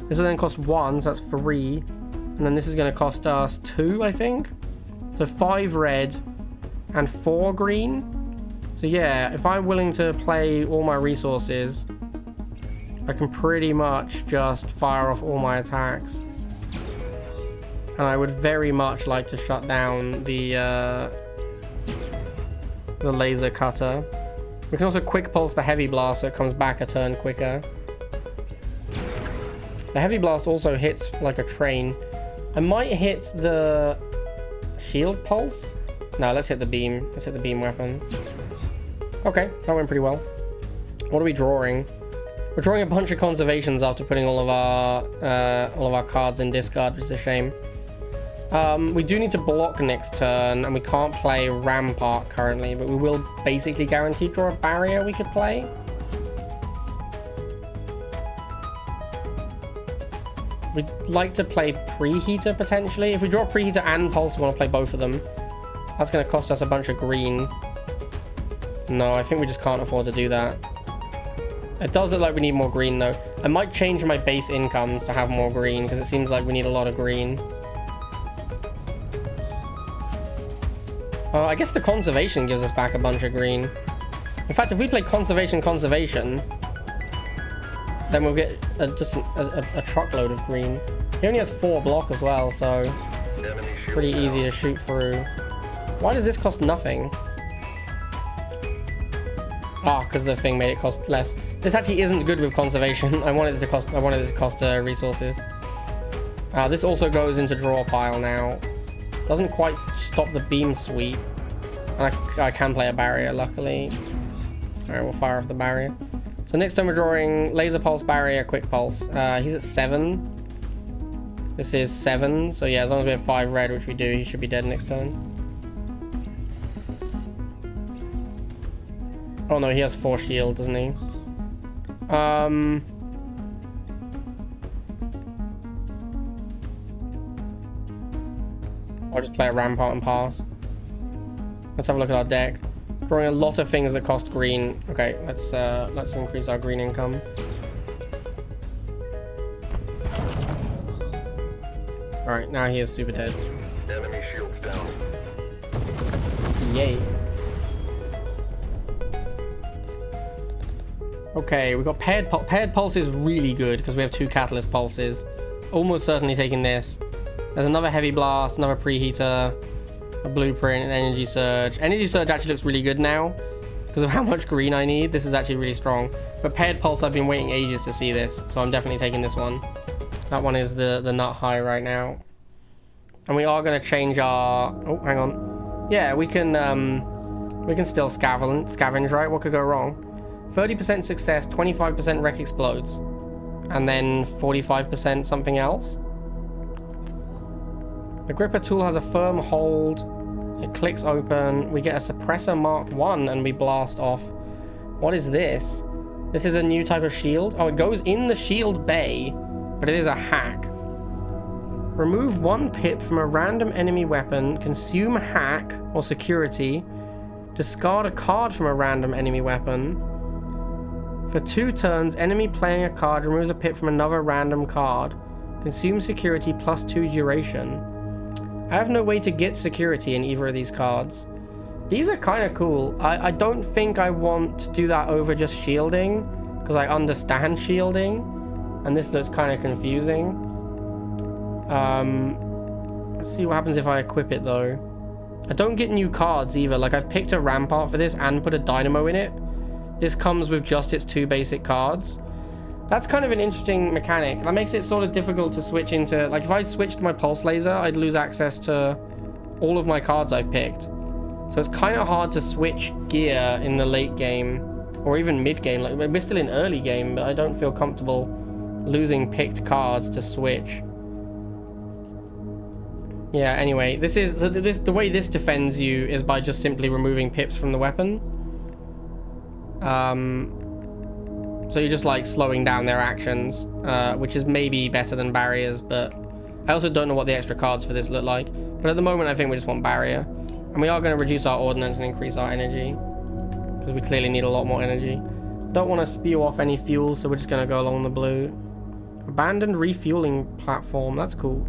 This will then cost 1, so that's 3. And then this is going to cost us 2, I think. So 5 red and 4 green. So yeah, if I'm willing to play all my resources, I can pretty much just fire off all my attacks. And I would very much like to shut down the laser cutter. We can also quick pulse the heavy blast so it comes back a turn quicker. The heavy blast also hits like a train. I might hit the shield pulse. No, let's hit the beam. Let's hit the beam weapon. Okay, that went pretty well. What are we drawing? We're drawing a bunch of conservations after putting all of our cards in discard, which is a shame. We do need to block next turn, and we can't play Rampart currently, but we will basically guarantee draw a barrier we could play. We'd like to play Preheater, potentially. If we draw Preheater and Pulse, we want to play both of them. That's going to cost us a bunch of green. No, I think we just can't afford to do that. It does look like we need more green, though. I might change my base incomes to have more green, because it seems like we need a lot of green. I guess the Conservation gives us back a bunch of green. In fact, if we play Conservation, then we'll get just a truckload of green. He only has 4 block as well, so pretty easy to shoot through. Why does this cost nothing? Ah, because the thing made it cost less. This actually isn't good with conservation. I wanted it to cost resources. This also goes into draw pile now. Doesn't quite stop the beam sweep. And I can play a barrier, luckily. Alright, we'll fire off the barrier. So next time we're drawing laser pulse, barrier, quick pulse. He's at 7. This is 7. So yeah, as long as we have 5 red, which we do, he should be dead next turn. Oh no, he has 4 shield, doesn't he? I'll just play a rampart and pass. Let's have a look at our deck. Drawing a lot of things that cost green. Okay, let's increase our green income. All right, now he is super dead. Enemy shields down. Yay. Okay, we've got paired pulse is really good because we have 2 catalyst pulses. Almost certainly taking this. There's another heavy blast, another preheater, a blueprint, an energy surge. Energy surge actually looks really good now because of how much green I need. This is actually really strong. But paired pulse, I've been waiting ages to see this, so I'm definitely taking this one. That one is the nut high right now. And we are going to change our... Oh, hang on. Yeah, we can still scavenge, right? What could go wrong? 30% success, 25% wreck explodes, and then 45% something else. The gripper tool has a firm hold. It clicks open. We get a suppressor mark 1 and we blast off. What is this? This is a new type of shield. Oh, it goes in the shield bay, but it is a hack. Remove 1 pip from a random enemy weapon, consume hack or security, discard a card from a random enemy weapon. For 2 turns, enemy playing a card removes a pip from another random card. Consume security plus 2 duration. I have no way to get security in either of these cards. These are kind of cool. I don't think I want to do that over just shielding, because I understand shielding, and this looks kind of confusing. Let's see what happens if I equip it though. I don't get new cards either. Like, I've picked a rampart for this and put a dynamo in it. This comes with just its 2 basic cards. That's kind of an interesting mechanic. That makes it sort of difficult to switch into... Like, if I switched my pulse laser, I'd lose access to all of my cards I've picked. So it's kind of hard to switch gear in the late game, or even mid game. Like, we're still in early game, but I don't feel comfortable losing picked cards to switch. Yeah, anyway, the way this defends you is by just simply removing pips from the weapon. So you're just like slowing down their actions, which is maybe better than barriers, but I also don't know what the extra cards for this look like. But at the moment, I think we just want barrier. And we are going to reduce our ordnance and increase our energy, because we clearly need a lot more energy. Don't want to spew off any fuel, so we're just going to go along the blue. Abandoned refueling platform, that's cool.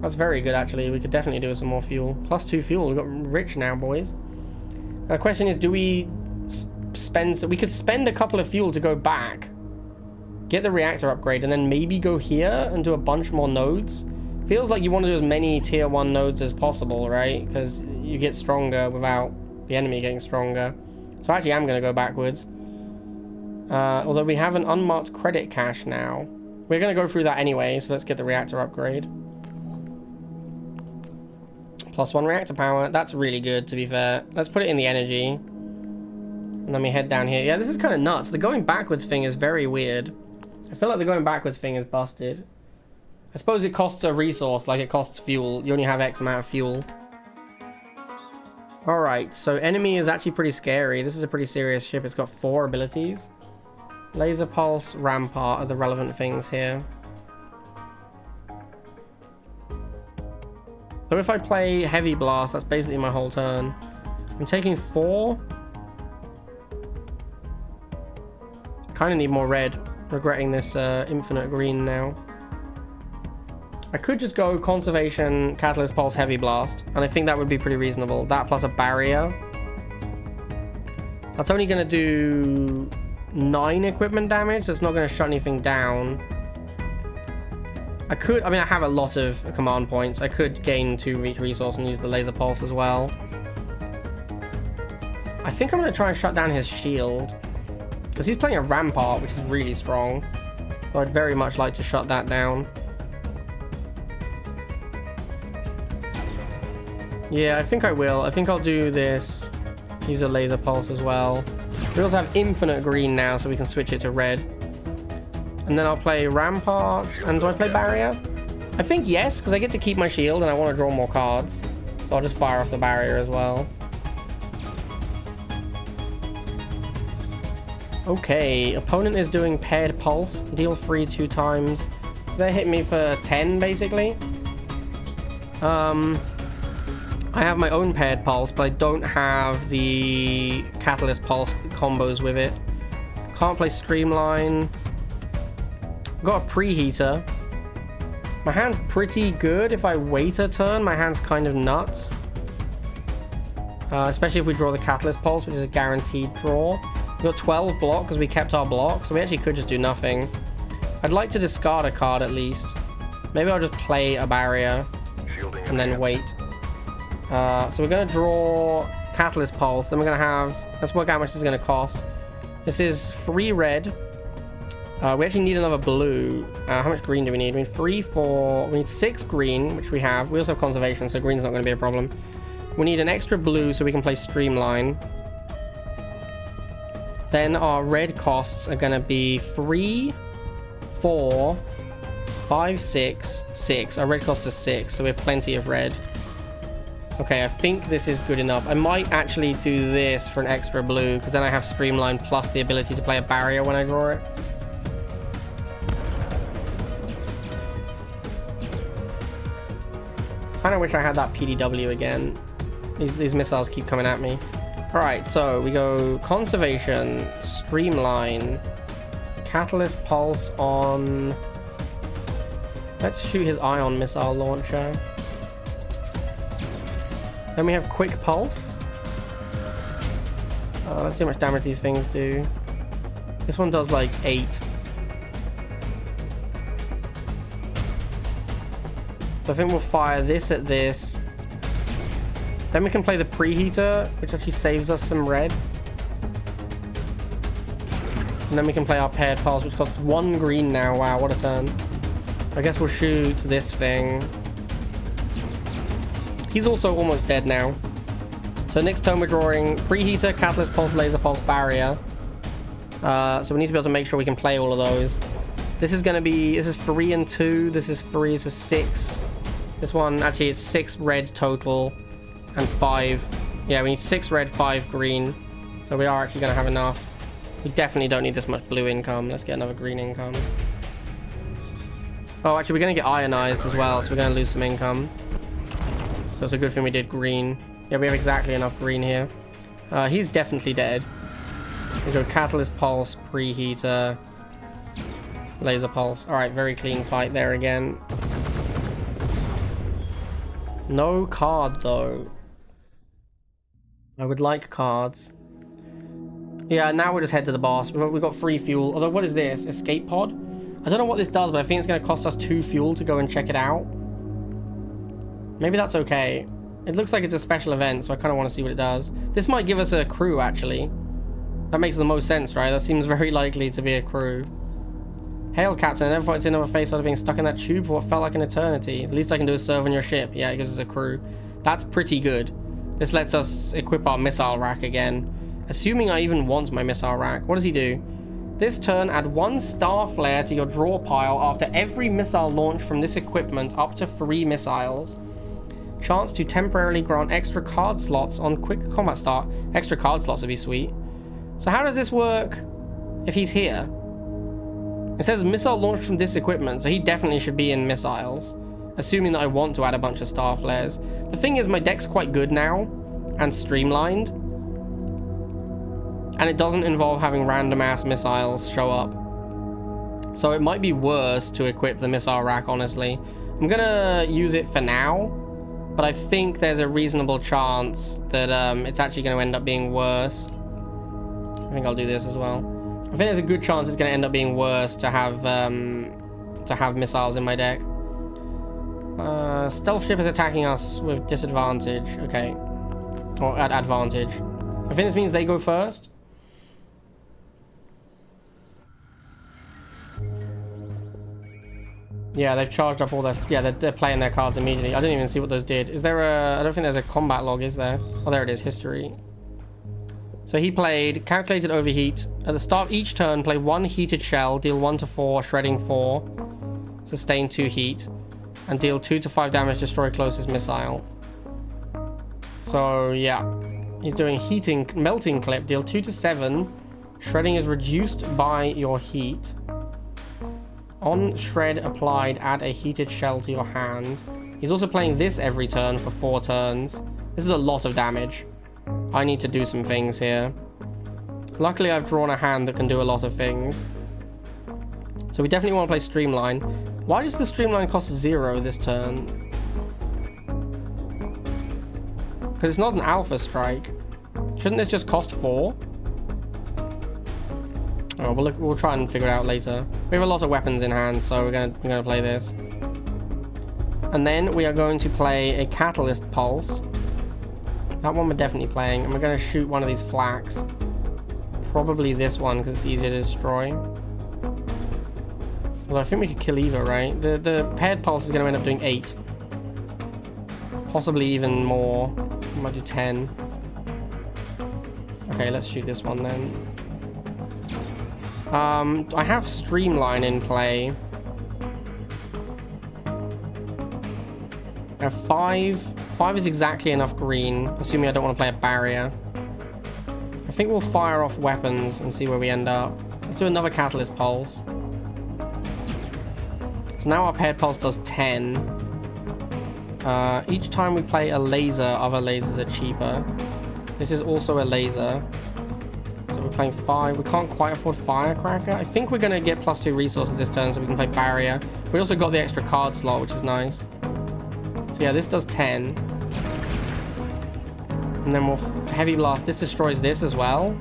That's very good, actually. We could definitely do with some more fuel. Plus 2 fuel, we've got rich now, boys. The question is, do we... we could spend a couple of fuel to go back, get the reactor upgrade, and then maybe go here and do a bunch more nodes. Feels like you want to do as many tier 1 nodes as possible, right? Because you get stronger without the enemy getting stronger. So actually I'm going to go backwards. Although we have an unmarked credit cache now. We're going to go through that anyway, so let's get the reactor upgrade. +1 reactor power. That's really good, to be fair. Let's put it in the energy. And then we head down here. Yeah, this is kind of nuts. The going backwards thing is very weird. I feel like the going backwards thing is busted. I suppose it costs a resource, like it costs fuel. You only have X amount of fuel. Alright, so enemy is actually pretty scary. This is a pretty serious ship. It's got 4 abilities. Laser Pulse, Rampart are the relevant things here. So if I play Heavy Blast, that's basically my whole turn. I'm taking 4. Kind of need more red. Regretting this infinite green now. I could just go Conservation, Catalyst Pulse, Heavy Blast. And I think that would be pretty reasonable. That plus a barrier. That's only going to do 9 equipment damage. That's not going to shut anything down. I could, I mean, I have a lot of command points. I could gain 2 reach resource and use the laser pulse as well. I think I'm going to try and shut down his shield. Because he's playing a Rampart, which is really strong. So I'd very much like to shut that down. Yeah, I think I will. I think I'll do this. Use a laser pulse as well. We also have infinite green now, so we can switch it to red. And then I'll play Rampart. And do I play Barrier? I think yes, because I get to keep my shield and I want to draw more cards. So I'll just fire off the Barrier as well. Okay, opponent is doing paired pulse. Deal 3 2 times. So they hit me for 10, basically. I have my own paired pulse, but I don't have the Catalyst Pulse combos with it. Can't play Streamline. Got a Preheater. My hand's pretty good. If I wait a turn, my hand's kind of nuts. Especially if we draw the Catalyst Pulse, which is a guaranteed draw. We got 12 block because we kept our block, so we actually could just do nothing. I'd like to discard a card at least. Maybe I'll just play a barrier and then wait. So we're going to draw Catalyst Pulse. Then we're going to have... Let's work out how much this is going to cost. This is 3 red. We actually need another blue. How much green do we need? We need 3, 4... We need 6 green, which we have. We also have conservation, so green's not going to be a problem. We need an extra blue so we can play Streamline. Then our red costs are going to be 3, 4, 5, 6, 6. Our red cost is 6, so we have plenty of red. Okay, I think this is good enough. I might actually do this for an extra blue, because then I have Streamline plus the ability to play a barrier when I draw it. Kind of wish I had that PDW again. These missiles keep coming at me. Alright, so we go Conservation, Streamline, Catalyst Pulse on... Let's shoot his Ion Missile Launcher. Then we have Quick Pulse. Let's see how much damage these things do. This one does like 8. So I think we'll fire this at this. Then we can play the Preheater, which actually saves us some red. And then we can play our paired pulse, which costs 1 green now. Wow, what a turn. I guess we'll shoot this thing. He's also almost dead now. So next turn we're drawing Preheater, Catalyst Pulse, Laser Pulse, Barrier. So we need to be able to make sure we can play all of those. This is going to be... This is 3 and 2. This is 3. This is 6. This one, actually, it's 6 red total. And 5. Yeah, we need 6 red, 5 green. So we are actually going to have enough. We definitely don't need this much blue income. Let's get another green income. Oh, actually, we're going to get ionized as well, so we're going to lose some income. So it's a good thing we did green. Yeah, we have exactly enough green here. He's definitely dead. We go Catalyst Pulse, Preheater, Laser Pulse. Alright, very clean fight there again. No card, though. I would like cards. Yeah, now we'll just head to the boss. We've got free fuel. Although, what is this? Escape pod? I don't know what this does, but I think it's going to cost us 2 fuel to go and check it out. Maybe that's okay. It looks like it's a special event, so I kind of want to see what it does. This might give us a crew, actually. That makes the most sense, right? That seems very likely to be a crew. Hail, Captain. I never thought I'd see another face after being stuck in that tube for what felt like an eternity. The least I can do is serve on your ship. Yeah, it gives us a crew. That's pretty good. This lets us equip our missile rack again. Assuming I even want my missile rack. What does he do? This turn, add 1 star flare to your draw pile after every missile launch from this equipment up to 3 missiles. Chance to temporarily grant extra card slots on quick combat start. Extra card slots would be sweet. So how does this work if he's here? It says missile launched from this equipment, so he definitely should be in missiles. assuming that I want to add a bunch of star flares. The thing is, my deck's quite good now and streamlined, and it doesn't involve having random ass missiles show up. So it might be worse to equip the missile rack, honestly. I'm gonna use it for now, but I think there's a reasonable chance that it's actually going to end up being worse. I think I'll do this as well. I think there's a good chance it's going to end up being worse to have missiles in my deck. Stealth ship is attacking us with disadvantage. Okay. Or at advantage. I think this means they go first. Yeah, they've charged up all their... Yeah, they're playing their cards immediately. I didn't even see what those did. Is there a... I don't think there's a combat log, is there? Oh, there it is. History. So he played calculated overheat. At the start of each turn, play 1 heated shell, deal 1 to 4, shredding 4, sustain 2 heat, and deal 2 to 5 damage, destroy closest missile. So, yeah. He's doing heating, melting clip, deal 2 to 7. Shredding is reduced by your heat. On shred applied, add a heated shell to your hand. He's also playing this every turn for 4 turns. This is a lot of damage. I need to do some things here. Luckily, I've drawn a hand that can do a lot of things. So we definitely want to play Streamline. Why does the Streamline cost 0 this turn? Because it's not an Alpha Strike. Shouldn't this just cost 4? Oh, we'll try and figure it out later. We have a lot of weapons in hand, so we're gonna play this. And then we are going to play a Catalyst Pulse. That one we're definitely playing. And we're going to shoot one of these flaks. Probably this one, because it's easier to destroy. Although I think we could kill either, right? The paired pulse is going to end up doing 8. Possibly even more. We might do 10. Okay, let's shoot this one then. I have Streamline in play. I have 5. 5 is exactly enough green, assuming I don't want to play a barrier. I think we'll fire off weapons and see where we end up. Let's do another Catalyst Pulse. So now our paired pulse does 10. Each time we play a laser, other lasers are cheaper. This is also a laser. So we're playing 5. We can't quite afford Firecracker. I think we're going to get +2 resources this turn so we can play barrier. We also got the extra card slot, which is nice. So yeah, this does 10. And then we'll heavy blast. This destroys this as well.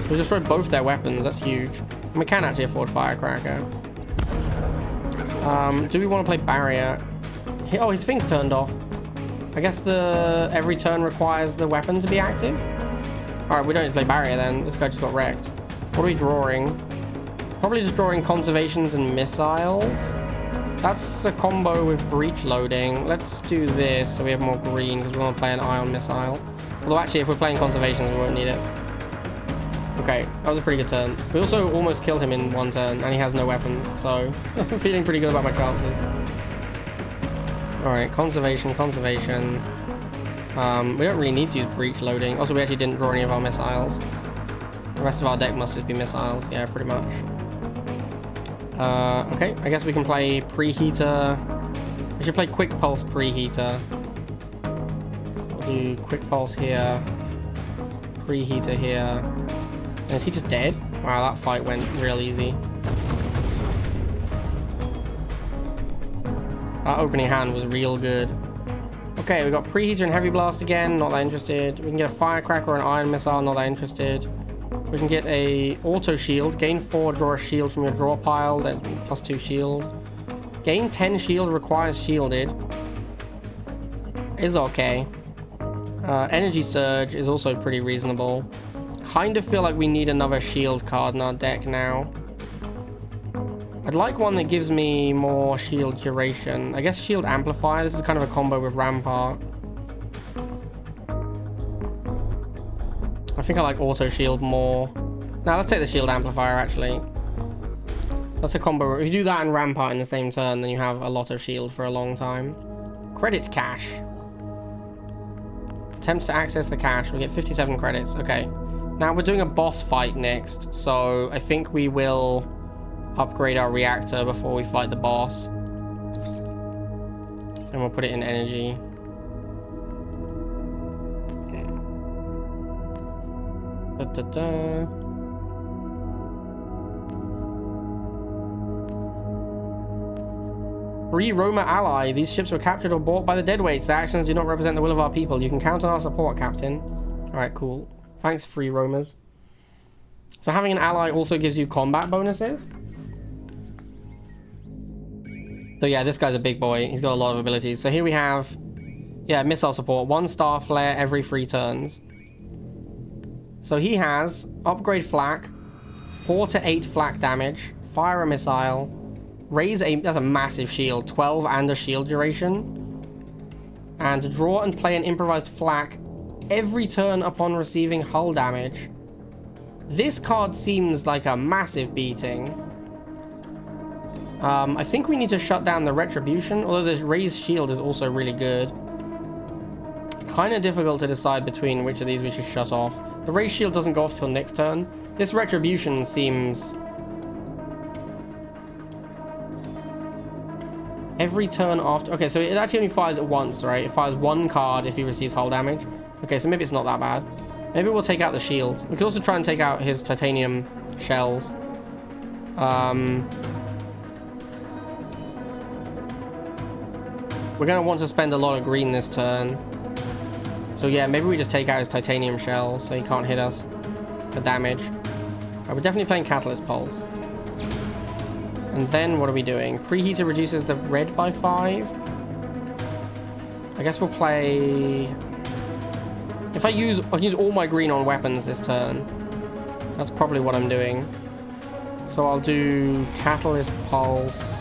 We'll destroy both their weapons. That's huge. And we can actually afford Firecracker. Do we want to play barrier? Oh, his thing's turned off. I guess every turn requires the weapon to be active. Alright, we don't need to play barrier then. This guy just got wrecked. What are we drawing? Probably just drawing conservations and missiles. That's a combo with breach loading. Let's do this so we have more green because we want to play an ion missile. Although actually, if we're playing conservations, we won't need it. Okay, that was a pretty good turn. We also almost killed him in 1 turn, and he has no weapons, so I'm feeling pretty good about my chances. Alright, conservation. We don't really need to use breach loading. Also, we actually didn't draw any of our missiles. The rest of our deck must just be missiles. Yeah, pretty much. Okay, I guess we can play preheater. We should play quick pulse preheater. We'll do quick pulse here. Preheater here. And is he just dead? Wow, that fight went real easy. Our opening hand was real good. Okay, we got preheater and heavy blast again. Not that interested. We can get a firecracker or an iron missile. Not that interested. We can get a auto shield. Gain 4, draw a shield from your draw pile. Then +2 shield. Gain 10 shield, requires shielded. Is okay. Energy surge is also pretty reasonable. Kind of feel like we need another shield card in our deck now. I'd like one that gives me more shield duration. I guess shield amplifier. This is kind of a combo with rampart. I think I like auto shield more. Now let's take the shield amplifier actually. That's a combo. If you do that and rampart in the same turn, then you have a lot of shield for a long time. Credit cache. Attempts to access the cache. We get 57 credits. Okay. Now we're doing a boss fight next, so I think we will upgrade our reactor before we fight the boss. And we'll put it in energy. Da-da-da. Free Roma ally. These ships were captured or bought by the deadweights. Their actions do not represent the will of our people. You can count on our support, Captain. Alright, cool. Thanks, Free Romas. So having an ally also gives you combat bonuses. So yeah, this guy's a big boy. He's got a lot of abilities. So here we have, yeah, missile support. 1 star flare every 3 turns. So he has upgrade flak, 4 to 8 flak damage, fire a missile, raise a, that's a massive shield, 12 and a shield duration, and draw and play an improvised flak every turn upon receiving hull damage. This card seems like a massive beating. I think we need to shut down the retribution, although this raised shield is also really good. Kind of difficult to decide between which of these we should shut off. The raised shield doesn't go off till next turn. This retribution seems... every turn after... okay, so it actually only fires at once, right? It fires 1 card if he receives hull damage. Okay, so maybe it's not that bad. Maybe we'll take out the shields. We could also try and take out his titanium shells. We're going to want to spend a lot of green this turn. So yeah, maybe we just take out his titanium shells so he can't hit us for damage. We're definitely playing Cutless Pulse. And then what are we doing? Preheater reduces the red by 5. I guess we'll play... if I use all my green on weapons this turn. That's probably what I'm doing. So I'll do Catalyst Pulse.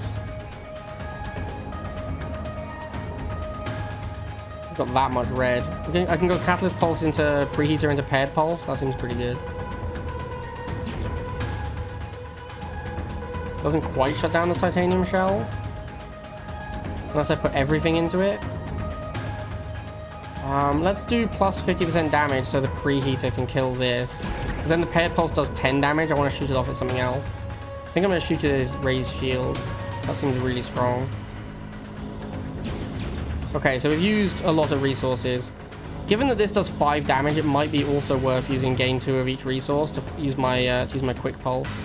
Got that much red. Okay, I can go Catalyst Pulse into Preheater into Paired Pulse. That seems pretty good. Doesn't quite shut down the titanium shells. Unless I put everything into it. Let's do plus 50% damage so the Preheater can kill this. Because then the Paired Pulse does 10 damage. I want to shoot it off at something else. I think I'm going to shoot it at his raised shield. That seems really strong. Okay, so we've used a lot of resources. Given that this does 5 damage, it might be also worth using gain 2 of each resource to use my quick pulse.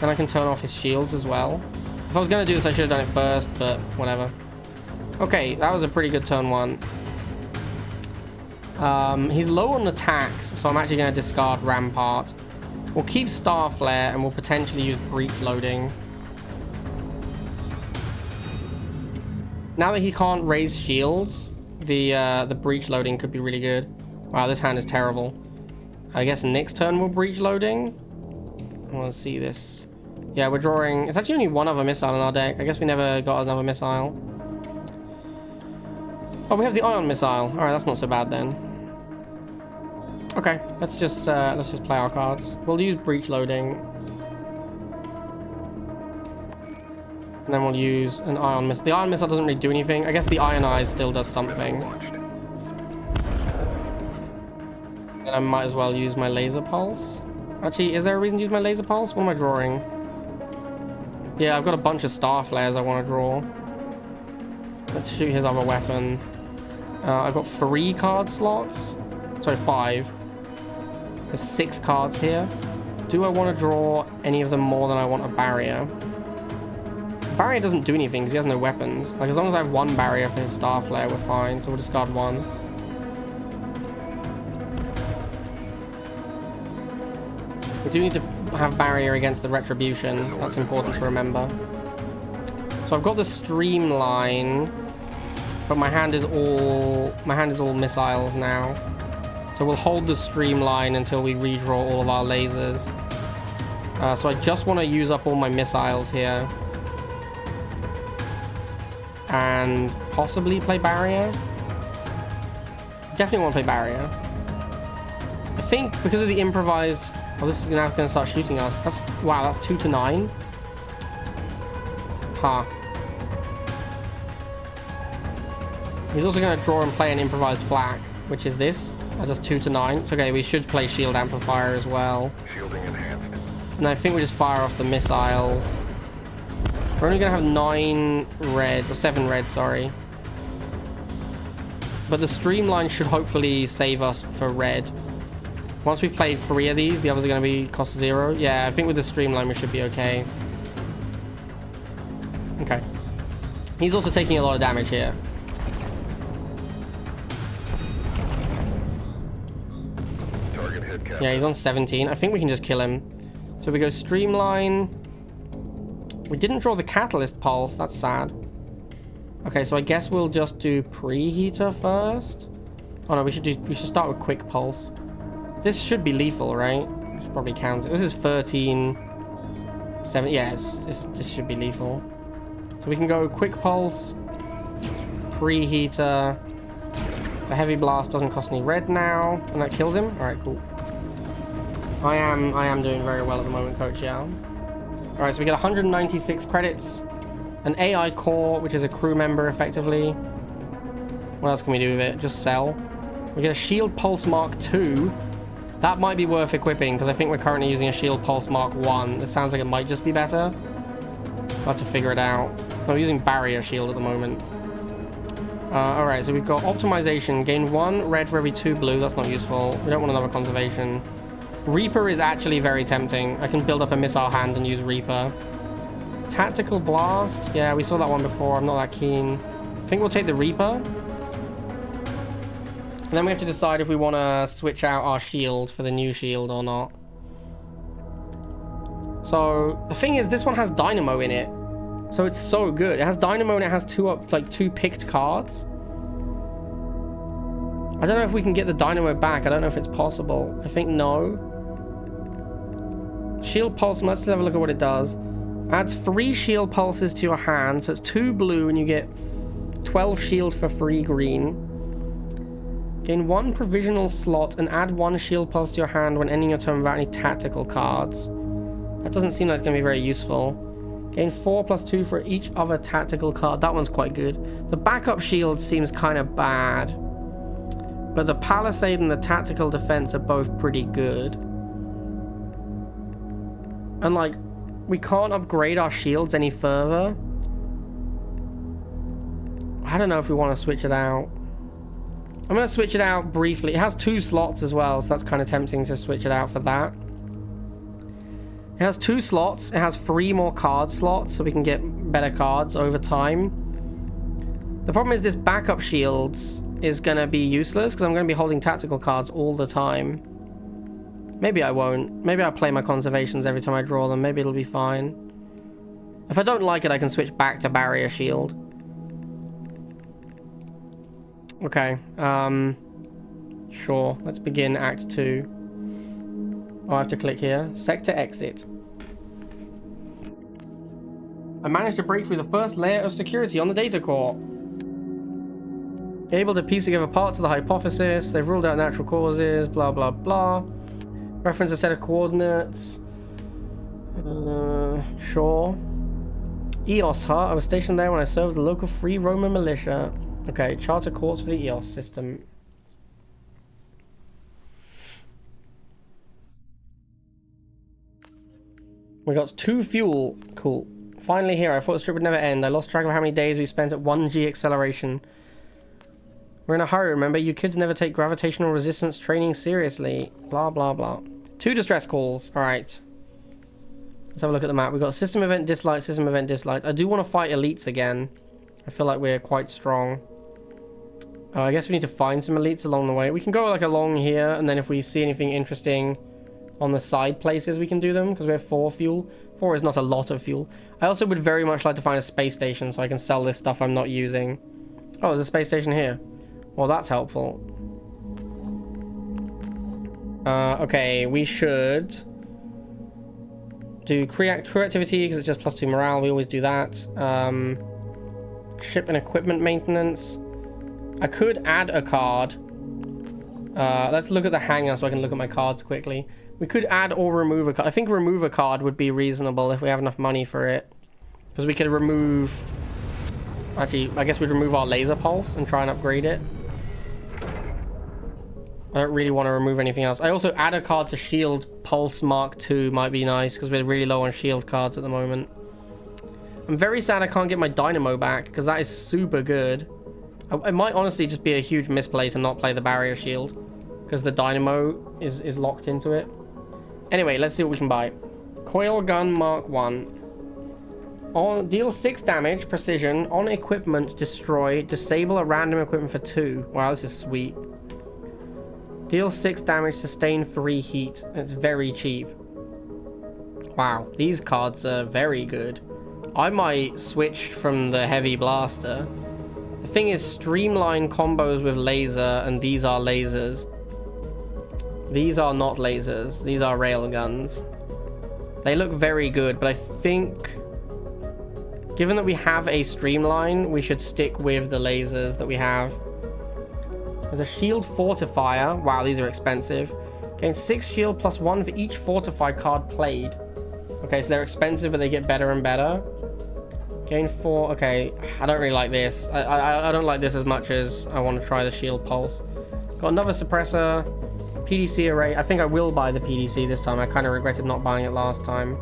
Then I can turn off his shields as well. If I was going to do this, I should have done it first, but whatever. Okay, that was a pretty good turn 1. He's low on attacks, so I'm actually going to discard Rampart. We'll keep Star Flare, and we'll potentially use Breach Loading. Now that he can't raise shields, the Breach Loading could be really good. Wow, this hand is terrible. I guess next turn we'll Breach Loading. I want to see this. Yeah, we're drawing... it's actually only 1 other missile in our deck. I guess we never got another missile. Oh, we have the Ion Missile. Alright, that's not so bad then. Okay, let's just play our cards. We'll use Breach Loading. And then we'll use an Ion Missile. The Ion Missile doesn't really do anything. I guess the Ionize still does something. Then I might as well use my Laser Pulse. Actually, is there a reason to use my Laser Pulse? What am I drawing? Yeah, I've got a bunch of Star Flares I want to draw. Let's shoot his other weapon. I've got 3 card slots. Sorry, 5. There's 6 cards here. Do I want to draw any of them more than I want a barrier? Barrier doesn't do anything because he has no weapons. Like, as long as I have 1 barrier for his Star Flare, we're fine. So we'll discard 1. We do need to have barrier against the Retribution. That's important to remember. So I've got the Streamline, but my hand is all missiles now. So we'll hold the Streamline until we redraw all of our lasers. So I just want to use up all my missiles here. And possibly play barrier. Definitely want to play barrier. I think because of the improvised... oh, this is now going to start shooting us. That's... wow, that's 2 to 9. Huh. He's also going to draw and play an improvised flak, which is this. That does 2 to 9. It's okay, we should play Shield Amplifier as well. Shielding enhanced. And I think we just fire off the missiles. We're only going to have 9 red, or 7 red, sorry. But the streamline should hopefully save us for red. Once we play 3 of these, the others are going to be cost 0. Yeah, I think with the streamline we should be okay. Okay. He's also taking a lot of damage here. Target hit, Captain. Yeah, he's on 17. I think we can just kill him. So we go streamline. We didn't draw the catalyst pulse. That's sad. Okay, so I guess we'll just do preheater first. Oh no, we should start with quick pulse. This should be lethal, right? We should probably count it. This is 13. 7. Yeah, this should be lethal. So we can go quick pulse, preheater. The heavy blast doesn't cost any red now, and that kills him. All right, cool. I am doing very well at the moment, Coach. Yeah. All right, so we get 196 credits, an AI core, which is a crew member, effectively. What else can we do with it? Just sell. We get a shield pulse Mark II. That might be worth equipping because I think we're currently using a shield pulse Mark I. This sounds like it might just be better. We'll have to figure it out. We're using barrier shield at the moment. Alright, so we've got optimization. Gain 1 red for every 2 blue. That's not useful. We don't want another conservation. Reaper is actually very tempting. I can build up a missile hand and use Reaper. Tactical blast. Yeah, we saw that one before. I'm not that keen. I think we'll take the Reaper. And then we have to decide if we want to switch out our shield for the new shield or not. So the thing is, this one has Dynamo in it, so it's so good. It has Dynamo and it has two picked cards. I don't know if we can get the Dynamo back. I don't know if it's possible. I think no. Shield pulse. Let's have a look at what it does. Adds 3 shield pulses to your hand, so it's 2 blue and you get 12 shield for 3 green. Gain 1 provisional slot and add 1 shield pulse to your hand when ending your turn without any tactical cards. That doesn't seem like it's going to be very useful. Gain 4+2 for each other tactical card. That one's quite good. The backup shield seems kind of bad. But the Palisade and the tactical defense are both pretty good. And like, we can't upgrade our shields any further. I don't know if we want to switch it out. I'm going to switch it out briefly. It has 2 slots as well, so that's kind of tempting to switch it out for that. It has 2 slots. It has 3 more card slots, so we can get better cards over time. The problem is this backup shields is going to be useless because I'm going to be holding tactical cards all the time. Maybe I won't. Maybe I'll play my conservations every time I draw them. Maybe it'll be fine. If I don't like it, I can switch back to barrier shield. Okay. Sure. Let's begin Act 2. Oh, I have to click here. Sector exit. I managed to break through the first layer of security on the data core. Able to piece together parts of the hypothesis. They've ruled out natural causes. Blah, blah, blah. Reference a set of coordinates. Sure. EOS hut. I was stationed there when I served the local Free Roman militia. Okay, charter courts for the EOS system. We got 2 fuel. Cool. Finally here. I thought the trip would never end. I lost track of how many days we spent at 1G acceleration. We're in a hurry, remember? You kids never take gravitational resistance training seriously. Blah, blah, blah. 2 distress calls. Alright. Let's have a look at the map. We've got system event disliked, system event disliked. I do want to fight elites again. I feel like we're quite strong. I guess we need to find some elites along the way. We can go like along here, and then if we see anything interesting on the side places, we can do them, because we have 4 fuel. 4 is not a lot of fuel. I also would very much like to find a space station so I can sell this stuff I'm not using. Oh, there's a space station here. Well, that's helpful. Okay, we should do crew activity because it's just +2 morale. We always do that. Ship and equipment maintenance. I could add a card. Let's look at the hangar so I can look at my cards quickly. We could add or remove a card. I think remove a card would be reasonable if we have enough money for it. Because we could remove... Actually, I guess we'd remove our laser pulse and try and upgrade it. I don't really want to remove anything else. I also add a card to shield pulse Mark II might be nice because we're really low on shield cards at the moment. I'm very sad I can't get my dynamo back because that is super good. It might honestly just be a huge misplay to not play the barrier shield, because the dynamo is locked into it. Anyway, let's see what we can buy. Coil gun Mark 1. Deals 6 damage, precision, on equipment, destroy, disable a random equipment for 2. Wow, this is sweet. Deals 6 damage, sustain 3 heat. It's very cheap. Wow, these cards are very good. I might switch from the heavy blaster. The thing is, streamline combos with laser, and these are lasers. These are not lasers. These are railguns. They look very good, but I think, given that we have a streamline, we should stick with the lasers that we have. There's a shield fortifier. Wow, these are expensive. Gain 6 shield plus 1 for each fortify card played. Okay, so they're expensive, but they get better and better. Gain 4. Okay, I don't really like this. I don't like this as much as I want to try the shield pulse. Got another suppressor. PDC array. I think I will buy the PDC this time. I kind of regretted not buying it last time.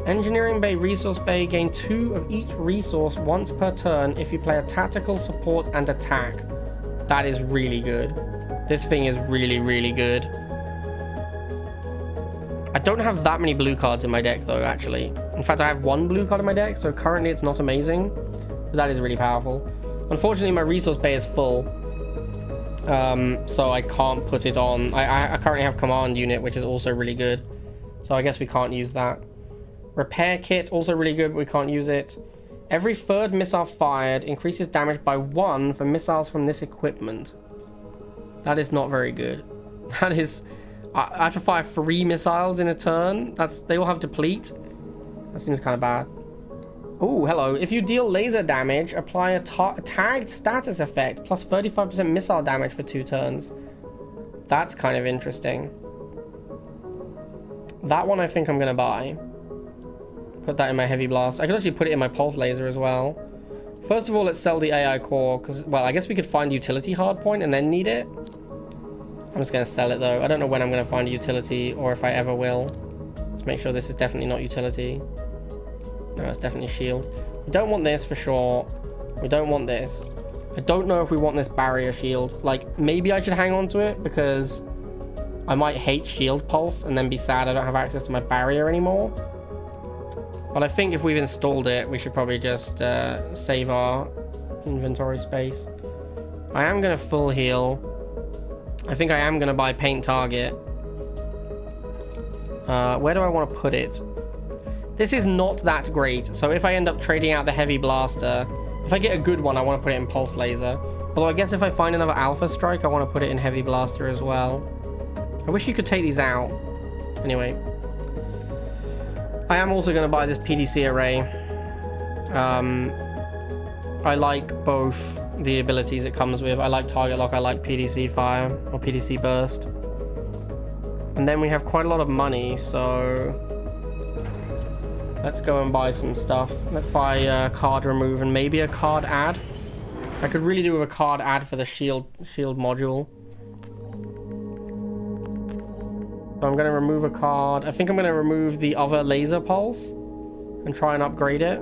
Engineering bay, resource bay. Gain 2 of each resource once per turn if you play a tactical, support, and attack. That is really good. This thing is really, really good. I don't have that many blue cards in my deck, though, actually. In fact, I have 1 blue card in my deck, so currently it's not amazing. But that is really powerful. Unfortunately, my resource bay is full. So I can't put it on. I currently have command unit, which is also really good. So I guess we can't use that. Repair kit, also really good, but we can't use it. Every 3rd missile fired increases damage by 1 for missiles from this equipment. That is not very good. That is... I have to fire 3 missiles in a turn. They all have deplete. That seems kind of bad. Oh, hello. If you deal laser damage, apply a tagged status effect plus 35% missile damage for 2 turns. That's kind of interesting. That one I think I'm going to buy. Put that in my heavy blast. I could actually put it in my pulse laser as well. First of all, let's sell the AI core, because, well, I guess we could find utility hardpoint and then need it. I'm just going to sell it, though. I don't know when I'm going to find utility, or if I ever will. Let's make sure this is definitely not utility. No, it's definitely shield. We don't want this for sure. We don't want this. I don't know if we want this barrier shield. Like, maybe I should hang on to it, because I might hate shield pulse and then be sad I don't have access to my barrier anymore. But I think if we've installed it, we should probably just save our inventory space. I am going to full heal. I think I am going to buy paint target. Where do I want to put it? This is not that great. So if I end up trading out the heavy blaster, if I get a good one, I want to put it in pulse laser. Although I guess if I find another alpha strike, I want to put it in heavy blaster as well. I wish you could take these out. Anyway. I am also going to buy this PDC array. I like both the abilities it comes with. I like target lock, I like PDC fire, or PDC burst. And then we have quite a lot of money, so let's go and buy some stuff. Let's buy a card remove and maybe a card add. I could really do with a card add for the shield module. So I'm going to remove a card. I think I'm going to remove the other laser pulse and try and upgrade it.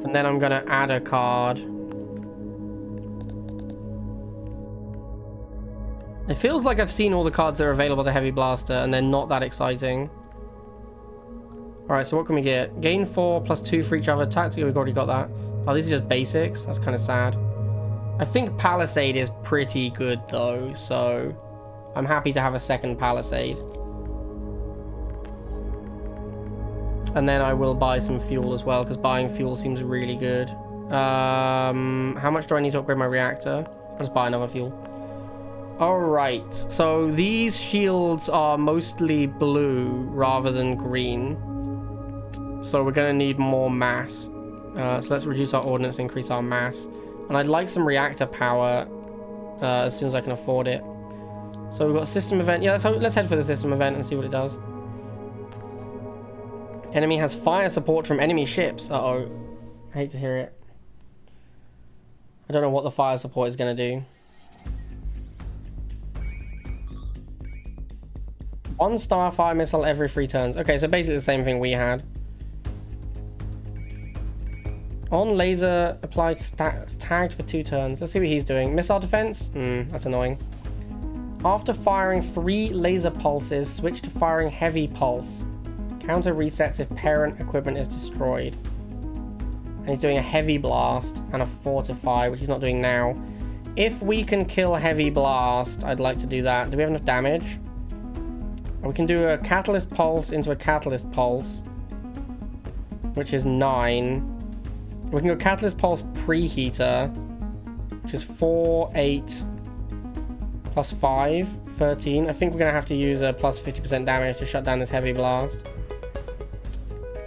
And then I'm going to add a card. It feels like I've seen all the cards that are available to Heavy Blaster and they're not that exciting. Alright, so what can we get? Gain 4 plus 2 for each other. Tactically, we've already got that. Oh, these are just basics. That's kind of sad. I think Palisade is pretty good though, so I'm happy to have a second Palisade. And then I will buy some fuel as well, because buying fuel seems really good. How much do I need to upgrade my reactor? I'll just buy another fuel. Alright, so these shields are mostly blue rather than green. So we're going to need more mass. So let's reduce our ordnance, increase our mass. And I'd like some reactor power as soon as I can afford it. So we've got a system event. Yeah, let's head for the system event and see what it does. Enemy has fire support from enemy ships. Uh-oh. I hate to hear it. I don't know what the fire support is going to do. 1 star fire missile every 3 turns. Okay, so basically the same thing we had. On laser, applied tagged for 2 turns. Let's see what he's doing. Missile defense? That's annoying. After firing 3 laser pulses, switch to firing heavy pulse. Counter resets if parent equipment is destroyed. And he's doing a heavy blast and a fortify, which he's not doing now. If we can kill heavy blast, I'd like to do that. Do we have enough damage? We can do a catalyst pulse into a catalyst pulse, which is 9. We can go catalyst pulse preheater, which is 4, 8, plus 5, 13. I think we're going to have to use a plus 50% damage to shut down this heavy blast.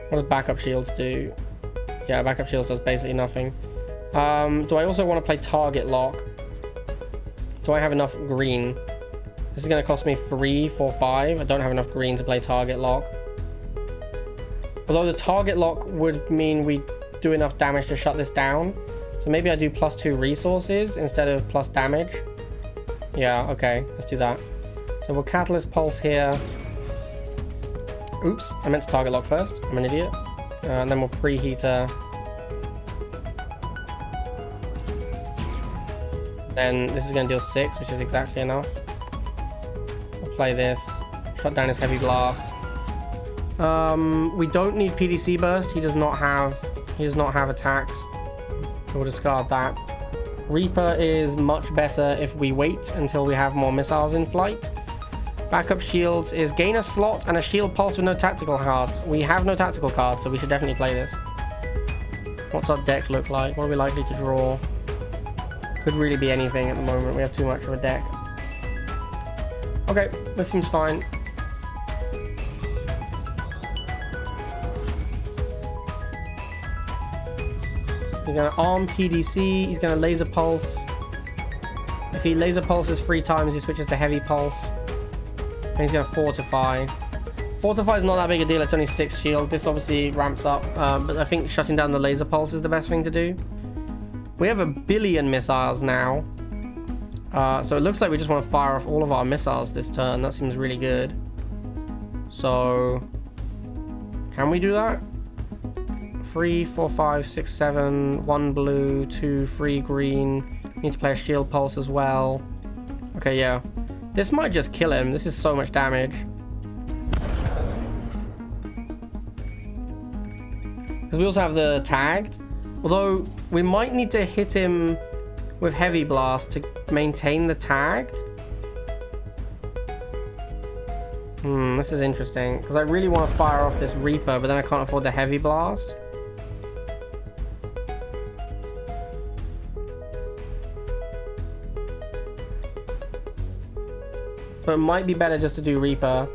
What does backup shields do? Yeah, backup shields does basically nothing. Do I also want to play target lock? Do I have enough green? This is going to cost me 3, 4, 5. I don't have enough green to play target lock. Although the target lock would mean we do enough damage to shut this down. So maybe I do plus 2 resources instead of plus damage. Yeah, okay, let's do that. So we'll catalyst pulse here. Oops, I meant to target lock first. I'm an idiot. And then we'll preheater. Then this is going to deal 6, which is exactly enough. I'll play this. Shut down his heavy blast. We don't need PDC burst. He does not have attacks. So we'll discard that. Reaper is much better if we wait until we have more missiles in flight. Backup shields is gain a slot and a shield pulse with no tactical cards. We have no tactical cards, so we should definitely play this. What's our deck look like? What are we likely to draw? Could really be anything at the moment. We have too much of a deck. Okay, this seems fine. He's going to arm PDC. He's going to laser pulse. If he laser pulses 3 times, he switches to heavy pulse. And he's going to fortify. Fortify is not that big a deal. It's only 6 shield. This obviously ramps up. But I think shutting down the laser pulse is the best thing to do. We have 1 billion missiles now. So it looks like we just want to fire off all of our missiles this turn. That seems really good. So can we do that? 3, 4, 5, 6, 7. 1 blue, 2, 3 green. Need to play a shield pulse as well. Okay, yeah. This might just kill him. This is so much damage. Because we also have the tagged. Although we might need to hit him with heavy blast to maintain the tagged. This is interesting. Because I really want to fire off this Reaper, but then I can't afford the heavy blast. So it might be better just to do Reaper.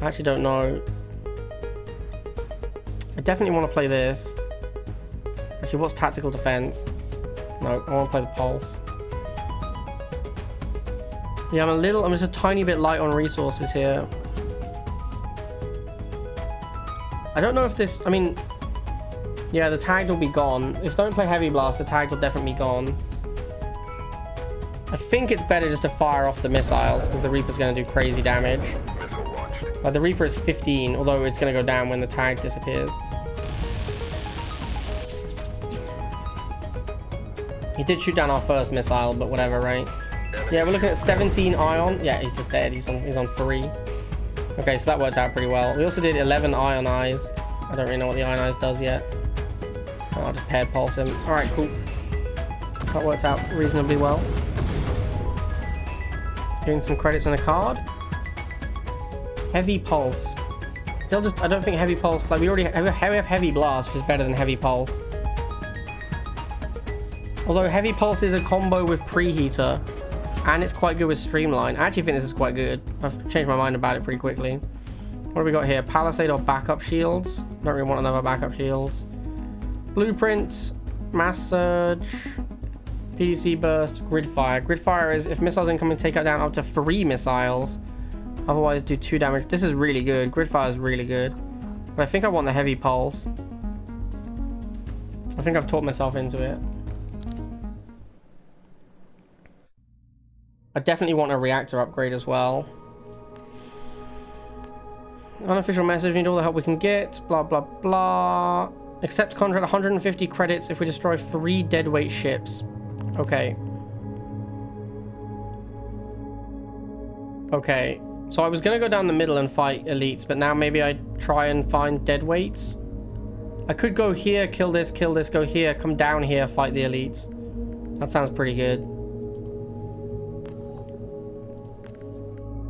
I actually don't know. I definitely want to play this. Actually, what's tactical defense? No, I want to play the pulse. Yeah, I'm just a tiny bit light on resources here. I don't know if this, I mean, yeah, the tagged will be gone. If I don't play heavy blast, the tagged will definitely be gone. I think it's better just to fire off the missiles because the Reaper's going to do crazy damage. Like the Reaper is 15, although it's going to go down when the tag disappears. He did shoot down our first missile, but whatever, right? Yeah, we're looking at 17 ion. Yeah, he's just dead. He's on 3. Okay, so that worked out pretty well. We also did 11 ionize. I don't really know what the ionize does yet. I'll just paired pulse him. All right, cool. That worked out reasonably well. Doing some credits on a card. Heavy pulse. Still just, I don't think heavy pulse, like we have heavy blast, which is better than heavy pulse. Although heavy pulse is a combo with preheater, and it's quite good with streamline. I actually think this is quite good. I've changed my mind about it pretty quickly. What do we got here? Palisade or backup shields? Don't really want another backup shields. Blueprints, mass surge, PDC burst, grid fire. Grid fire is if missiles incoming, take out down up to 3 missiles. Otherwise do 2 damage. This is really good. Grid fire is really good. But I think I want the heavy pulse. I think I've talked myself into it. I definitely want a reactor upgrade as well. Unofficial message, need all the help we can get. Blah, blah, blah. Accept contract 150 credits if we destroy 3 deadweight ships. Okay. Okay. So I was going to go down the middle and fight elites, but now maybe I try and find deadweights. I could go here, kill this, go here, come down here, fight the elites. That sounds pretty good.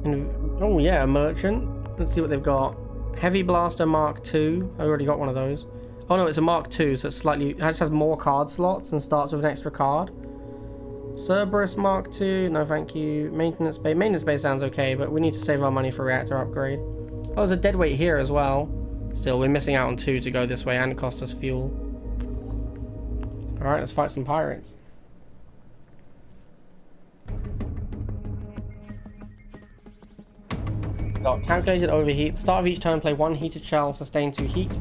And, oh yeah, a merchant. Let's see what they've got. Heavy Blaster Mark II. I already got one of those. Oh no, it's a Mark II, so it's slightly... It just has more card slots and starts with an extra card. Cerberus Mark II. No, thank you. Maintenance Bay. Maintenance Bay sounds okay, but we need to save our money for reactor upgrade. Oh, there's a deadweight here as well. Still, we're missing out on 2 to go this way, and it costs us fuel. Alright, let's fight some pirates. Got calculated overheat. Start of each turn, play 1 heated shell, sustain 2 heat.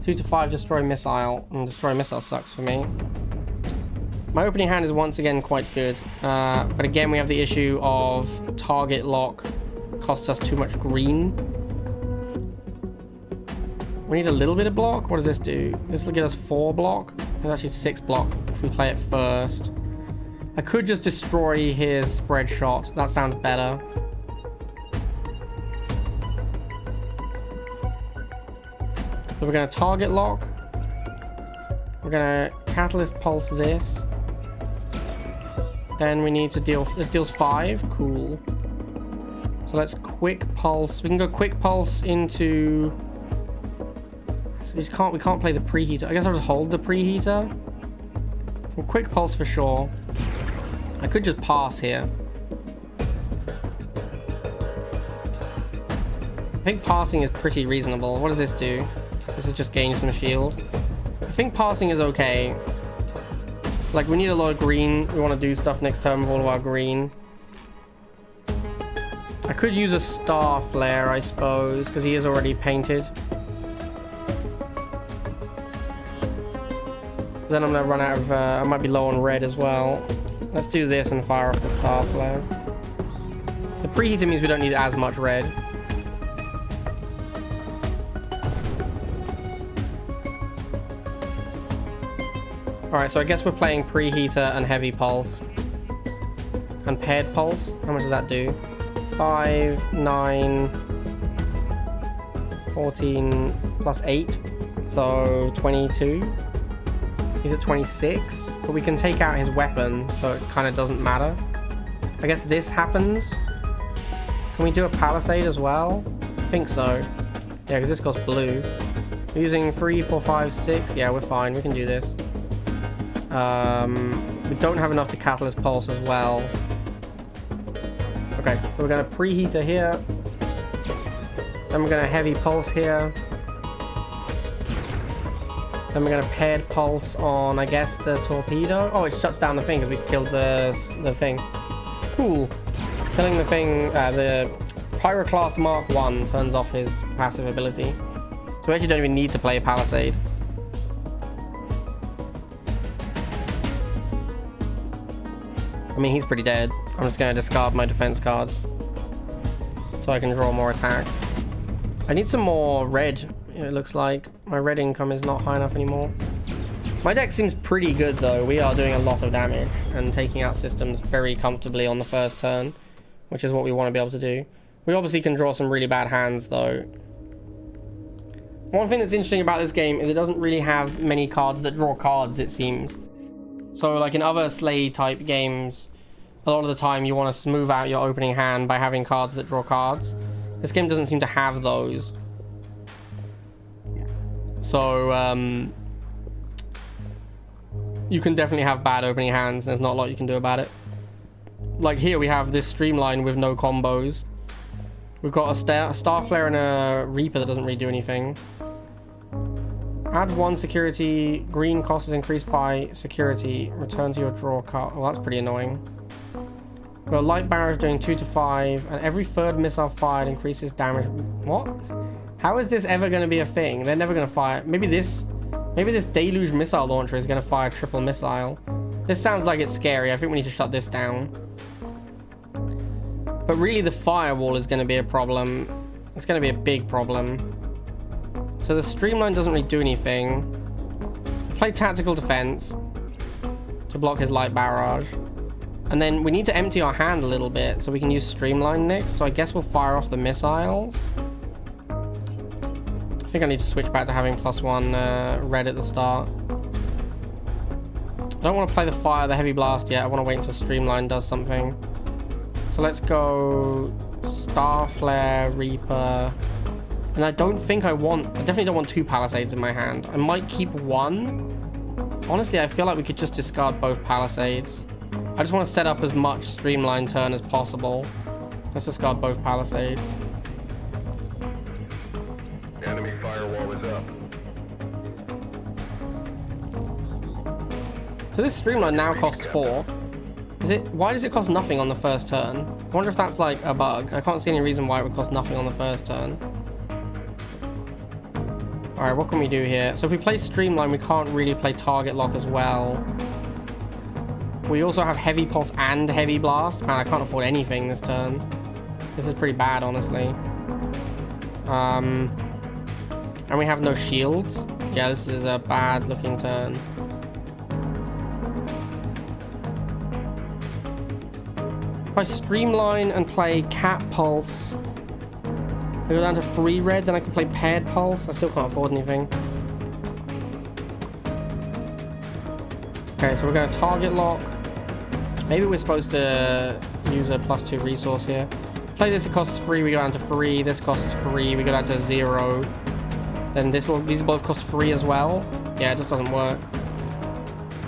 2 to 5, destroy missile. And destroy missile sucks for me. My opening hand is once again quite good. But again, we have the issue of target lock costs us too much green. We need a little bit of block. What does this do? This will get us 4 block. It's actually 6 block if we play it first. I could just destroy his spread shot. That sounds better. So we're going to target lock. We're going to catalyst pulse this. Then we need to deal... This deals 5. Cool. So let's quick pulse. We can go quick pulse into... So we can't play the preheater. I guess I'll just hold the preheater. Well, quick pulse for sure. I could just pass here. I think passing is pretty reasonable. What does this do? This is just gain some shield. I think passing is okay. Like, we need a lot of green. We want to do stuff next turn with all of our green. I could use a star flare, I suppose, because he is already painted. Then I'm going to run out of... I might be low on red as well. Let's do this and fire off the star flare. The preheater means we don't need as much red. Alright, so I guess we're playing preheater and heavy pulse. And paired pulse. How much does that do? 5, 9, 14 plus 8. So 22. He's at 26. But we can take out his weapon, so it kind of doesn't matter. I guess this happens. Can we do a palisade as well? I think so. Yeah, because this goes blue. We're using 3, 4, 5, 6. Yeah, we're fine. We can do this. We don't have enough to catalyst pulse as well. Okay, so we're going to preheater here. Then we're going to heavy pulse here. Then we're going to paired pulse on, I guess, the torpedo. Oh, it shuts down the thing because we killed the thing. Cool. Killing the thing, the Pyroclast Mark 1 turns off his passive ability. So we actually don't even need to play a palisade. I mean, he's pretty dead. I'm just going to discard my defense cards so I can draw more attacks. I need some more red, it looks like. My red income is not high enough anymore. My deck seems pretty good, though. We are doing a lot of damage and taking out systems very comfortably on the first turn, which is what we want to be able to do. We obviously can draw some really bad hands, though. One thing that's interesting about this game is it doesn't really have many cards that draw cards, it seems. So, like in other Slay-type games, a lot of the time you want to smooth out your opening hand by having cards that draw cards. This game doesn't seem to have those. So, you can definitely have bad opening hands. There's not a lot you can do about it. Like here we have this Streamline with no combos. We've got a Star Flare and a Reaper that doesn't really do anything. Add 1 security. Green cost is increased by security. Return to your draw card. Well, that's pretty annoying. We've got Light Barrage doing 2 to 5. And every third missile fired increases damage. What? How is this ever going to be a thing? They're never going to fire. Maybe this Deluge missile launcher is going to fire triple missile. This sounds like it's scary. I think we need to shut this down. But really the firewall is going to be a problem. It's going to be a big problem. So the Streamline doesn't really do anything. play tactical defense to block his light barrage. And then we need to empty our hand a little bit so we can use streamline next. So I guess we'll fire off the missiles. I think I need to switch back to having +1 red at the start. I don't want to play the heavy blast yet. I want to wait until streamline does something. So let's go Star Flare, Reaper. And I definitely don't want 2 Palisades in my hand. I might keep 1. Honestly, I feel like we could just discard both Palisades. I just want to set up as much streamline turn as possible. Let's discard both Palisades. Enemy firewall is up. So this streamline now costs 4. Why does it cost nothing on the first turn? I wonder if that's like a bug. I can't see any reason why it would cost nothing on the first turn. Alright, what can we do here? So if we play streamline, we can't really play target lock as well. We also have heavy pulse and heavy blast. Man, I can't afford anything this turn. This is pretty bad, honestly. And we have no shields. Yeah, this is a bad looking turn. If I streamline and play cat pulse, I go down to 3 red, then I can play paired pulse. I still can't afford anything. Okay, so we're going to target lock. Maybe we're supposed to use a +2 resource here. Play this, it costs 3, we go down to 3. This costs 3, we go down to 0. Then these both cost 3 as well. Yeah, it just doesn't work.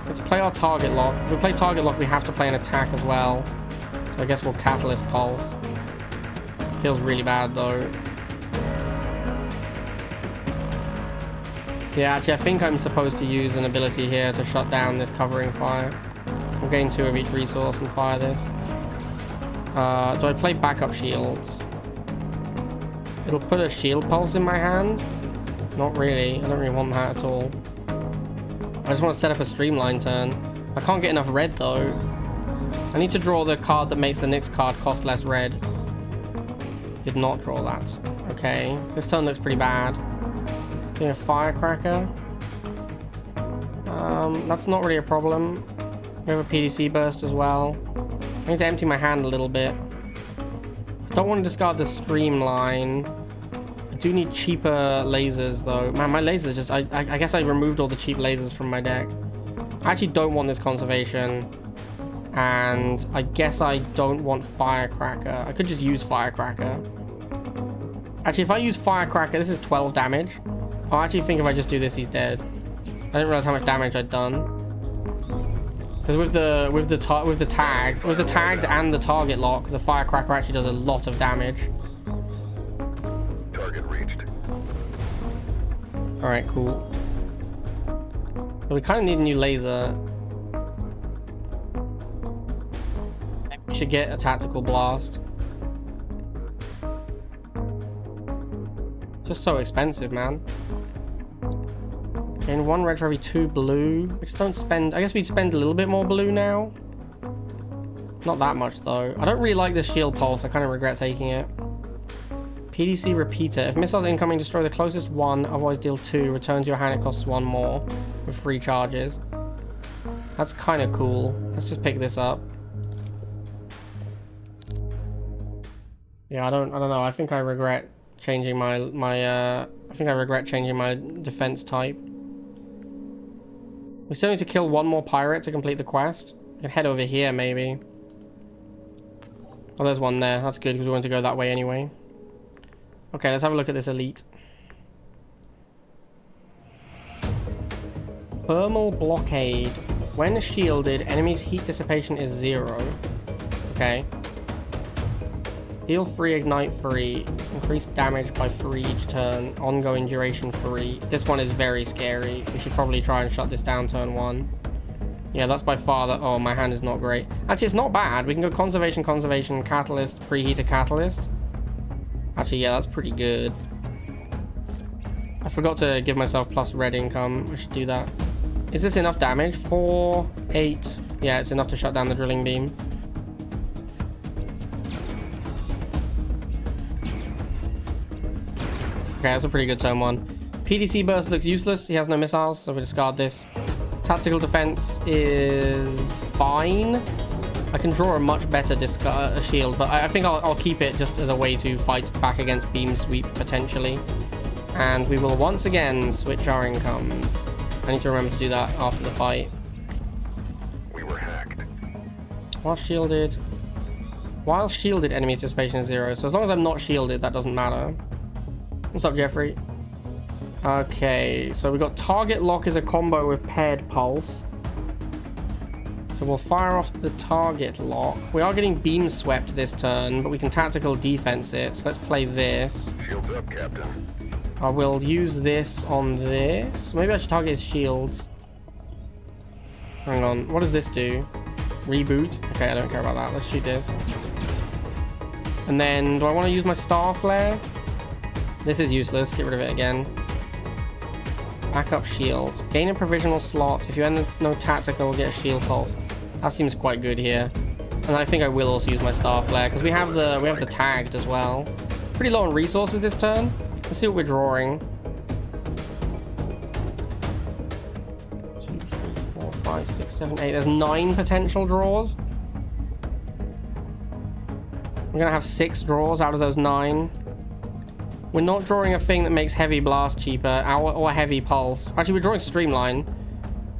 Let's play our target lock. If we play target lock, we have to play an attack as well. So I guess we'll Catalyst Pulse. Feels really bad though. Yeah, actually I think I'm supposed to use an ability here to shut down this covering fire. We'll gain 2 of each resource and fire this. Do I play backup shields? It'll put a shield pulse in my hand. Not really. I don't really want that at all. I just want to set up a streamline turn. I can't get enough red though. I need to draw the card that makes the next card cost less red. Did not draw that. Okay. This turn looks pretty bad. Doing a firecracker. That's not really a problem. We have a PDC burst as well. I need to empty my hand a little bit. I don't want to discard the streamline. I do need cheaper lasers though. Man, my lasers just... I guess I removed all the cheap lasers from my deck. I actually don't want this conservation. And I guess I don't want firecracker. I could just use firecracker. Actually, if I use firecracker, this is 12 damage. I actually think if I just do this, he's dead. I didn't realize how much damage I'd done. Because with the tagged and the target lock, the firecracker actually does a lot of damage. Target reached. All right, cool. So we kind of need a new laser. Maybe we should get a tactical blast. Just so expensive, man. Gain 1 red for every 2 blue. We just don't spend... I guess we'd spend a little bit more blue now. Not that much, though. I don't really like this shield pulse. I kind of regret taking it. PDC repeater. If missiles incoming, destroy the closest one. Otherwise, deal 2. Return to your hand. It costs 1 more. With 3 charges. That's kind of cool. Let's just pick this up. Yeah, I don't know. I think I regret changing my defense type. We still need to kill 1 more pirate to complete the quest. We can head over here, maybe. Oh, there's one there. That's good, because we want to go that way anyway. Okay, let's have a look at this elite. Thermal blockade. When shielded, enemy's heat dissipation is 0. Okay. Heal 3, ignite 3. Increase damage by 3 each turn. Ongoing duration 3. This one is very scary. We should probably try and shut this down turn 1. Yeah, that's by far the... Oh, my hand is not great. Actually, it's not bad. We can go conservation, conservation, catalyst, preheater, catalyst. Actually, yeah, that's pretty good. I forgot to give myself plus red income. I should do that. Is this enough damage? 4, 8. Yeah, it's enough to shut down the drilling beam. Okay, that's a pretty good turn 1. PDC burst looks useless. He has no missiles, so we discard this. Tactical defense is fine. I can draw a much better shield, but I think I'll keep it just as a way to fight back against beam sweep potentially. And we will once again switch our incomes. I need to remember to do that after the fight. We were hacked. While shielded enemies dissipation is 0. So as long as I'm not shielded, that doesn't matter. What's up, Jeffrey? Okay, so we got target lock is a combo with paired pulse. So we'll fire off the target lock. We are getting beam swept this turn, but we can tactical defense it. So let's play this. Shields up, Captain. I will use this on this. Maybe I should target his shields. Hang on, what does this do? Reboot? Okay, I don't care about that. Let's shoot this. And then, do I want to use my star flare? This is useless. Get rid of it again. Backup shields. Gain a provisional slot. If you end no tactical, get a shield pulse. That seems quite good here. And I think I will also use my star flare because we have the tagged as well. Pretty low on resources this turn. Let's see what we're drawing. 2, 3, 4, 5, 6, 7, 8. There's 9 potential draws. We're gonna have 6 draws out of those 9. We're not drawing a thing that makes heavy blast cheaper or heavy pulse. Actually, we're drawing streamline.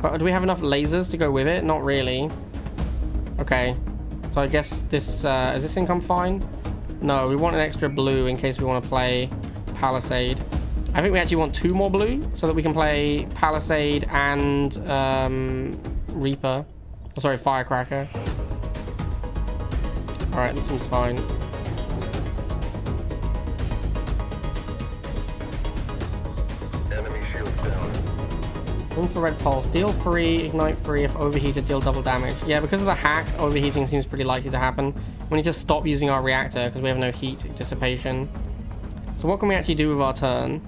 But do we have enough lasers to go with it? Not really. Okay. So I guess this... is this income fine? No, we want an extra blue in case we want to play Palisade. I think we actually want 2 more blue so that we can play Palisade and Reaper. Oh, sorry, Firecracker. Alright, this seems fine. Infrared pulse. Deal free, ignite free. If overheated, deal double damage. Yeah, because of the hack, overheating seems pretty likely to happen. We need to stop using our reactor because we have no heat dissipation. So what can we actually do with our turn?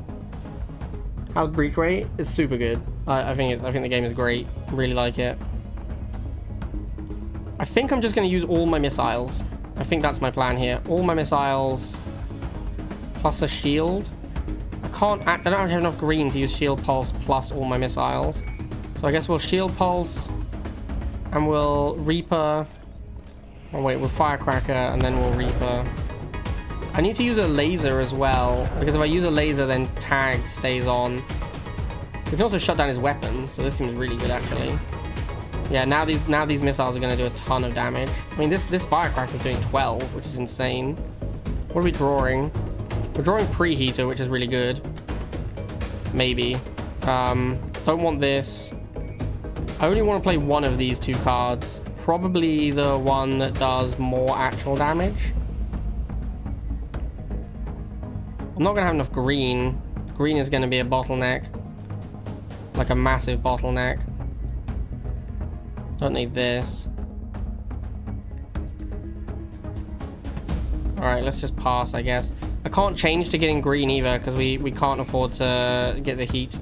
How's Breachway? It's super good. I think the game is great. Really like it. I think I'm just going to use all my missiles. I think that's my plan here. All my missiles plus a shield. I don't have enough green to use shield pulse plus all my missiles. So I guess we'll shield pulse and we'll Reaper. Oh wait, we'll Firecracker and then we'll Reaper. I need to use a laser as well because if I use a laser then tag stays on. We can also shut down his weapon, so this seems really good actually. Yeah, now these missiles are going to do a ton of damage. I mean this Firecracker is doing 12, which is insane. What are we drawing? We're drawing preheater, which is really good. Maybe. Don't want this. I only want to play one of these 2 cards. Probably the one that does more actual damage. I'm not going to have enough green. Green is going to be a bottleneck. Like a massive bottleneck. Don't need this. Alright, let's just pass, I guess. I can't change to getting green either because we can't afford to get the heat.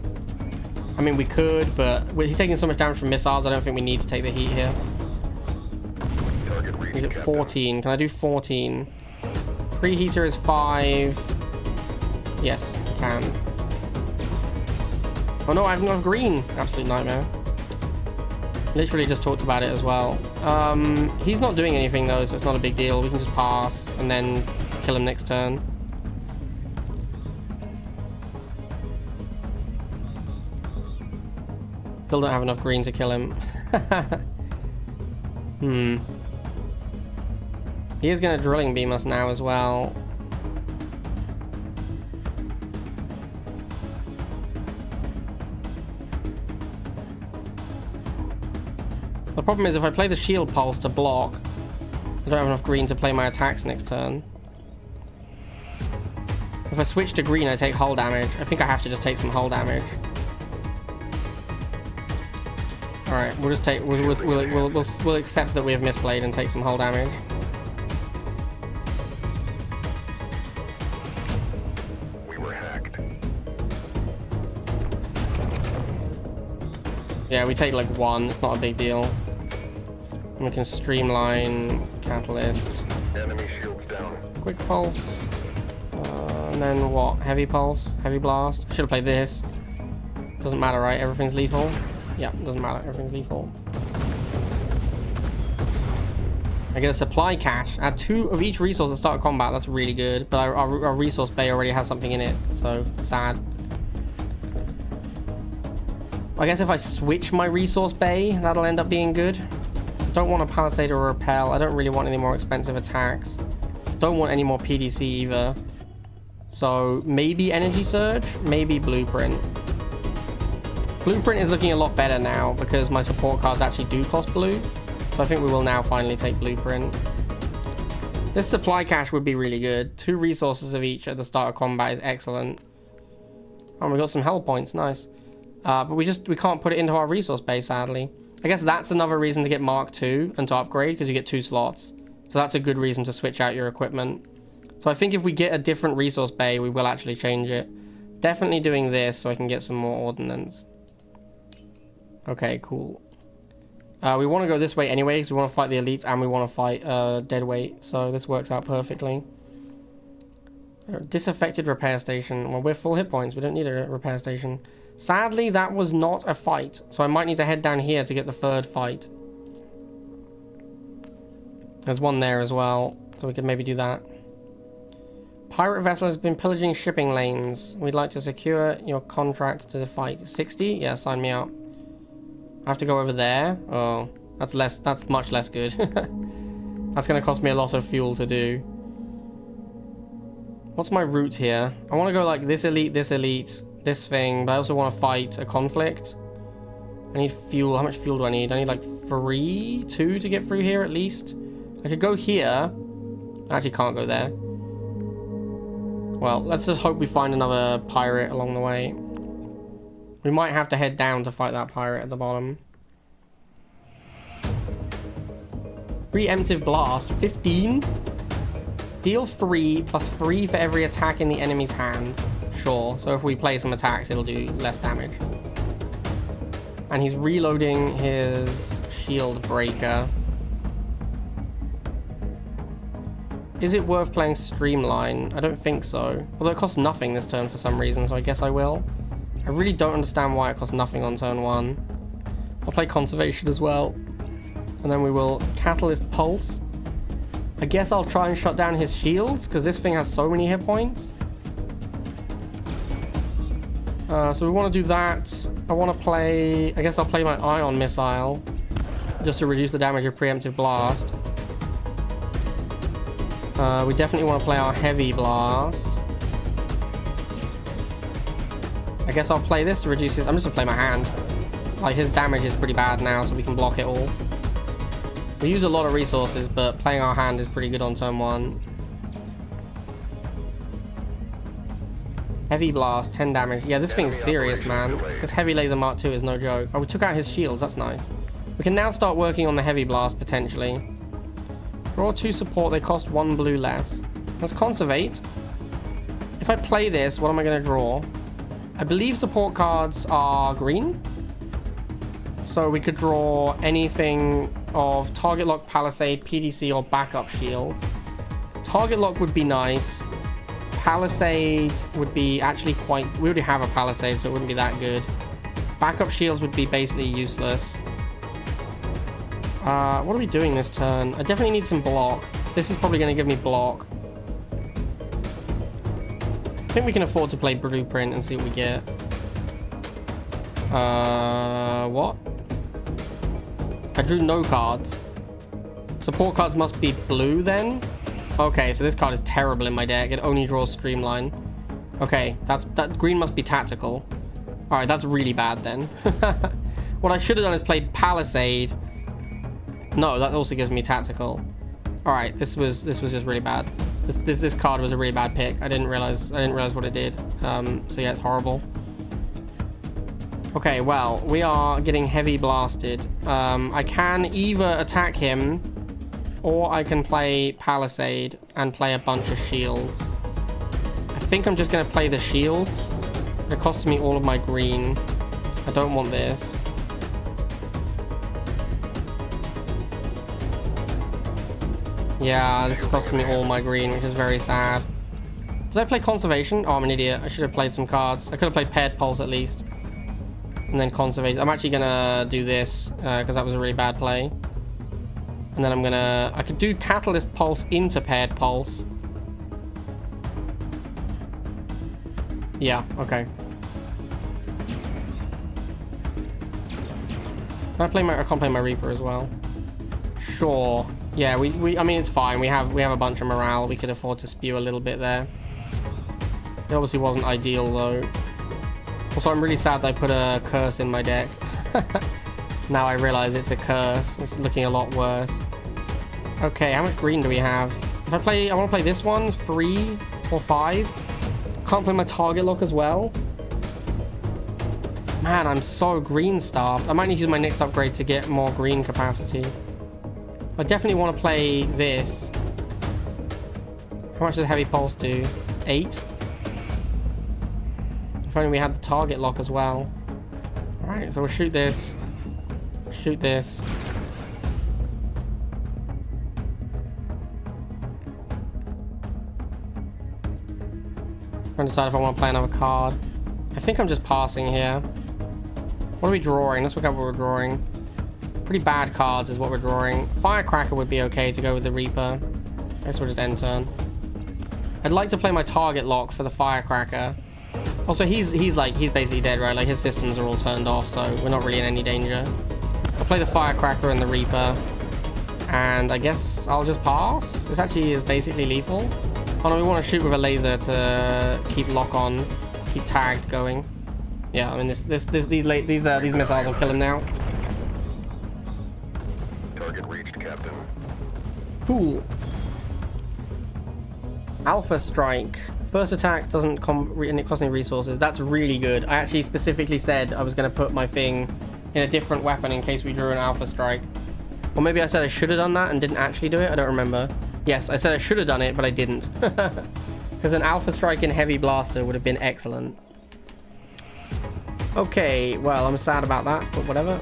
I mean, we could, but he's taking so much damage from missiles, I don't think we need to take the heat here. He's at 14. Can I do 14? Preheater is 5. Yes, I can. Oh no, I have enough green. Absolute nightmare. Literally just talked about it as well. He's not doing anything though, so it's not a big deal. We can just pass and then kill him next turn. Still don't have enough green to kill him. He is going to drilling beam us now as well. The problem is if I play the shield pulse to block, I don't have enough green to play my attacks next turn. If I switch to green, I take hull damage. I think I have to just take some hull damage. All right, we'll just take. We'll accept that we have misplayed and take some hull damage. We were hacked. Yeah, we take like 1. It's not a big deal. And we can streamline Catalyst. Enemy shields down. Quick pulse. And then what? Heavy pulse? Heavy blast? I should have played this. Doesn't matter, right? Everything's lethal? Yeah, doesn't matter. Everything's lethal. I get a supply cache. Add 2 of each resource at start of combat. That's really good. But our resource bay already has something in it. So, sad. I guess if I switch my resource bay, that'll end up being good. Don't want a palisade or a repel. I don't really want any more expensive attacks. Don't want any more PDC either. So, maybe energy surge, maybe blueprint. Blueprint is looking a lot better now because my support cards actually do cost blue. So I think we will now finally take blueprint. This supply cache would be really good. 2 resources of each at the start of combat is excellent. Oh, we got some hell points, nice. But we can't put it into our resource base, sadly. I guess that's another reason to get Mark II and to upgrade, because you get 2 slots. So that's a good reason to switch out your equipment. So I think if we get a different resource bay, we will actually change it. Definitely doing this so I can get some more ordnance. Okay, cool. We want to go this way anyway, because we want to fight the elites and we want to fight deadweight. So this works out perfectly. Disaffected repair station. Well, we're full hit points. We don't need a repair station. Sadly, that was not a fight. So I might need to head down here to get the 3rd fight. There's one there as well. So we could maybe do that. Pirate vessel has been pillaging shipping lanes. We'd like to secure your contract to fight. 60? Yeah, sign me up. I have to go over there. Oh, that's much less good. That's going to cost me a lot of fuel to do. What's my route here? I want to go like this elite, this thing, but I also want to fight a conflict. I need fuel. How much fuel do I need? I need like 2 to get through here at least. I could go here. I actually can't go there. Well, let's just hope we find another pirate along the way. We might have to head down to fight that pirate at the bottom. Preemptive blast, 15. Deal 3 plus 3 for every attack in the enemy's hand. Sure, so if we play some attacks, it'll do less damage. And he's reloading his shield breaker. Is it worth playing Streamline? I don't think so. Although it costs nothing this turn for some reason, so I guess I will. I really don't understand why it costs nothing on turn 1. I'll play Conservation as well. And then we will Catalyst Pulse. I guess I'll try and shut down his shields, because this thing has so many hit points. So we want to do that. I want to play... I guess I'll play my Ion Missile, just to reduce the damage of Preemptive Blast. We definitely want to play our Heavy Blast. I guess I'll play this to reduce his... I'm just going to play my hand. Like, his damage is pretty bad now, so we can block it all. We use a lot of resources, but playing our hand is pretty good on turn 1. Heavy Blast, 10 damage. Yeah, this thing's serious, man. This Heavy Laser Mark II is no joke. Oh, we took out his shields. That's nice. We can now start working on the Heavy Blast, potentially. Draw 2 support. They cost 1 blue less. Let's Conservate. If I play this, what am I going to draw? I believe support cards are green. So we could draw anything of Target Lock, Palisade, PDC, or Backup Shields. Target Lock would be nice. Palisade would be actually quite... We already have a Palisade, so it wouldn't be that good. Backup Shields would be basically useless. What are we doing this turn? I definitely need some block. This is probably going to give me block. I think we can afford to play Blueprint and see what we get. What? I drew no cards. Support cards must be blue then? Okay, so this card is terrible in my deck. It only draws Streamline. Okay, that green must be tactical. Alright, that's really bad then. What I should have done is played Palisade. No, that also gives me tactical. Alright, this was just really bad. This card was a really bad pick. I didn't realize what it did. So yeah, it's horrible. Okay, well, we are getting heavy blasted. I can either attack him, or I can play Palisade and play a bunch of shields. I think I'm just going to play the shields. It costs me all of my green. I don't want this. Yeah, this is costing me all my green, which is very sad. Did I play conservation? Oh, I'm an idiot. I should have played some cards. I could have played paired pulse at least. And then conservation. I'm actually gonna do this because that was a really bad play. And then I could do catalyst pulse into paired pulse. Yeah, okay. Can I play I can't play my Reaper as well. Sure. Yeah, I mean, it's fine. We have a bunch of morale. We could afford to spew a little bit there. It obviously wasn't ideal though. Also, I'm really sad that I put a curse in my deck. Now I realize it's a curse. It's looking a lot worse. Okay, how much green do we have? If I want to play this one, 3 or 5. Can't play my target lock as well. Man, I'm so green starved. I might need to use my next upgrade to get more green capacity. I definitely want to play this. How much does Heavy Pulse do? 8? If only we had the target lock as well. Alright, so we'll shoot this. Shoot this. I'm trying to decide if I want to play another card. I think I'm just passing here. What are we drawing? Let's look at what we're drawing. Pretty bad cards is what we're drawing. Firecracker would be okay to go with the Reaper. I guess we'll just end turn. I'd like to play my target lock for the Firecracker. Also, he's basically dead, right? Like, his systems are all turned off, so we're not really in any danger. I'll play the Firecracker and the Reaper. And I guess I'll just pass. This actually is basically lethal. Oh no, we want to shoot with a laser to keep lock on, keep tagged going. Yeah, I mean, these missiles will kill him now. Target reached, Captain. Cool. Alpha Strike. First attack doesn't cost any resources. That's really good. I actually specifically said I was going to put my thing in a different weapon in case we drew an Alpha Strike. Or maybe I said I should have done that and didn't actually do it. I don't remember. Yes, I said I should have done it, but I didn't. Because an Alpha Strike in Heavy Blaster would have been excellent. Okay, well, I'm sad about that, but whatever.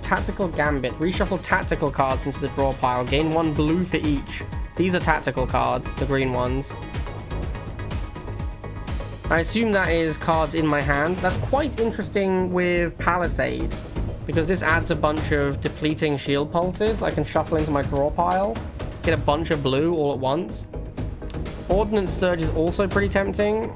Tactical Gambit. Reshuffle tactical cards into the draw pile. Gain 1 blue for each. These are tactical cards, the green ones. I assume that is cards in my hand. That's quite interesting with Palisade, because this adds a bunch of depleting shield pulses I can shuffle into my draw pile, get a bunch of blue all at once. Ordinance Surge is also pretty tempting.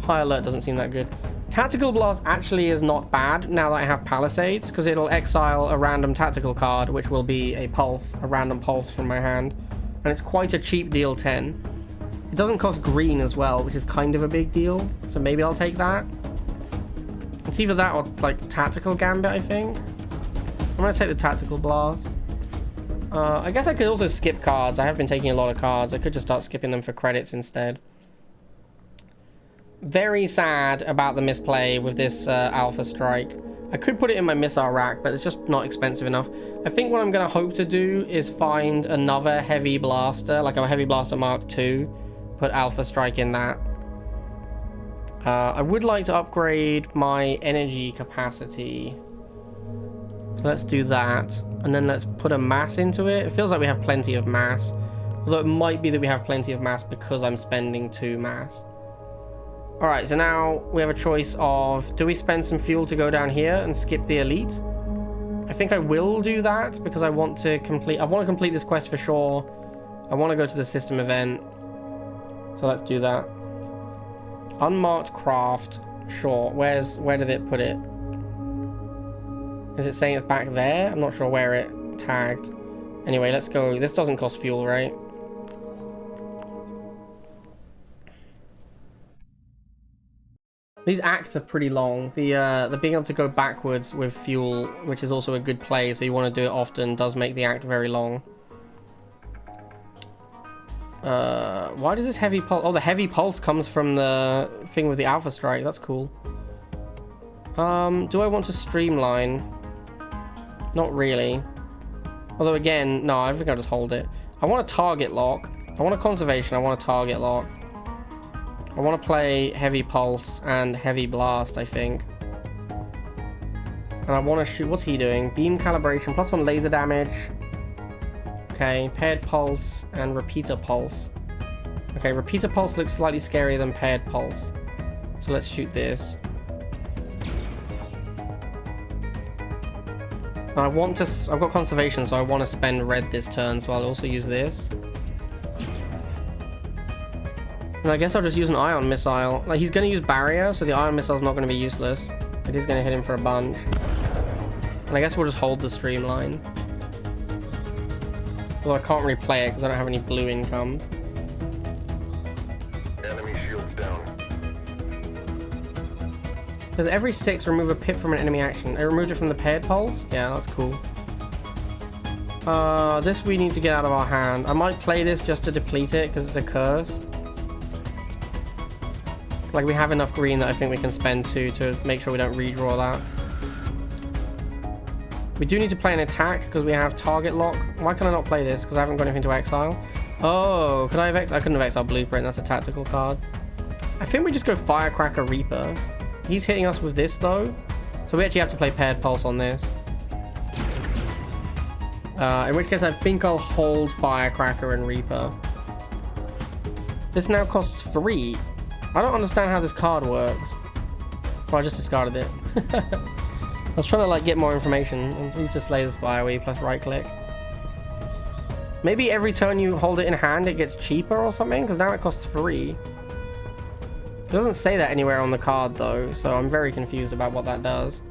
High Alert doesn't seem that good. Tactical Blast actually is not bad now that I have Palisades, because it'll exile a random tactical card, which will be a pulse, a random pulse from my hand. And it's quite a cheap deal 10. It doesn't cost green as well, which is kind of a big deal. So maybe I'll take that. It's either that or like Tactical Gambit, I think. I'm going to take the Tactical Blast. I guess I could also skip cards. I have been taking a lot of cards. I could just start skipping them for credits instead. Very sad about the misplay with this Alpha Strike. I could put it in my missile rack, but it's just not expensive enough. I think what I'm going to hope to do is find another Heavy Blaster, like a Heavy Blaster Mark II. Put Alpha Strike in that. I would like to upgrade my energy capacity. Let's do that. And then let's put a mass into it. It feels like we have plenty of mass. Although it might be that we have plenty of mass because I'm spending 2 mass. Alright, so now we have a choice of, do we spend some fuel to go down here and skip the elite? I think I will do that because I want to complete this quest for sure. I want to go to the system event. So let's do that. Unmarked craft, sure. Where did it put it? Is it saying it's back there? I'm not sure where it tagged. Anyway, let's go. This doesn't cost fuel, right? These acts are pretty long. The being able to go backwards with fuel, which is also a good play, so you want to do it often, does make the act very long. Why does this heavy pulse? Oh, the heavy pulse comes from the thing with the Alpha Strike. That's cool. Do I want to streamline? Not really. Although again, no, I think I'll just hold it. I want a target lock. I want a conservation. I want a target lock. I want to play Heavy Pulse and Heavy Blast, I think. And I want to shoot... What's he doing? Beam calibration, +1 laser damage. Okay, paired pulse and repeater pulse. Okay, repeater pulse looks slightly scarier than paired pulse. So let's shoot this. I've got conservation, so I want to spend red this turn, so I'll also use this. And I guess I'll just use an ion missile. Like, he's going to use barrier, so the ion missile's not going to be useless. It is going to hit him for a bunch. And I guess we'll just hold the streamline. Although I can't really play it because I don't have any blue income. Enemy shields down. Does every 6 remove a pip from an enemy action? I removed it from the paired pulse? Yeah, that's cool. This we need to get out of our hand. I might play this just to deplete it because it's a curse. Like, we have enough green that I think we can spend 2 to make sure we don't redraw that. We do need to play an attack because we have target lock. Why can I not play this? Because I haven't got anything to exile. Oh, could I have I couldn't have exiled Blueprint. That's a tactical card. I think we just go Firecracker Reaper. He's hitting us with this though. So we actually have to play paired pulse on this. In which case I think I'll hold Firecracker and Reaper. This now costs 3. I don't understand how this card works. Well, I just discarded it. I was trying to like get more information, and he's just Laser Spire where you plus right click. Maybe every turn you hold it in hand it gets cheaper or something, because now it costs 3. It doesn't say that anywhere on the card though, so I'm very confused about what that does.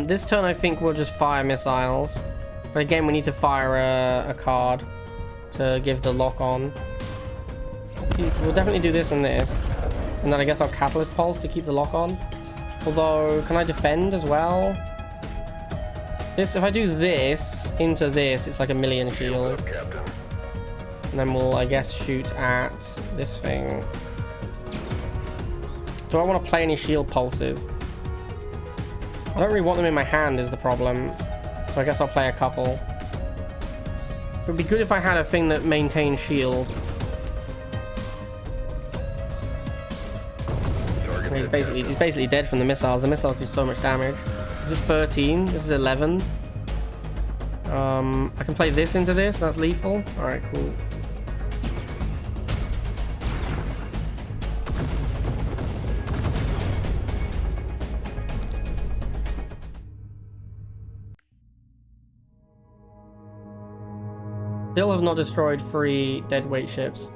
This turn I think we'll just fire missiles, but again we need to fire a card to give the lock on. We'll definitely do this and this. And then I guess I'll Catalyst Pulse to keep the lock on. Although, can I defend as well? This, if I do this into this, it's like a million shield. And then we'll, I guess, shoot at this thing. Do I want to play any shield pulses? I don't really want them in my hand is the problem. So I guess I'll play a couple. It would be good if I had a thing that maintained shield. He's basically dead from the missiles. The missiles do so much damage. This is 13. This is 11. I can play this into this. That's lethal. Alright, cool. Still have not destroyed 3 deadweight ships.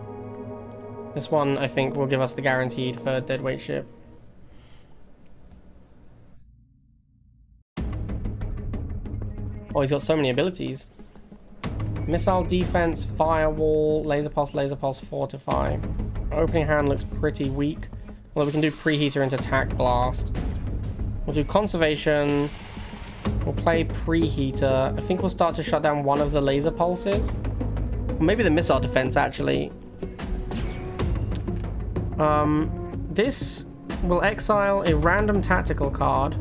This one, I think, will give us the guaranteed 3rd deadweight ship. Oh, he's got so many abilities. Missile defense, firewall, laser pulse, fortify. Our opening hand looks pretty weak. Although we can do preheater into attack blast. We'll do conservation. We'll play preheater. I think we'll start to shut down one of the laser pulses. Or maybe the missile defense, actually. This will exile a random tactical card.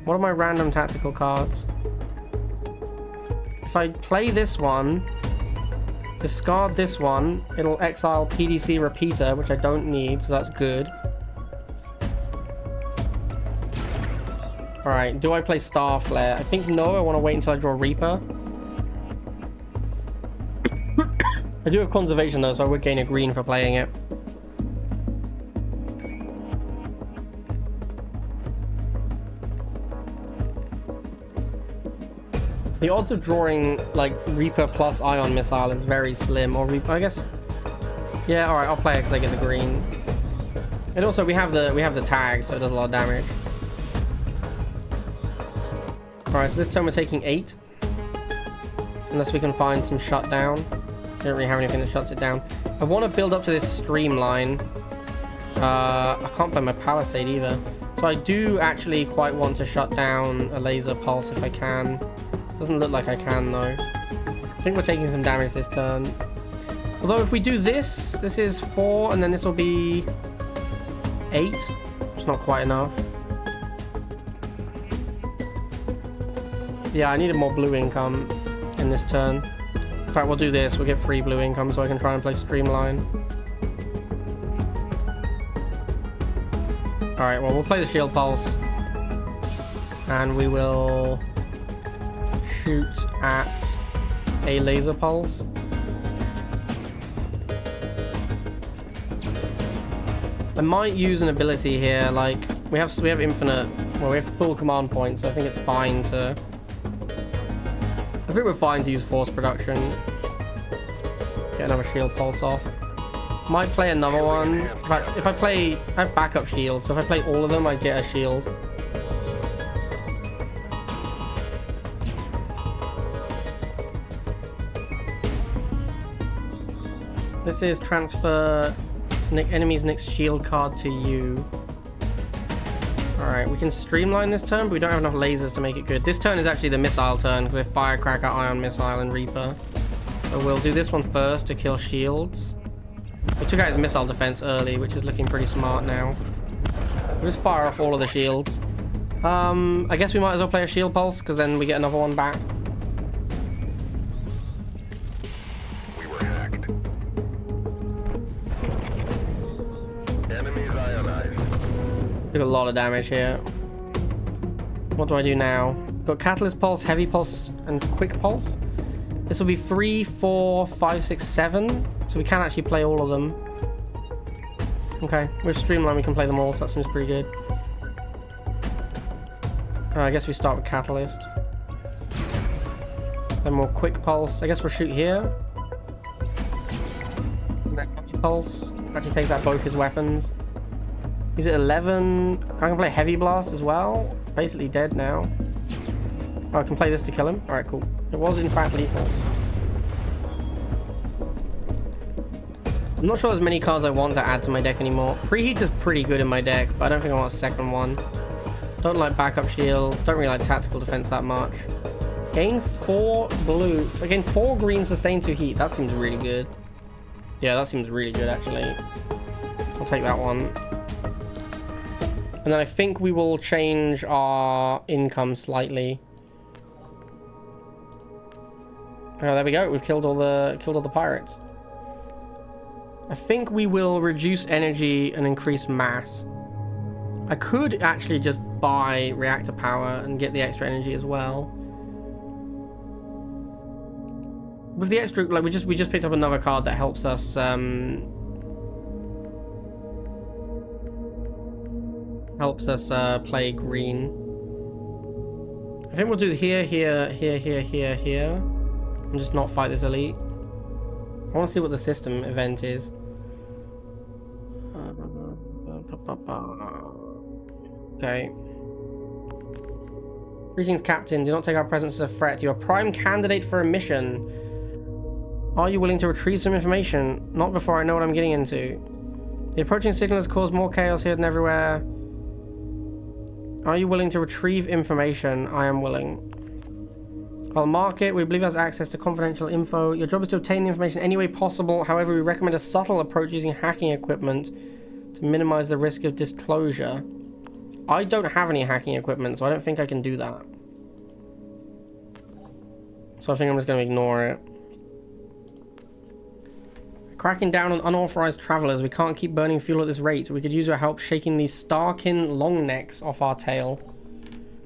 What are my random tactical cards? If I play this one, discard this one, it'll exile PDC Repeater, which I don't need, so that's good. Alright, do I play Star Flare? I think no, I want to wait until I draw Reaper. I do have conservation though, so I would gain a green for playing it. The odds of drawing like Reaper plus Ion Missile is very slim, or Reaper, I guess. Yeah, all right, I'll play it because I get the green. And also we have the tag, so it does a lot of damage. All right, so this turn we're taking 8, unless we can find some shutdown. Don't really have anything that shuts it down. I want to build up to this streamline. I can't play my Palisade either, so I do actually quite want to shut down a laser pulse if I can. Doesn't look like I can though. I think we're taking some damage this turn. Although if we do this, this is 4 and then this will be 8. It's not quite enough. Yeah, I needed more blue income in this turn. In fact, we'll do this. We'll get free blue income so I can try and play Streamline. Alright, well, we'll play the Shield Pulse. And we will shoot at a laser pulse. I might use an ability here, like we have infinite, well, we have full command points, so I think it's fine to. I think we're fine to use force production. Get another shield pulse off. Might play another one. If I play, I have backup shields, so if I play all of them, I get a shield. This is transfer enemy's next shield card to you. Alright, we can streamline this turn, but we don't have enough lasers to make it good. This turn is actually the missile turn, because we have Firecracker, Ion Missile, and Reaper. So we'll do this one first to kill shields. We took out his missile defense early, which is looking pretty smart now. We'll just fire off all of the shields. I guess we might as well play a shield pulse, because then we get another one back. We were hacked. Enemies ionized. Took a lot of damage here. What do I do now? Got Catalyst Pulse, Heavy Pulse, and Quick Pulse. This will be 3, 4, 5, 6, 7. So we can actually play all of them. Okay, with Streamline we can play them all, so that seems pretty good. I guess we start with Catalyst. Then more Quick Pulse. I guess we'll shoot here. And then Heavy Pulse. Actually takes out both his weapons. He's at 11. I can play Heavy Blast as well. Basically dead now. Oh, I can play this to kill him. Alright, cool. It was in fact lethal. I'm not sure there's many cards I want to add to my deck anymore. Preheat is pretty good in my deck, but I don't think I want a second one. Don't like backup shields. Don't really like tactical defense that much. Gain 4 blue. Gain 4 green, sustain 2 heat. That seems really good. Yeah, that seems really good actually. I'll take that one. And then I think we will change our income slightly. Oh, there we go. We've killed all the pirates. I think we will reduce energy and increase mass. I could actually just buy reactor power and get the extra energy as well. With the extra, like we just picked up another card that helps us play green. I think we'll do here, and just not fight this elite. I want to see what the system event is. Okay. Greetings, Captain. Do not take our presence as a threat. You are prime candidate for a mission. Are you willing to retrieve some information? Not before I know what I'm getting into. The approaching signal has caused more chaos here than everywhere. Are you willing to retrieve information? I am willing. I'll mark it. We believe it has access to confidential info. Your job is to obtain the information any way possible. However, we recommend a subtle approach using hacking equipment to minimize the risk of disclosure. I don't have any hacking equipment, so I don't think I can do that. So I think I'm just going to ignore it. Cracking down on unauthorized travelers. We can't keep burning fuel at this rate. We could use your help shaking these Starkin long necks off our tail.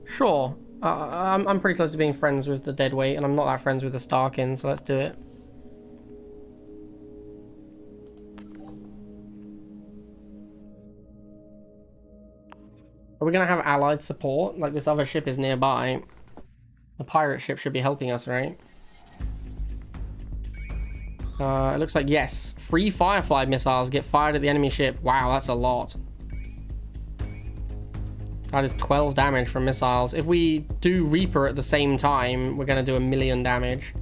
Sure. I'm pretty close to being friends with the Deadweight, and I'm not that friends with the Starkin, so let's do it. Are we going to have allied support? Like this other ship is nearby. The pirate ship should be helping us, right? It looks like yes. 3 Firefly missiles get fired at the enemy ship. Wow, that's a lot. That is 12 damage from missiles. If we do Reaper at the same time, we're going to do 1,000,000 damage.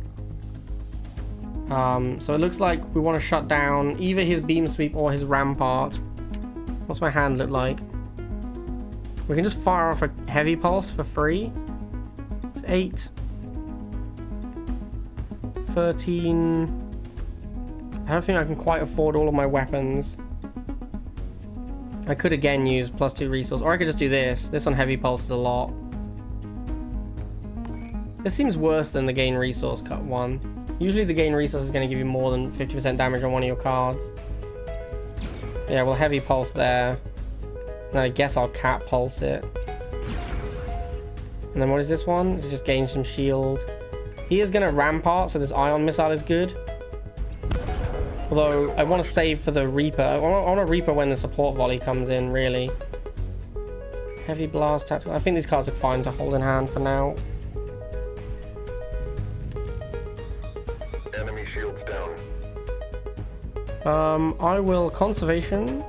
So it looks like we want to shut down either his beam sweep or his rampart. What's my hand look like? We can just fire off a heavy pulse for free. It's 8. 13. I don't think I can quite afford all of my weapons. I could again use +2 resource, or I could just do this. This on heavy pulse is a lot. This seems worse than the gain resource cut one. Usually the gain resource is going to give you more than 50% damage on one of your cards. Yeah, well, heavy pulse there. And I guess I'll cat pulse it. And then what is this one? This just gains some shield. He is going to rampart, so this ion missile is good. Although, I want to save for the Reaper. I want a Reaper when the support volley comes in, really. Heavy blast, tactical. I think these cards are fine to hold in hand for now. Enemy shields down. I will conservation,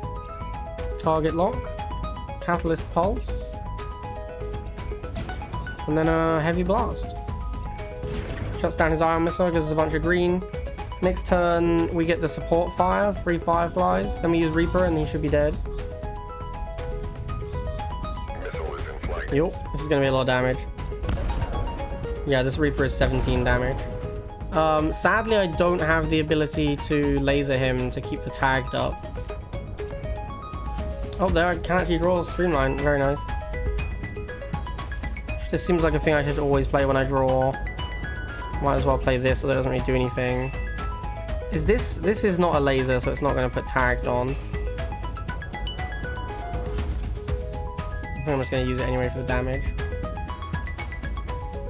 target lock, catalyst pulse, and then a heavy blast. Shuts down his ion missile because there's a bunch of green. Next turn we get the support fire, 3 fireflies. Then we use Reaper and he should be dead. Missile is in flight. Yup, this is gonna be a lot of damage. Yeah, this Reaper is 17 damage. Sadly, I don't have the ability to laser him to keep the tagged up. Oh, there I can actually draw a streamline. Very nice. This seems like a thing I should always play when I draw. Might as well play this so that it doesn't really do anything. Is this is not a laser, so it's not going to put tagged on. I think I'm just going to use it anyway for the damage.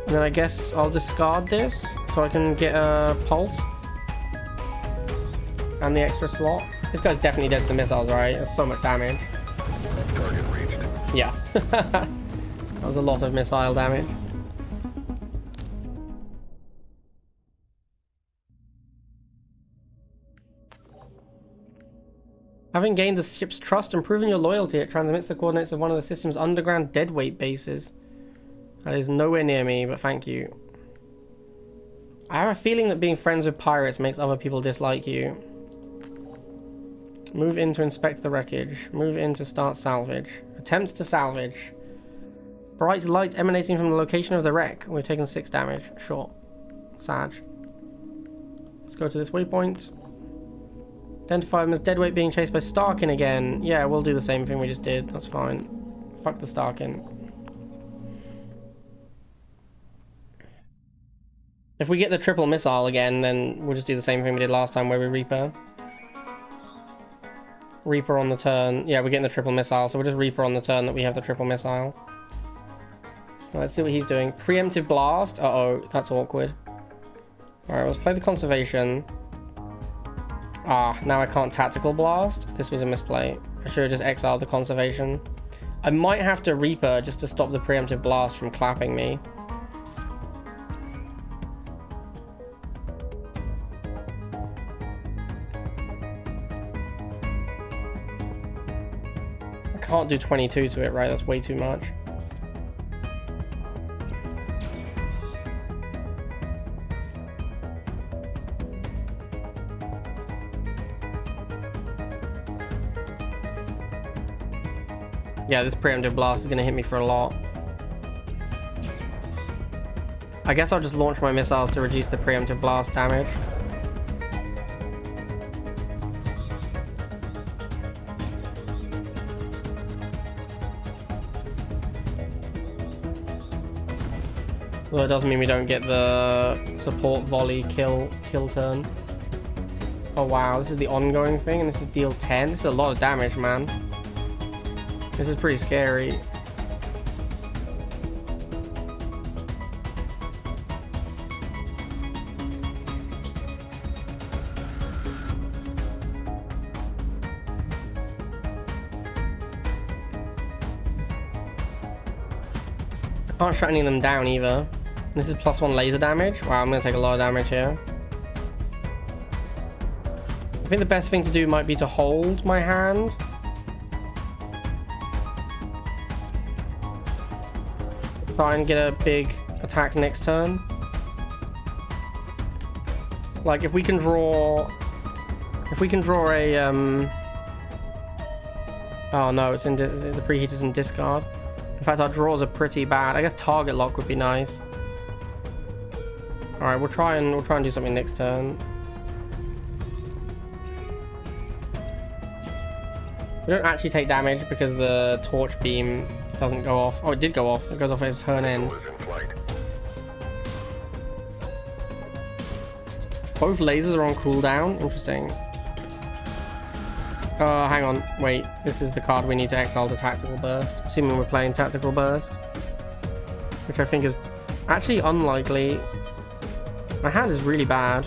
And then I guess I'll discard this so I can get a pulse and the extra slot. This guy's definitely dead to the missiles, right? That's so much damage. Target reached. Yeah. That was a lot of missile damage. Having gained the ship's trust and proven your loyalty, it transmits the coordinates of one of the system's underground deadweight bases. That is nowhere near me, but thank you. I have a feeling that being friends with pirates makes other people dislike you. Move in to inspect the wreckage. Move in to start salvage. Attempt to salvage. Bright light emanating from the location of the wreck. We've taken 6 damage. Sure. Sad. Let's go to this waypoint. Identify them as deadweight being chased by Starkin again. Yeah, we'll do the same thing we just did. That's fine. Fuck the Starkin. If we get the triple missile again, then we'll just do the same thing we did last time where we Reaper. Reaper on the turn. Yeah, we're getting the triple missile, so we'll just Reaper on the turn that we have the triple missile. Let's see what he's doing. Preemptive blast. Uh-oh, that's awkward. Alright, let's play the conservation. Ah, now I can't tactical blast. This was a misplay. I should have just exiled the conservation. I might have to Reaper just to stop the preemptive blast from clapping me. I can't do 22 to it, right? That's way too much. Yeah, this preemptive blast is going to hit me for a lot. I guess I'll just launch my missiles to reduce the preemptive blast damage. Well, it does mean we don't get the support volley kill turn. Oh wow, this is the ongoing thing, and this is deal 10. This is a lot of damage, man. This is pretty scary. I can't shut any of them down either. This is +1 laser damage. Wow, I'm going to take a lot of damage here. I think the best thing to do might be to hold my hand. Try and get a big attack next turn. Like if we can draw a oh no, it's in the preheat is in discard. In fact, our draws are pretty bad. I guess target lock would be nice. All right, we'll try and do something next turn. We don't actually take damage because the torch beam doesn't go off. Oh, it did go off. It goes off at his turn end. Both lasers are on cooldown. Interesting. Hang on. Wait. This is the card we need to exile to Tactical Burst. Assuming we're playing Tactical Burst. Which I think is actually unlikely. My hand is really bad.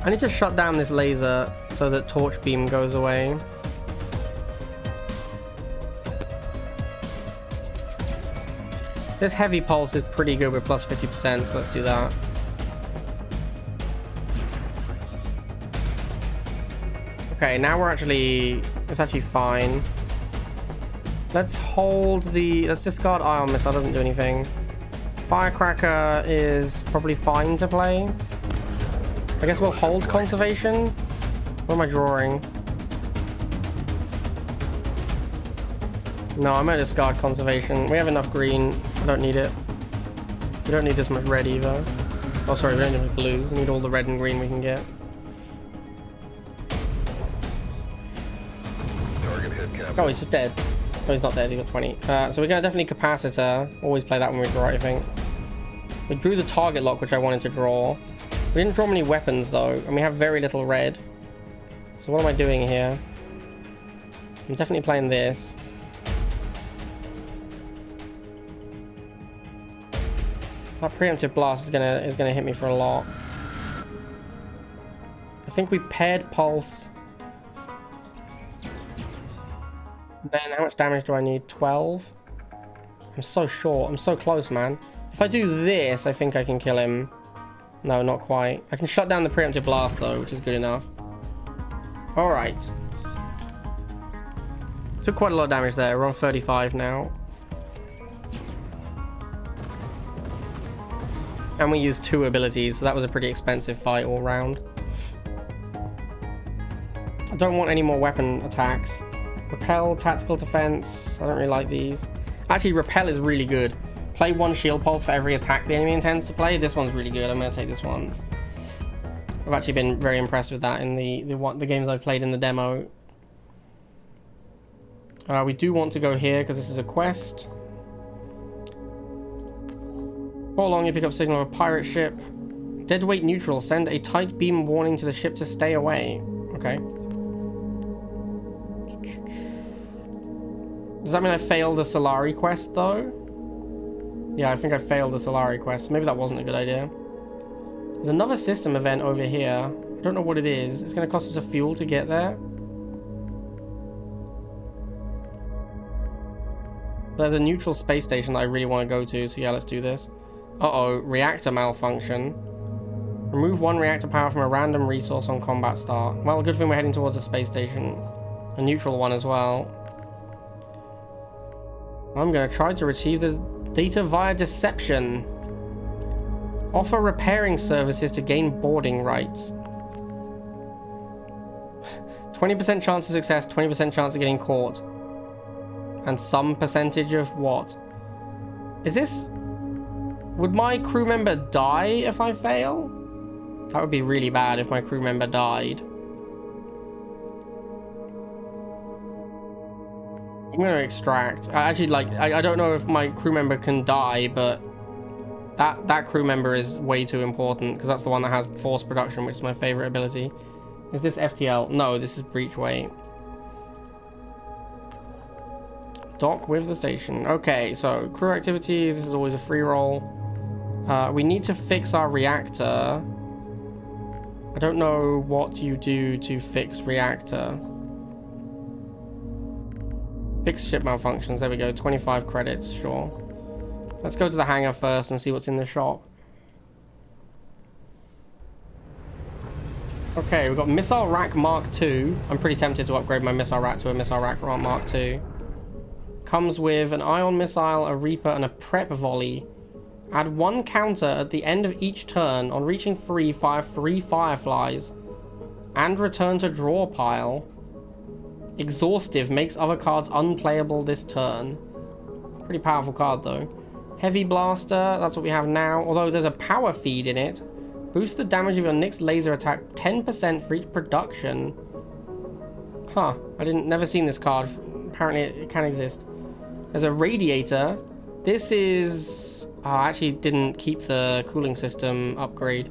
I need to shut down this laser so that torch beam goes away. This heavy pulse is pretty good with plus 50%, so let's do that. Okay, now it's actually fine. Let's discard ion missile, doesn't do anything. Firecracker is probably fine to play. I guess we'll hold conservation. What am I drawing? No, I'm gonna discard conservation. We have enough green. I don't need it. We don't need this much red either. Oh, sorry, we don't need enough blue. We need all the red and green we can get. Target hit cap. Oh, he's just dead. No, he's not dead. He got 20. So we're gonna definitely capacitor. Always play that when we draw, I think. We drew the target lock, which I wanted to draw. We didn't draw many weapons though, and we have very little red. So what am I doing here? I'm definitely playing this. That preemptive blast is gonna hit me for a lot. I think we paired pulse. Then how much damage do I need? 12? I'm so short. I'm so close, man. If I do this, I think I can kill him. No, not quite. I can shut down the preemptive blast though, which is good enough. Alright. Took quite a lot of damage there. We're on 35 now. And we used 2 abilities, so that was a pretty expensive fight all round. I don't want any more weapon attacks. Repel, tactical defense. I don't really like these. Actually, repel is really good. Play 1 shield pulse for every attack the enemy intends to play. This one's really good. I'm going to take this one. I've actually been very impressed with that in the games I've played in the demo. We do want to go here because this is a quest. Before long, you pick up signal of a pirate ship. Deadweight neutral. Send a tight beam warning to the ship to stay away. Okay. Does that mean I failed the Solari quest though? Yeah, I think I failed the Solari quest. Maybe that wasn't a good idea. There's another system event over here. I don't know what it is. It's going to cost us a fuel to get there. There's a neutral space station that I really want to go to, so yeah, let's do this. Uh-oh, reactor malfunction. Remove 1 reactor power from a random resource on combat start. Well, good thing we're heading towards a space station. A neutral one as well. I'm going to try to retrieve the data via deception. Offer repairing services to gain boarding rights. 20% chance of success, 20% chance of getting caught. And some percentage of what? Is this... Would my crew member die if I fail? That would be really bad if my crew member died. I'm gonna extract. I don't know if my crew member can die, but that crew member is way too important because that's the one that has force production, which is my favorite ability. Is this FTL? No, this is Breachway. Dock with the station. Okay, so crew activities. This is always a free roll. We need to fix our reactor. I don't know what you do to fix reactor. Fix ship malfunctions. There we go. 25 credits. Sure. Let's go to the hangar first and see what's in the shop. Okay, we've got Missile Rack Mark II. I'm pretty tempted to upgrade my Missile Rack to a Missile Rack Mark II. Comes with an Ion Missile, a Reaper, and a Prep Volley. Add 1 counter at the end of each turn. On reaching free, fire 3 Fireflies. And return to draw pile. Exhaustive makes other cards unplayable this turn. Pretty powerful card though. Heavy Blaster, that's what we have now. Although there's a power feed in it. Boost the damage of your next laser attack 10% for each production. Huh, never seen this card. Apparently it can exist. There's a Radiator. This is... Oh, I actually didn't keep the cooling system upgrade.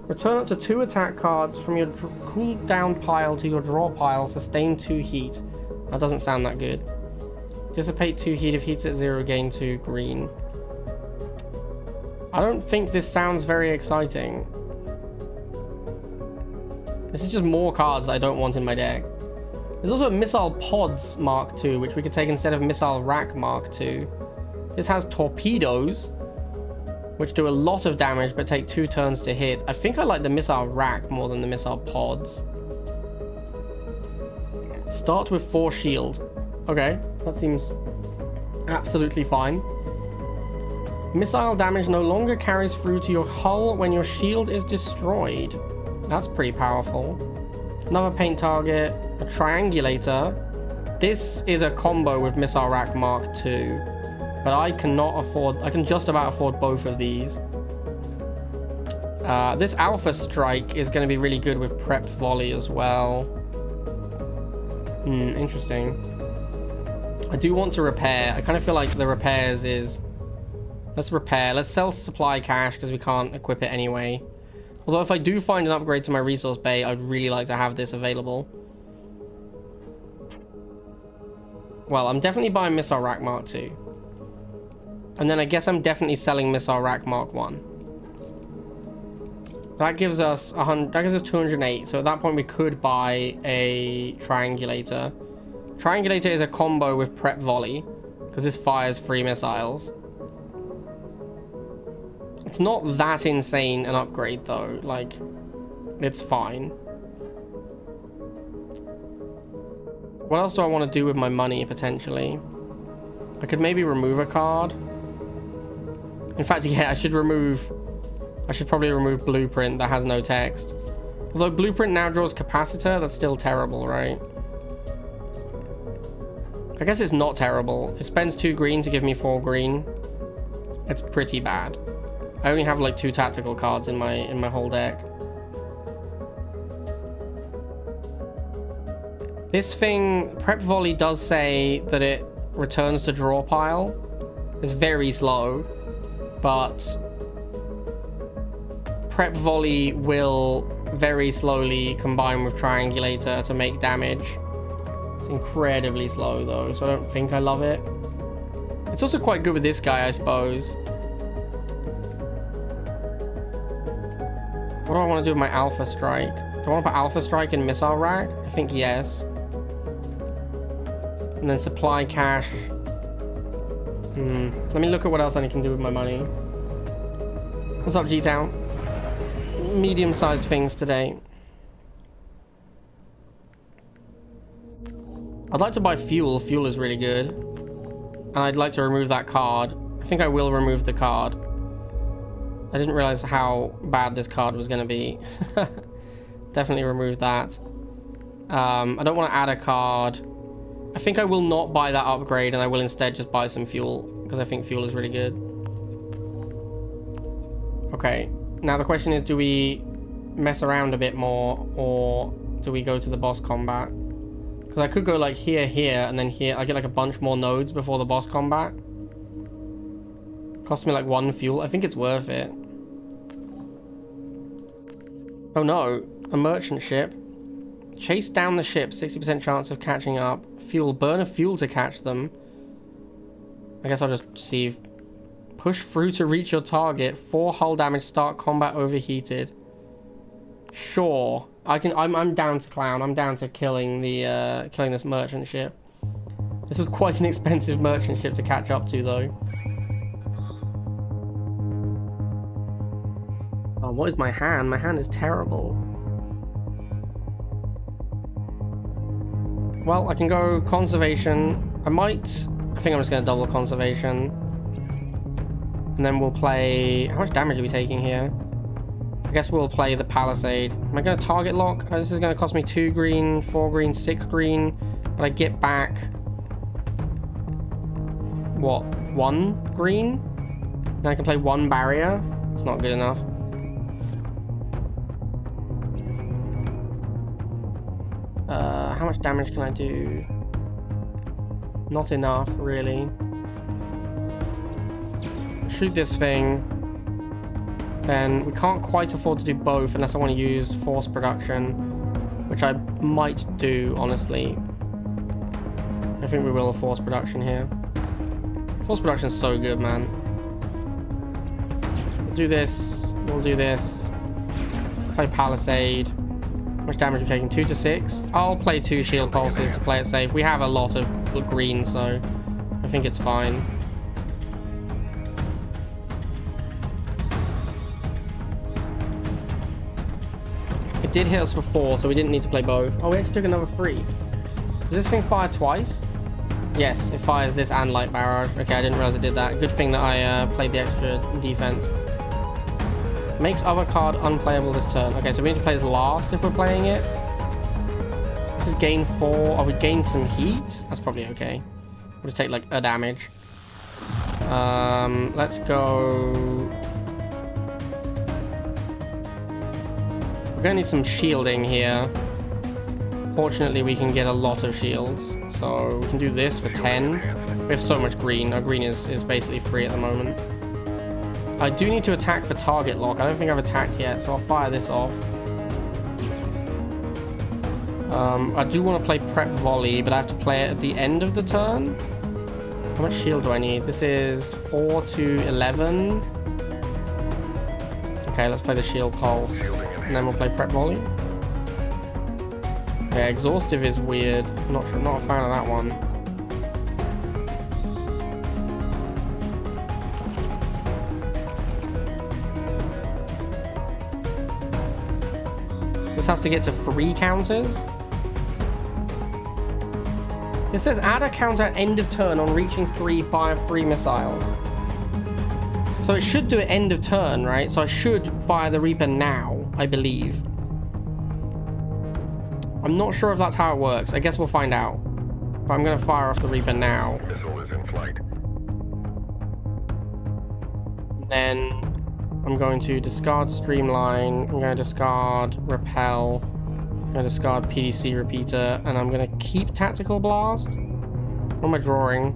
Return up to 2 attack cards from your cooldown pile to your draw pile. Sustain 2 heat. That doesn't sound that good. Dissipate 2 heat if heat's at 0, gain 2 green. I don't think this sounds very exciting. This is just more cards that I don't want in my deck. There's also a Missile Pods Mark II, which we could take instead of Missile Rack Mark II. This has torpedoes, which do a lot of damage but take 2 turns to hit. I think I like the Missile Rack more than the Missile Pods. Start with 4 shield. Okay, that seems absolutely fine. Missile damage no longer carries through to your hull when your shield is destroyed. That's pretty powerful. Another paint target, a triangulator. This is a combo with Missile Rack Mark II, but I cannot afford, I can just about afford both of these. This Alpha Strike is going to be really good with Prepped Volley as well. Interesting. I do want to repair. I kind of feel like the repairs is... Let's repair. Let's sell supply cash because we can't equip it anyway. Although if I do find an upgrade to my resource bay, I'd really like to have this available. Well, I'm definitely buying Missile Rack Mark II. And then I guess I'm definitely selling Missile Rack Mark I. That gives us 100. That gives us 208. So at that point, we could buy a Triangulator. Triangulator is a combo with Prep Volley because this fires 3 missiles. It's not that insane an upgrade though. Like, it's fine. What else do I want to do with my money potentially? I could maybe remove a card. In fact, yeah, I should probably remove Blueprint that has no text. Although Blueprint now draws Capacitor, that's still terrible, right? I guess it's not terrible. It spends 2 green to give me 4 green. It's pretty bad. I only have like 2 tactical cards in my whole deck. This thing, Prep Volley does say that it returns to draw pile. It's very slow, but Prep Volley will very slowly combine with Triangulator to make damage. It's incredibly slow though, so I don't think I love it. It's also quite good with this guy, I suppose. What do I want to do with my Alpha Strike? Do I want to put Alpha Strike in Missile Rack? I think yes. And then supply cash. Let me look at what else I can do with my money. What's up, G-Town? Medium-sized things today. I'd like to buy fuel. Fuel is really good. And I'd like to remove that card. I think I will remove the card. I didn't realize how bad this card was going to be. Definitely remove that. I don't want to add a card. I think I will not buy that upgrade, and I will instead just buy some fuel, because I think fuel is really good. Okay, now the question is, do we mess around a bit more, or do we go to the boss combat? Because I could go like here, and then here. I get like a bunch more nodes before the boss combat. Cost me like 1 fuel. I think it's worth it. Oh no, a merchant ship. Chase down the ship, 60% chance of catching up. Fuel, burn a fuel to catch them. I guess I'll just see. Push through to reach your target. 4 hull damage, start combat overheated. Sure. I'm down to clown. I'm down to killing this merchant ship. This is quite an expensive merchant ship to catch up to though. Oh, what is my hand? My hand is terrible. Well, I can go conservation. I think I'm just going to double conservation. And then we'll play... How much damage are we taking here? I guess we'll play the Palisade. Am I going to target lock? Oh, this is going to cost me 2 green, 4 green, 6 green. But I get back... What? 1 green? Then I can play 1 barrier? It's not good enough. How much damage can I do? Not enough, really. Shoot this thing. Then we can't quite afford to do both unless I want to use force production, which I might do, honestly. I think we will force production here. Force production is so good, man. We'll do this. We'll do this. Play Palisade. How much damage are we taking? 2 to 6. I'll play 2 shield pulses to play it safe. We have a lot of green, so I think it's fine. It did hit us for 4, so we didn't need to play both. Oh, we actually took another 3. Does this thing fire twice? Yes, it fires this and light barrage. Okay, I didn't realize it did that. Good thing that I played the extra defense. Makes other card unplayable this turn. Okay, so we need to play this last if we're playing it. This is gain 4. Oh, we gained some heat? That's probably okay. We'll just take like a damage. Let's go. We're gonna need some shielding here. Fortunately, we can get a lot of shields. So we can do this for 10. We have so much green. Our green is basically free at the moment. I do need to attack for target lock. I don't think I've attacked yet, so I'll fire this off. I do want to play prep volley, but I have to play it at the end of the turn. How much shield do I need? This is 4 to 11. Okay, let's play the shield pulse, and then we'll play prep volley. Yeah, exhaustive is weird. Not a fan of that one. This has to get to 3 counters. It says add a counter at end of turn on reaching 3, fire 3 missiles. So it should do it end of turn, right? So I should fire the Reaper now, I believe. I'm not sure if that's how it works. I guess we'll find out. But I'm going to fire off the Reaper now. Missile is in flight. Then I'm going to discard Streamline. I'm going to discard Repel. I'm going to discard PDC Repeater. And I'm going to keep Tactical Blast. What am I drawing?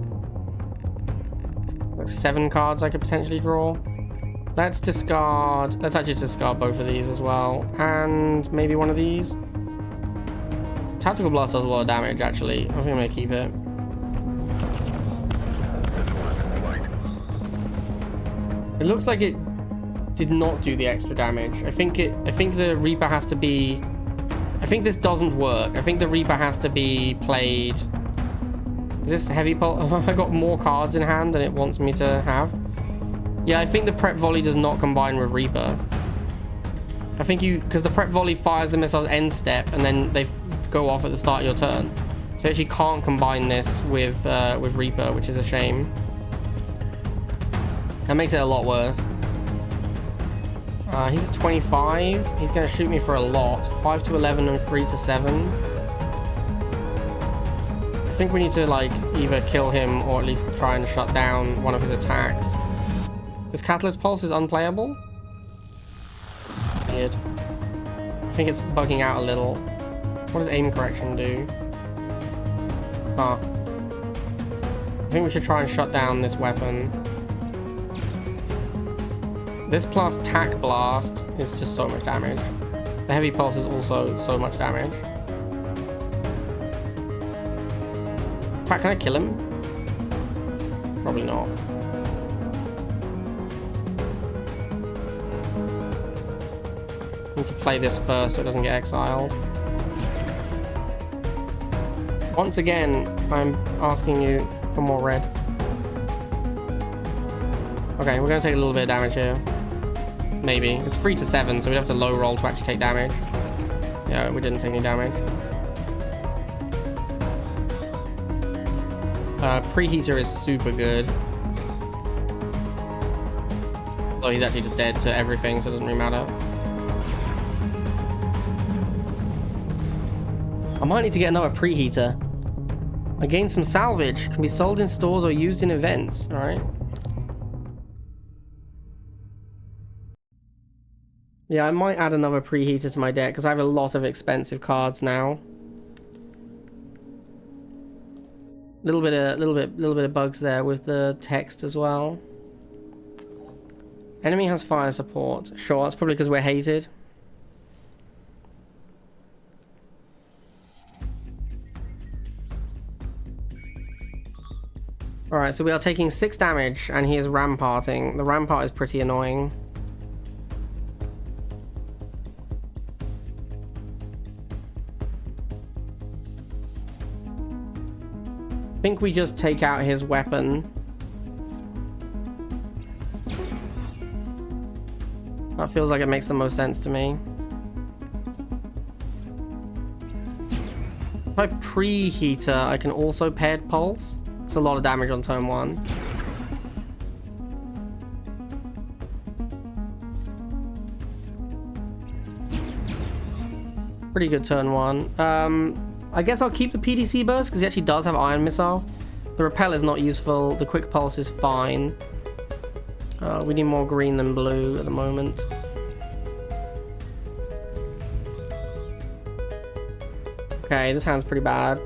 Like 7 cards I could potentially draw. Let's discard... Let's actually discard both of these as well. And maybe one of these. Tactical Blast does a lot of damage, actually. I think I'm going to keep it. It looks like it did not do the extra damage. I think the Reaper has to be... I think this doesn't work. I think the Reaper has to be played... Is this heavy pulse? Have I got more cards in hand than it wants me to have? Yeah, I think the prep volley does not combine with Reaper. I think because the prep volley fires the missiles end step and then they go off at the start of your turn. So you actually can't combine this with Reaper, which is a shame. That makes it a lot worse. He's at 25. He's going to shoot me for a lot. 5 to 11 and 3 to 7. I think we need to like either kill him or at least try and shut down one of his attacks. This Cutless pulse is unplayable. Weird. I think it's bugging out a little. What does aim correction do? Huh. I think we should try and shut down this weapon. This plus tack blast is just so much damage. The heavy pulse is also so much damage. In fact, can I kill him? Probably not. I need to play this first so it doesn't get exiled. Once again, I'm asking you for more red. Okay, we're going to take a little bit of damage here. Maybe. It's 3 to 7, so we'd have to low roll to actually take damage. Yeah, we didn't take any damage. Preheater is super good. Although he's actually just dead to everything, so it doesn't really matter. I might need to get another preheater. I gained some salvage. Can be sold in stores or used in events. Alright. Yeah, I might add another preheater to my deck because I have a lot of expensive cards now. Little bit of bugs there with the text as well. Enemy has fire support. Sure, that's probably because we're hated. Alright, so we are taking 6 damage, and he is ramparting. The rampart is pretty annoying. I think we just take out his weapon. That feels like it makes the most sense to me. If I preheater, I can also paired pulse. It's a lot of damage on turn 1. Pretty good turn 1. I guess I'll keep the PDC burst because he actually does have ion missile. The repel is not useful. The quick pulse is fine. We need more green than blue at the moment. Okay, this hand's pretty bad.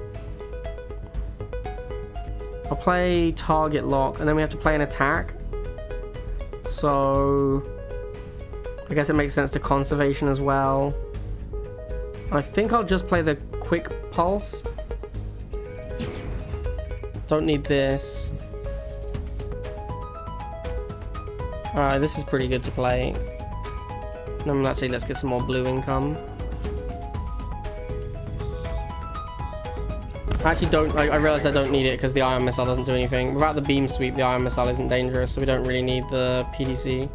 I'll play target lock, and then we have to play an attack. So I guess it makes sense to conservation as well. I think I'll just play the quick pulse. Don't need this. Alright, this is pretty good to play. Actually, let's get some more blue income. I actually don't, I realized I don't need it because the ion missile doesn't do anything. Without the beam sweep, the ion missile isn't dangerous, so we don't really need the PDC.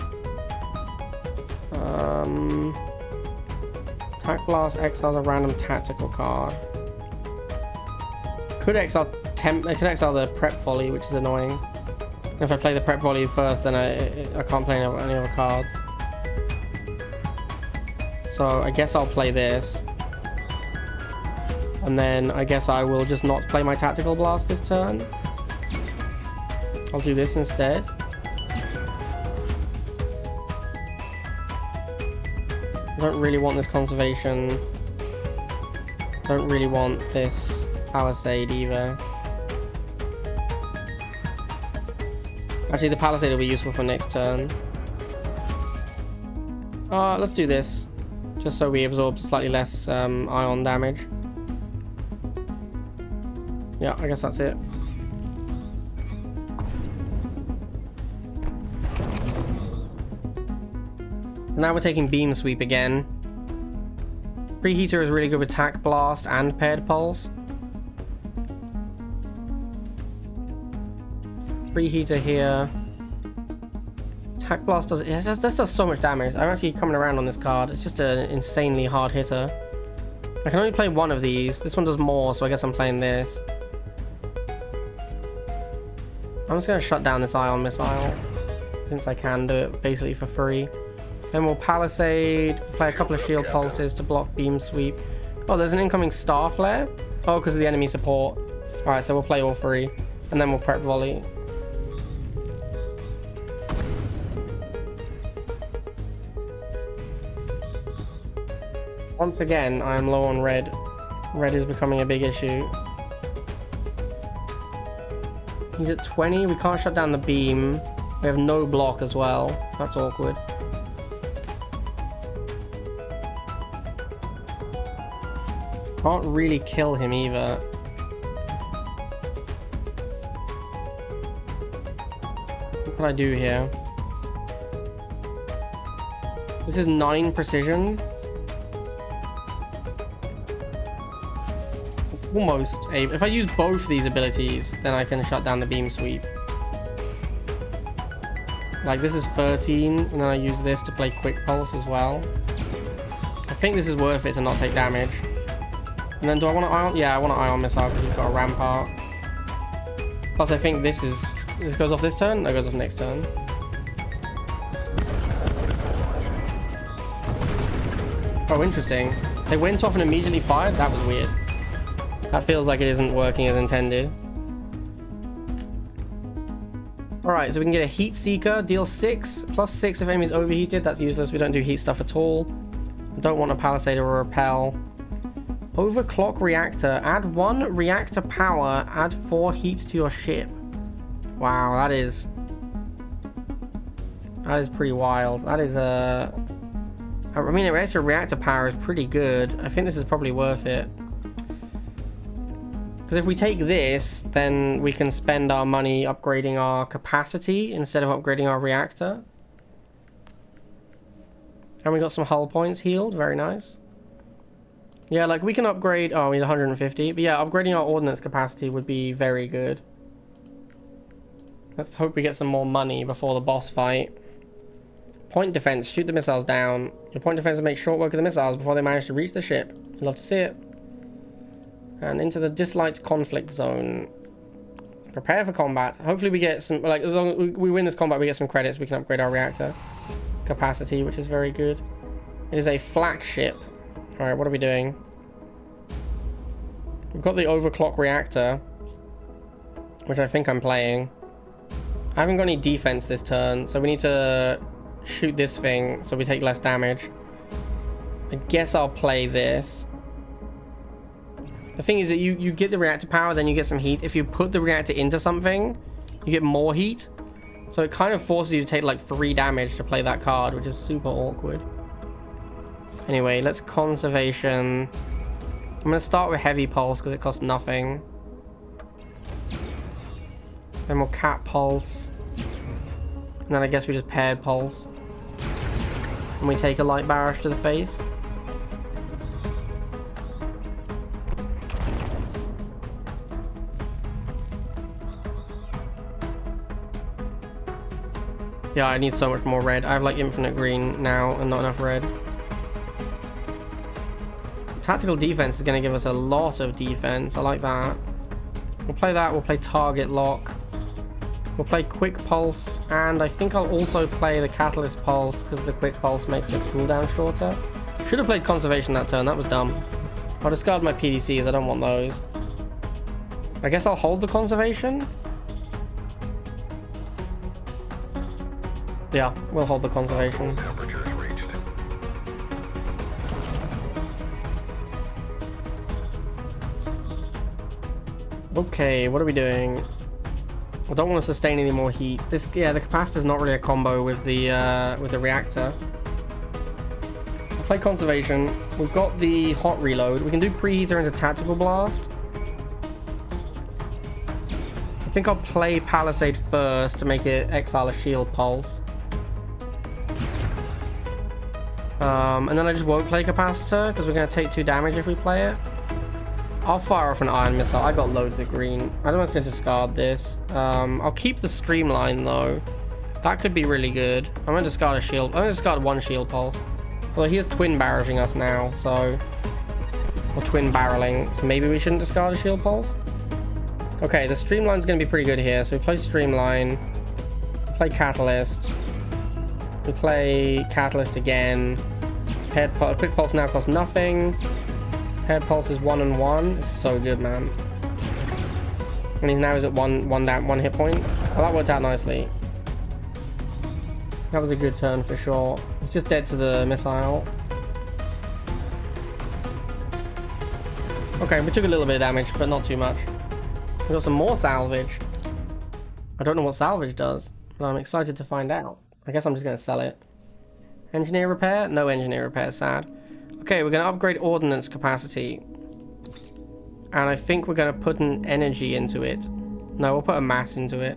Attack Blast exiles a random tactical card. Could exile the Prep Volley, which is annoying. If I play the Prep Volley first, then I can't play any other cards. So I guess I'll play this. And then I guess I will just not play my Tactical Blast this turn. I'll do this instead. I don't really want this conservation. Don't really want this Palisade either. Actually, the Palisade will be useful for next turn. Let's do this. Just so we absorb slightly less ion damage. Yeah, I guess that's it. Now we're taking Beam Sweep again. Preheater is really good with Attack Blast and Paired Pulse. Preheater here. Attack Blast does... This does so much damage. I'm actually coming around on this card. It's just an insanely hard hitter. I can only play one of these. This one does more, so I guess I'm playing this. I'm just going to shut down this ion missile, since I can do it basically for free. Then we'll Palisade, play a couple of shield pulses to block Beam Sweep. Oh, there's an incoming Star Flare? Oh, because of the enemy support. Alright, so we'll play all 3, and then we'll Prep Volley. Once again, I am low on red. Red is becoming a big issue. He's at 20. We can't shut down the beam. We have no block as well. That's awkward. Can't really kill him either. What can I do here? This is 9 precision. Almost able. If I use both these abilities, then I can shut down the beam sweep. Like, this is 13, and then I use this to play quick pulse as well. I think this is worth it to not take damage. And then do I want to ion? Yeah, I want to ion missile because he's got a rampart. Plus, I think this goes off this turn. No, it goes off next turn. Oh, interesting. They went off and immediately fired. That was weird. That feels like it isn't working as intended. Alright, so we can get a Heat Seeker, deal 6, plus 6 if enemies overheated. That's useless, we don't do heat stuff at all. I don't want a Palisade or a Repel. Overclock Reactor, add 1 reactor power, add 4 heat to your ship. Wow, that is pretty wild. That is I mean, extra reactor power is pretty good. I think this is probably worth it. Because if we take this, then we can spend our money upgrading our capacity instead of upgrading our reactor. And we got some hull points healed. Very nice. Yeah, like we can upgrade... Oh, we need 150. But yeah, upgrading our ordnance capacity would be very good. Let's hope we get some more money before the boss fight. Point defense. Shoot the missiles down. Your point defense will make short work of the missiles before they manage to reach the ship. I'd love to see it. And into the disliked conflict zone. Prepare for combat. Hopefully we get some... Like, as long as we win this combat, we get some credits. We can upgrade our reactor capacity, which is very good. It is a flak ship. Alright, what are we doing? We've got the overclock reactor, which I think I'm playing. I haven't got any defense this turn, so we need to shoot this thing so we take less damage. I guess I'll play this. The thing is that you get the reactor power, then you get some heat. If you put the reactor into something, you get more heat. So it kind of forces you to take like 3 damage to play that card, which is super awkward. Anyway, let's conservation. I'm going to start with heavy pulse because it costs nothing. Then we'll cap pulse. And then I guess we just paired pulse. And we take a light barrage to the face. Yeah, I need so much more red. I have like infinite green now and not enough red. Tactical defense is going to give us a lot of defense. I like that. We'll play that. We'll play target lock. We'll play quick pulse. And I think I'll also play the catalyst pulse because the quick pulse makes it cooldown shorter. Should have played conservation that turn. That was dumb. I'll discard my PDCs. I don't want those. I guess I'll hold the conservation. Yeah, we'll hold the conservation. Temperatures reached. Okay, what are we doing? I don't want to sustain any more heat. This, yeah, the capacitor's not really a combo with the reactor. I'll play conservation. We've got the hot reload. We can do preheater into tactical blast. I think I'll play palisade first to make it exile a shield pulse. And then I just won't play capacitor because we're going to take 2 damage if we play it. I'll fire off an iron missile. I got loads of green. I don't want to discard this. I'll keep the streamline though. That could be really good. I'm going to discard a shield. I'm going to discard 1 shield pulse. Well, he is twin barraging us now, so... Or twin barreling. So maybe we shouldn't discard a shield pulse? Okay, the streamline's going to be pretty good here. So we play streamline. Play catalyst. We play catalyst again. Quick pulse now costs nothing. Paired pulse is 1 and 1. It's so good, man. And he now is at one hit point. Oh, that worked out nicely. That was a good turn for sure. He's just dead to the missile. Okay, we took a little bit of damage, but not too much. We got some more salvage. I don't know what salvage does, but I'm excited to find out. I guess I'm just going to sell it. Engineer repair? No engineer repair, sad. Okay, we're going to upgrade ordnance capacity. And I think we're going to put an energy into it. No, we'll put a mass into it.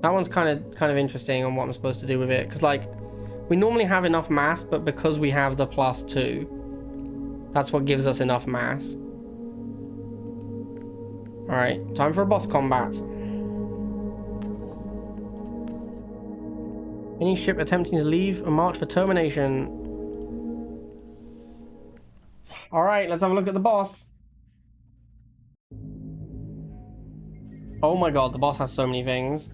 That one's kind of interesting on what I'm supposed to do with it. Because, like, we normally have enough mass, but because we have the +2, that's what gives us enough mass. Alright, time for a boss combat. Any ship attempting to leave or march for termination. Alright, let's have a look at the boss. Oh my god, the boss has so many things.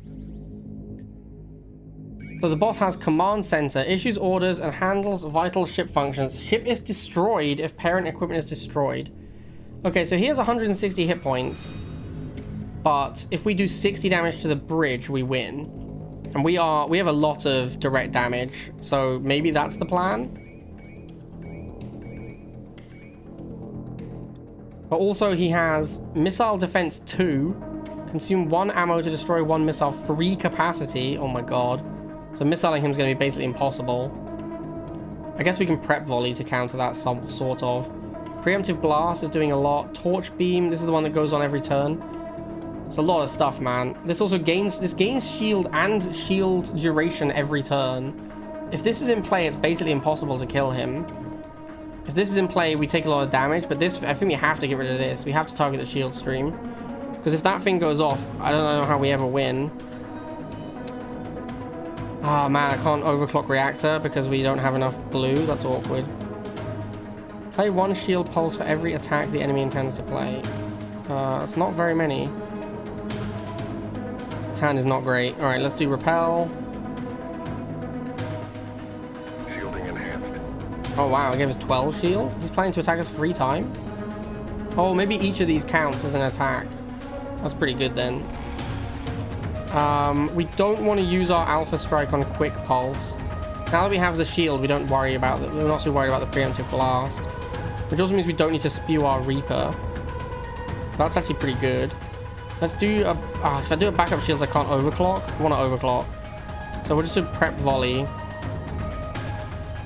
So the boss has command center, issues orders, and handles vital ship functions. Ship is destroyed if parent equipment is destroyed. Okay, so he has 160 hit points. But if we do 60 damage to the bridge, we win. And we have a lot of direct damage, so maybe that's the plan. But also he has missile defense 2, consume 1 ammo to destroy 1 missile, free capacity. Oh my god. So missiling him is going to be basically impossible. I guess we can prep volley to counter that sort of. Preemptive Blast is doing a lot. Torch Beam, this is the one that goes on every turn. It's a lot of stuff, man. This also gains shield and shield duration every turn. If this is in play, it's basically impossible to kill him. If this is in play, we take a lot of damage, but this, I think we have to get rid of this. We have to target the shield stream. Because if that thing goes off, I don't know how we ever win. Oh man, I can't overclock reactor because we don't have enough blue. That's awkward. Play 1 shield pulse for every attack the enemy intends to play. It's not very many. This hand is not great. Alright, let's do repel. Shielding enhanced. Oh wow, it gave us 12 shield. He's planning to attack us 3 times. Oh, maybe each of these counts as an attack. That's pretty good then. We don't want to use our Alpha Strike on Quick Pulse. Now that we have the shield, we don't worry about it. We're not so worried about the Preemptive Blast. Which also means we don't need to spew our Reaper. That's actually pretty good. Let's do a... if I do a backup shields, I can't overclock. I want to overclock. So we'll just do Prep Volley.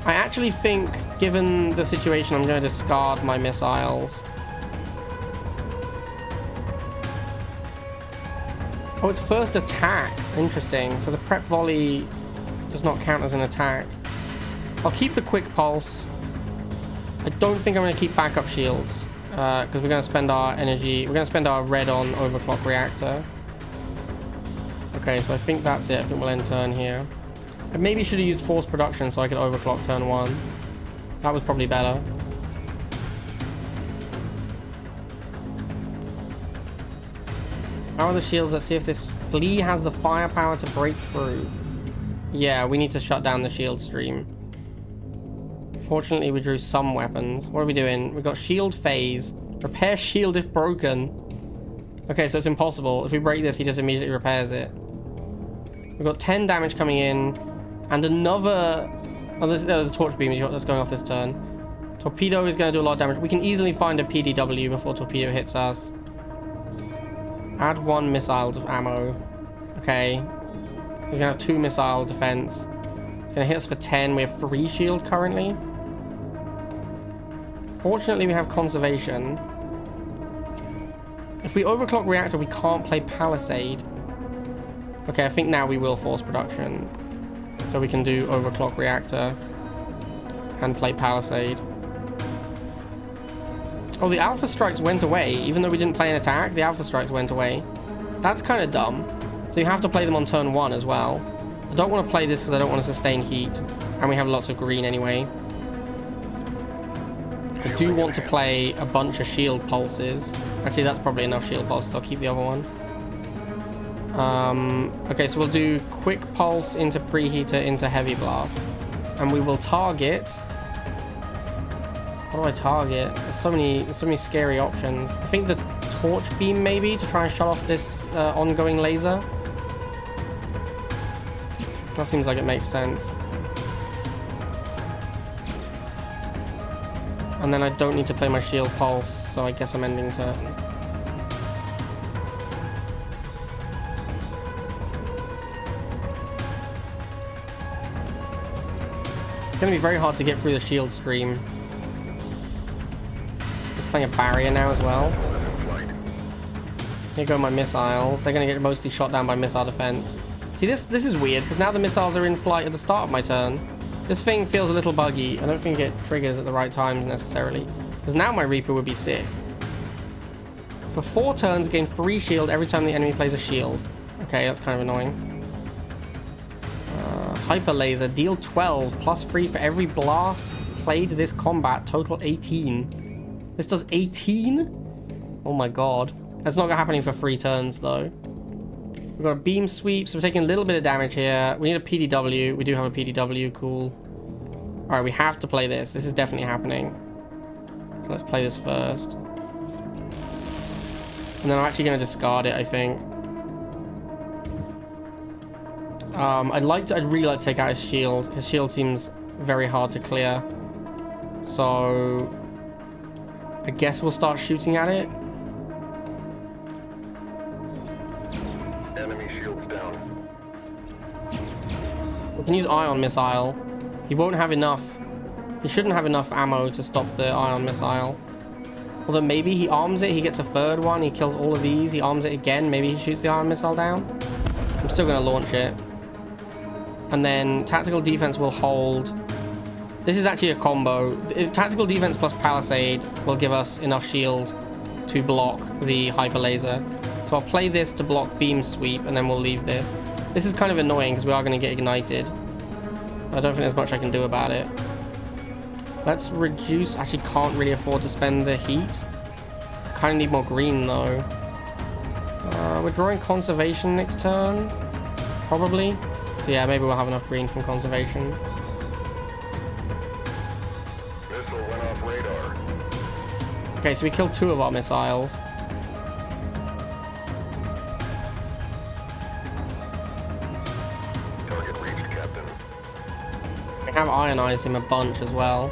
I actually think, given the situation, I'm going to discard my missiles. Oh, it's first attack. Interesting. So the Prep Volley does not count as an attack. I'll keep the Quick Pulse. I don't think I'm going to keep backup shields. Because we're going to spend our energy... We're going to spend our red on Overclock Reactor. Okay, so I think that's it. I think we'll end turn here. I maybe should have used Force Production so I could overclock turn 1. That was probably better. How are the shields? Let's see if this Lee has the firepower to break through. Yeah, we need to shut down the shield stream. Fortunately, we drew some weapons. What are we doing? We've got shield phase. Repair shield if broken. Okay, so it's impossible. If we break this, he just immediately repairs it. We've got 10 damage coming in. And another... Oh, this is the Torch Beam that's going off this turn. Torpedo is going to do a lot of damage. We can easily find a PDW before Torpedo hits us. Add 1 missile to ammo. Okay. He's going to have 2 missile defense. He's going to hit us for 10. We have 3 shield currently. Fortunately, we have conservation. If we overclock reactor, we can't play Palisade. Okay, I think now we will force production. So we can do overclock reactor and play Palisade. Oh, the Alpha Strikes went away. Even though we didn't play an attack, the Alpha Strikes went away. That's kind of dumb. So you have to play them on turn 1 as well. I don't want to play this because I don't want to sustain heat. And we have lots of green anyway. I do want to play a bunch of shield pulses. Actually, that's probably enough shield pulses. I'll keep the other one. Okay, so we'll do quick pulse into preheater into heavy blast. And we will target... What do I target? There's so many scary options. I think the torch beam maybe to try and shut off this ongoing laser. That seems like it makes sense. And then I don't need to play my shield pulse, so I guess I'm ending turn. It's gonna be very hard to get through the shield stream. Just playing a barrier now as well. Here go my missiles. They're gonna get mostly shot down by missile defense. See, this is weird, because now the missiles are in flight at the start of my turn. This thing feels a little buggy. I don't think it triggers at the right times necessarily. Because now my Reaper would be sick. For 4 turns, gain 3 shield every time the enemy plays a shield. Okay, that's kind of annoying. Hyper Laser, deal 12, plus 3 for every blast played this combat, total 18. This does 18? Oh my god. That's not happening for 3 turns though. We've got a beam sweep, so we're taking a little bit of damage here. We need a PDW. We do have a PDW, cool. Alright, we have to play this. This is definitely happening. So let's play this first. And then I'm actually going to discard it, I think. I'd really like to take out his shield. His shield seems very hard to clear. So I guess we'll start shooting at it. Enemy shields down. We can use ion missile. He won't have enough. He shouldn't have enough ammo to stop the ion missile. Although maybe he arms it, he gets a third one, he kills all of these, he arms it again, maybe he shoots the ion missile down. I'm still going to launch it. And then tactical defense will hold. This is actually a combo. Tactical defense plus palisade will give us enough shield to block the hyper laser. So I'll play this to block beam sweep, and then we'll leave this. This is kind of annoying because we are going to get ignited. I don't think there's much I can do about it. Let's reduce. Actually, can't really afford to spend the heat. Kind of need more green though. We're drawing conservation next turn, probably. So yeah, maybe we'll have enough green from conservation. Missile went off radar. Okay, so we killed 2 of our missiles. Target reached, Captain. I have ionized him a bunch as well.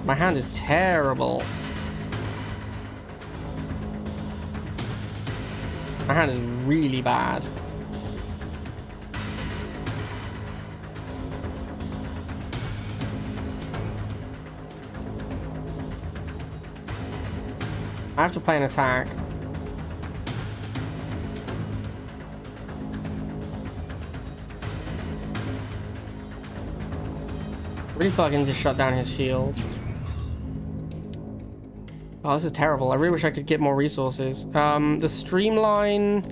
My hand is terrible. My hand is really bad. I have to play an attack. Really feel like I need to shut down his shields. Oh, this is terrible. I really wish I could get more resources. The streamline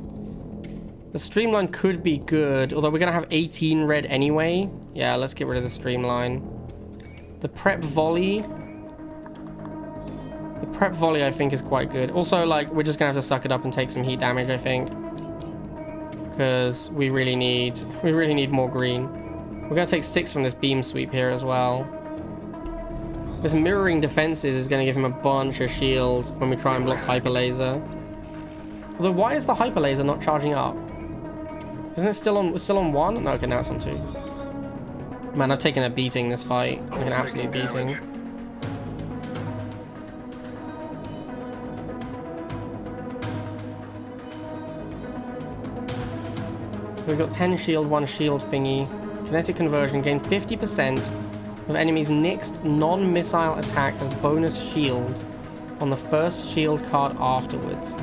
could be good, although we're gonna have 18 red anyway. Yeah, let's get rid of the streamline. The prep volley. The prep volley I think is quite good. Also, like, we're just gonna have to suck it up and take some heat damage, I think, because we really need more green. We're gonna take 6 from this beam sweep here as well. This mirroring defenses is going to give him a bunch of shield when we try and block hyper laser. Although, why is the hyper laser not charging up? Isn't it still on 1? No, okay, now it's on 2. Man, I've taken a beating this fight. Like an absolute beating. We've got 10 shield, 1 shield thingy. Kinetic conversion, gain 50% of enemy's next non-missile attack as bonus shield on the first shield card afterwards.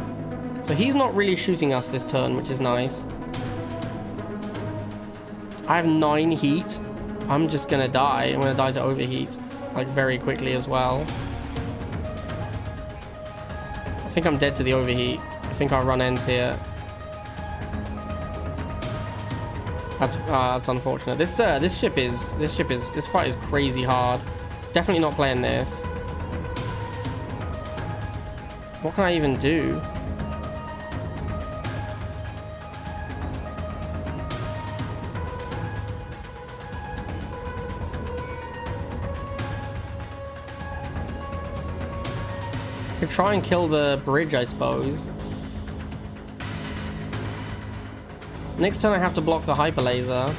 So he's not really shooting us this turn, which is nice. I have 9 heat. I'm just gonna die. I'm gonna die to overheat, like, very quickly as well. I think I'm dead to the overheat. I think our run ends here. That's unfortunate. This fight is crazy hard. Definitely not playing this. What can I even do? Could try and kill the bridge, I suppose. Next turn I have to block the hyper laser.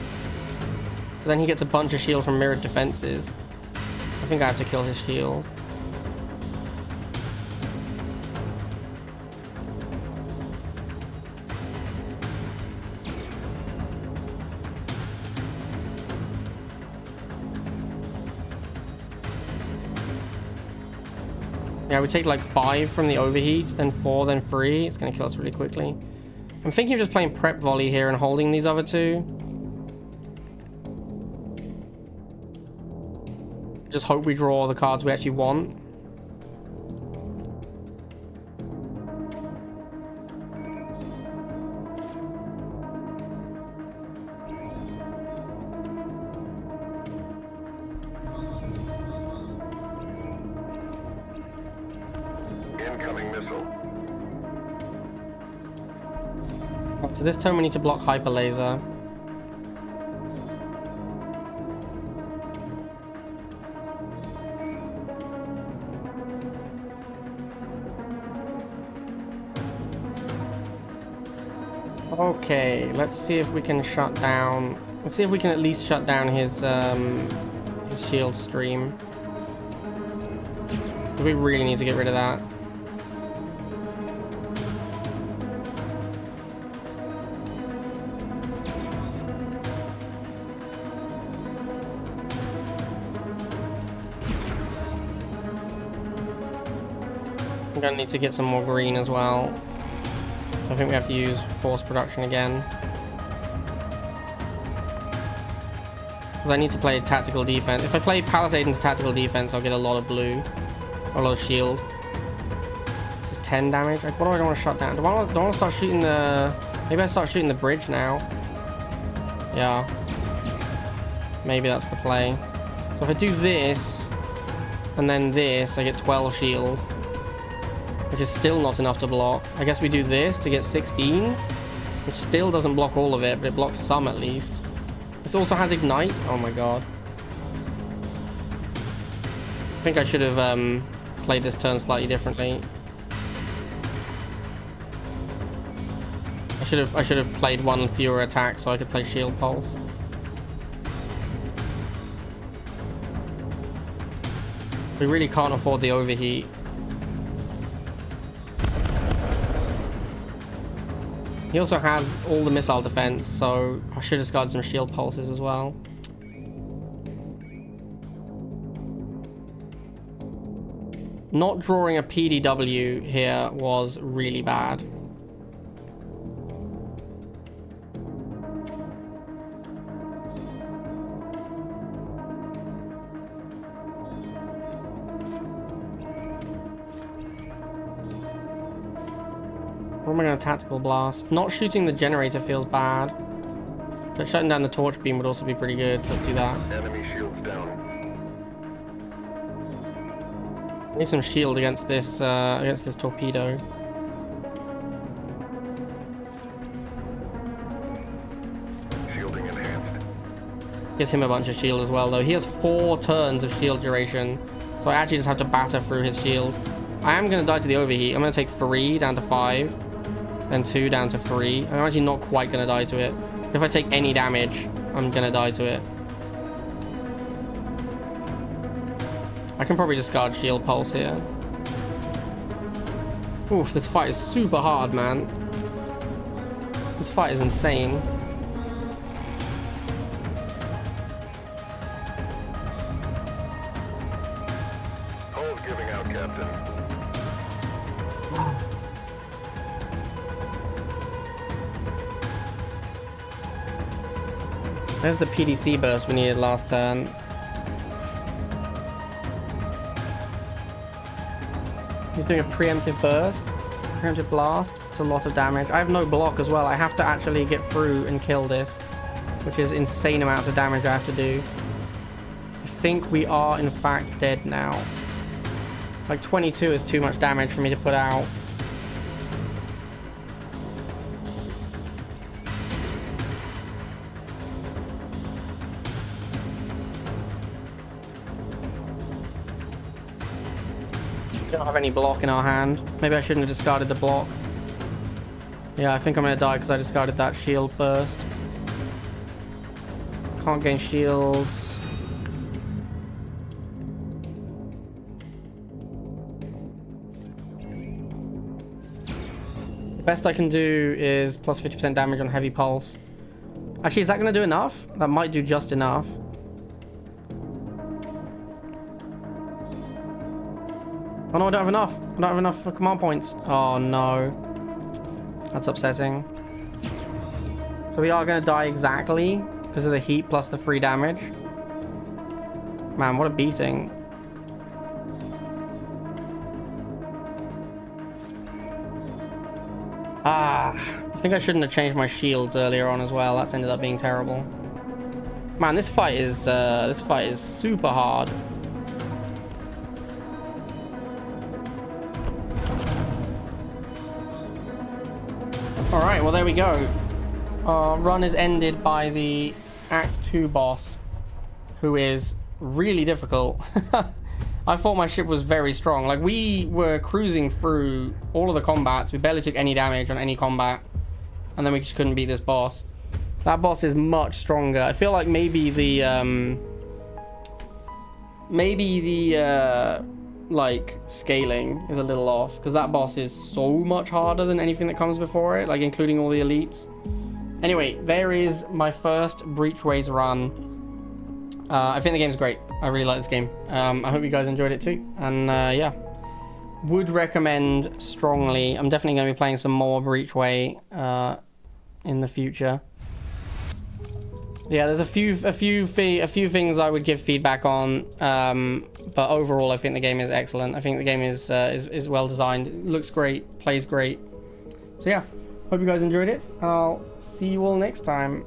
But then he gets a bunch of shield from mirrored defenses. I think I have to kill his shield. Yeah, we take like 5 from the overheat, then 4, then 3. It's gonna kill us really quickly. I'm thinking of just playing prep volley here and holding these other 2. Just hope we draw the cards we actually want. Incoming missile. So this turn we need to block hyper laser. Okay, let's see if we can shut down. Let's see if we can at least shut down his shield stream. Do we really need to get rid of that? I'm gonna need to get some more green as well. So I think we have to use force production again. I need to play tactical defense. If I play palisade into tactical defense, I'll get a lot of blue. Or a lot of shield. This is 10 damage. Like, what do I want to shut down? Do I want to start shooting the... Maybe I start shooting the bridge now. Yeah. Maybe that's the play. So if I do this, and then this, I get 12 shield. Which is still not enough to block. I guess we do this to get 16. Which still doesn't block all of it, but it blocks some at least. This also has ignite. Oh my god. I think I should have played this turn slightly differently. I should have played one fewer attack so I could play shield pulse. We really can't afford the overheat. He also has all the missile defense, so I should have discarded some shield pulses as well. Not drawing a PDW here was really bad. What am I going to tactical blast? Not shooting the generator feels bad. But shutting down the torch beam would also be pretty good, so let's do that. Enemy shields down. I need some shield against this torpedo. Shielding enhanced. Gives him a bunch of shield as well, though. He has 4 turns of shield duration, so I actually just have to batter through his shield. I am going to die to the overheat. I'm going to take 3 down to 5. Then 2 down to 3. I'm actually not quite going to die to it. If I take any damage, I'm going to die to it. I can probably discard shield pulse here. Oof, this fight is super hard, man. This fight is insane. Hull's giving out, Captain. There's the PDC burst we needed last turn. He's doing a preemptive burst. Preemptive blast. It's a lot of damage. I have no block as well. I have to actually get through and kill this, which is insane amount of damage I have to do. I think we are in fact dead now. Like 22 is too much damage for me to put out. We don't have any block in our hand. Maybe I shouldn't have discarded the block. Yeah, I think I'm gonna die because I discarded that shield burst. Can't gain shields. The best I can do is plus 50% damage on heavy pulse. Actually, is that gonna do enough? That might do just enough. Oh no, I don't have enough. I don't have enough for command points. Oh no. That's upsetting. So we are going to die exactly because of the heat plus the free damage. Man, what a beating. Ah, I think I shouldn't have changed my shields earlier on as well. That's ended up being terrible. Man, this fight is super hard. Alright, well there we go. Our run is ended by the Act 2 boss, who is really difficult. I thought my ship was very strong. Like, we were cruising through all of the combats. We barely took any damage on any combat. And then we just couldn't beat this boss. That boss is much stronger. I feel like maybe the like scaling is a little off, because that boss is so much harder than anything that comes before it, like including all the elites. Anyway, there is my first Breachways run. I think the game's great. I really like this game. I hope you guys enjoyed it too, and yeah, would recommend strongly. I'm definitely going to be playing some more Breachway in the future. Yeah, there's a few things I would give feedback on, but overall I think the game is excellent. I think the game is well designed, looks great, plays great. So yeah, hope you guys enjoyed it. I'll see you all next time.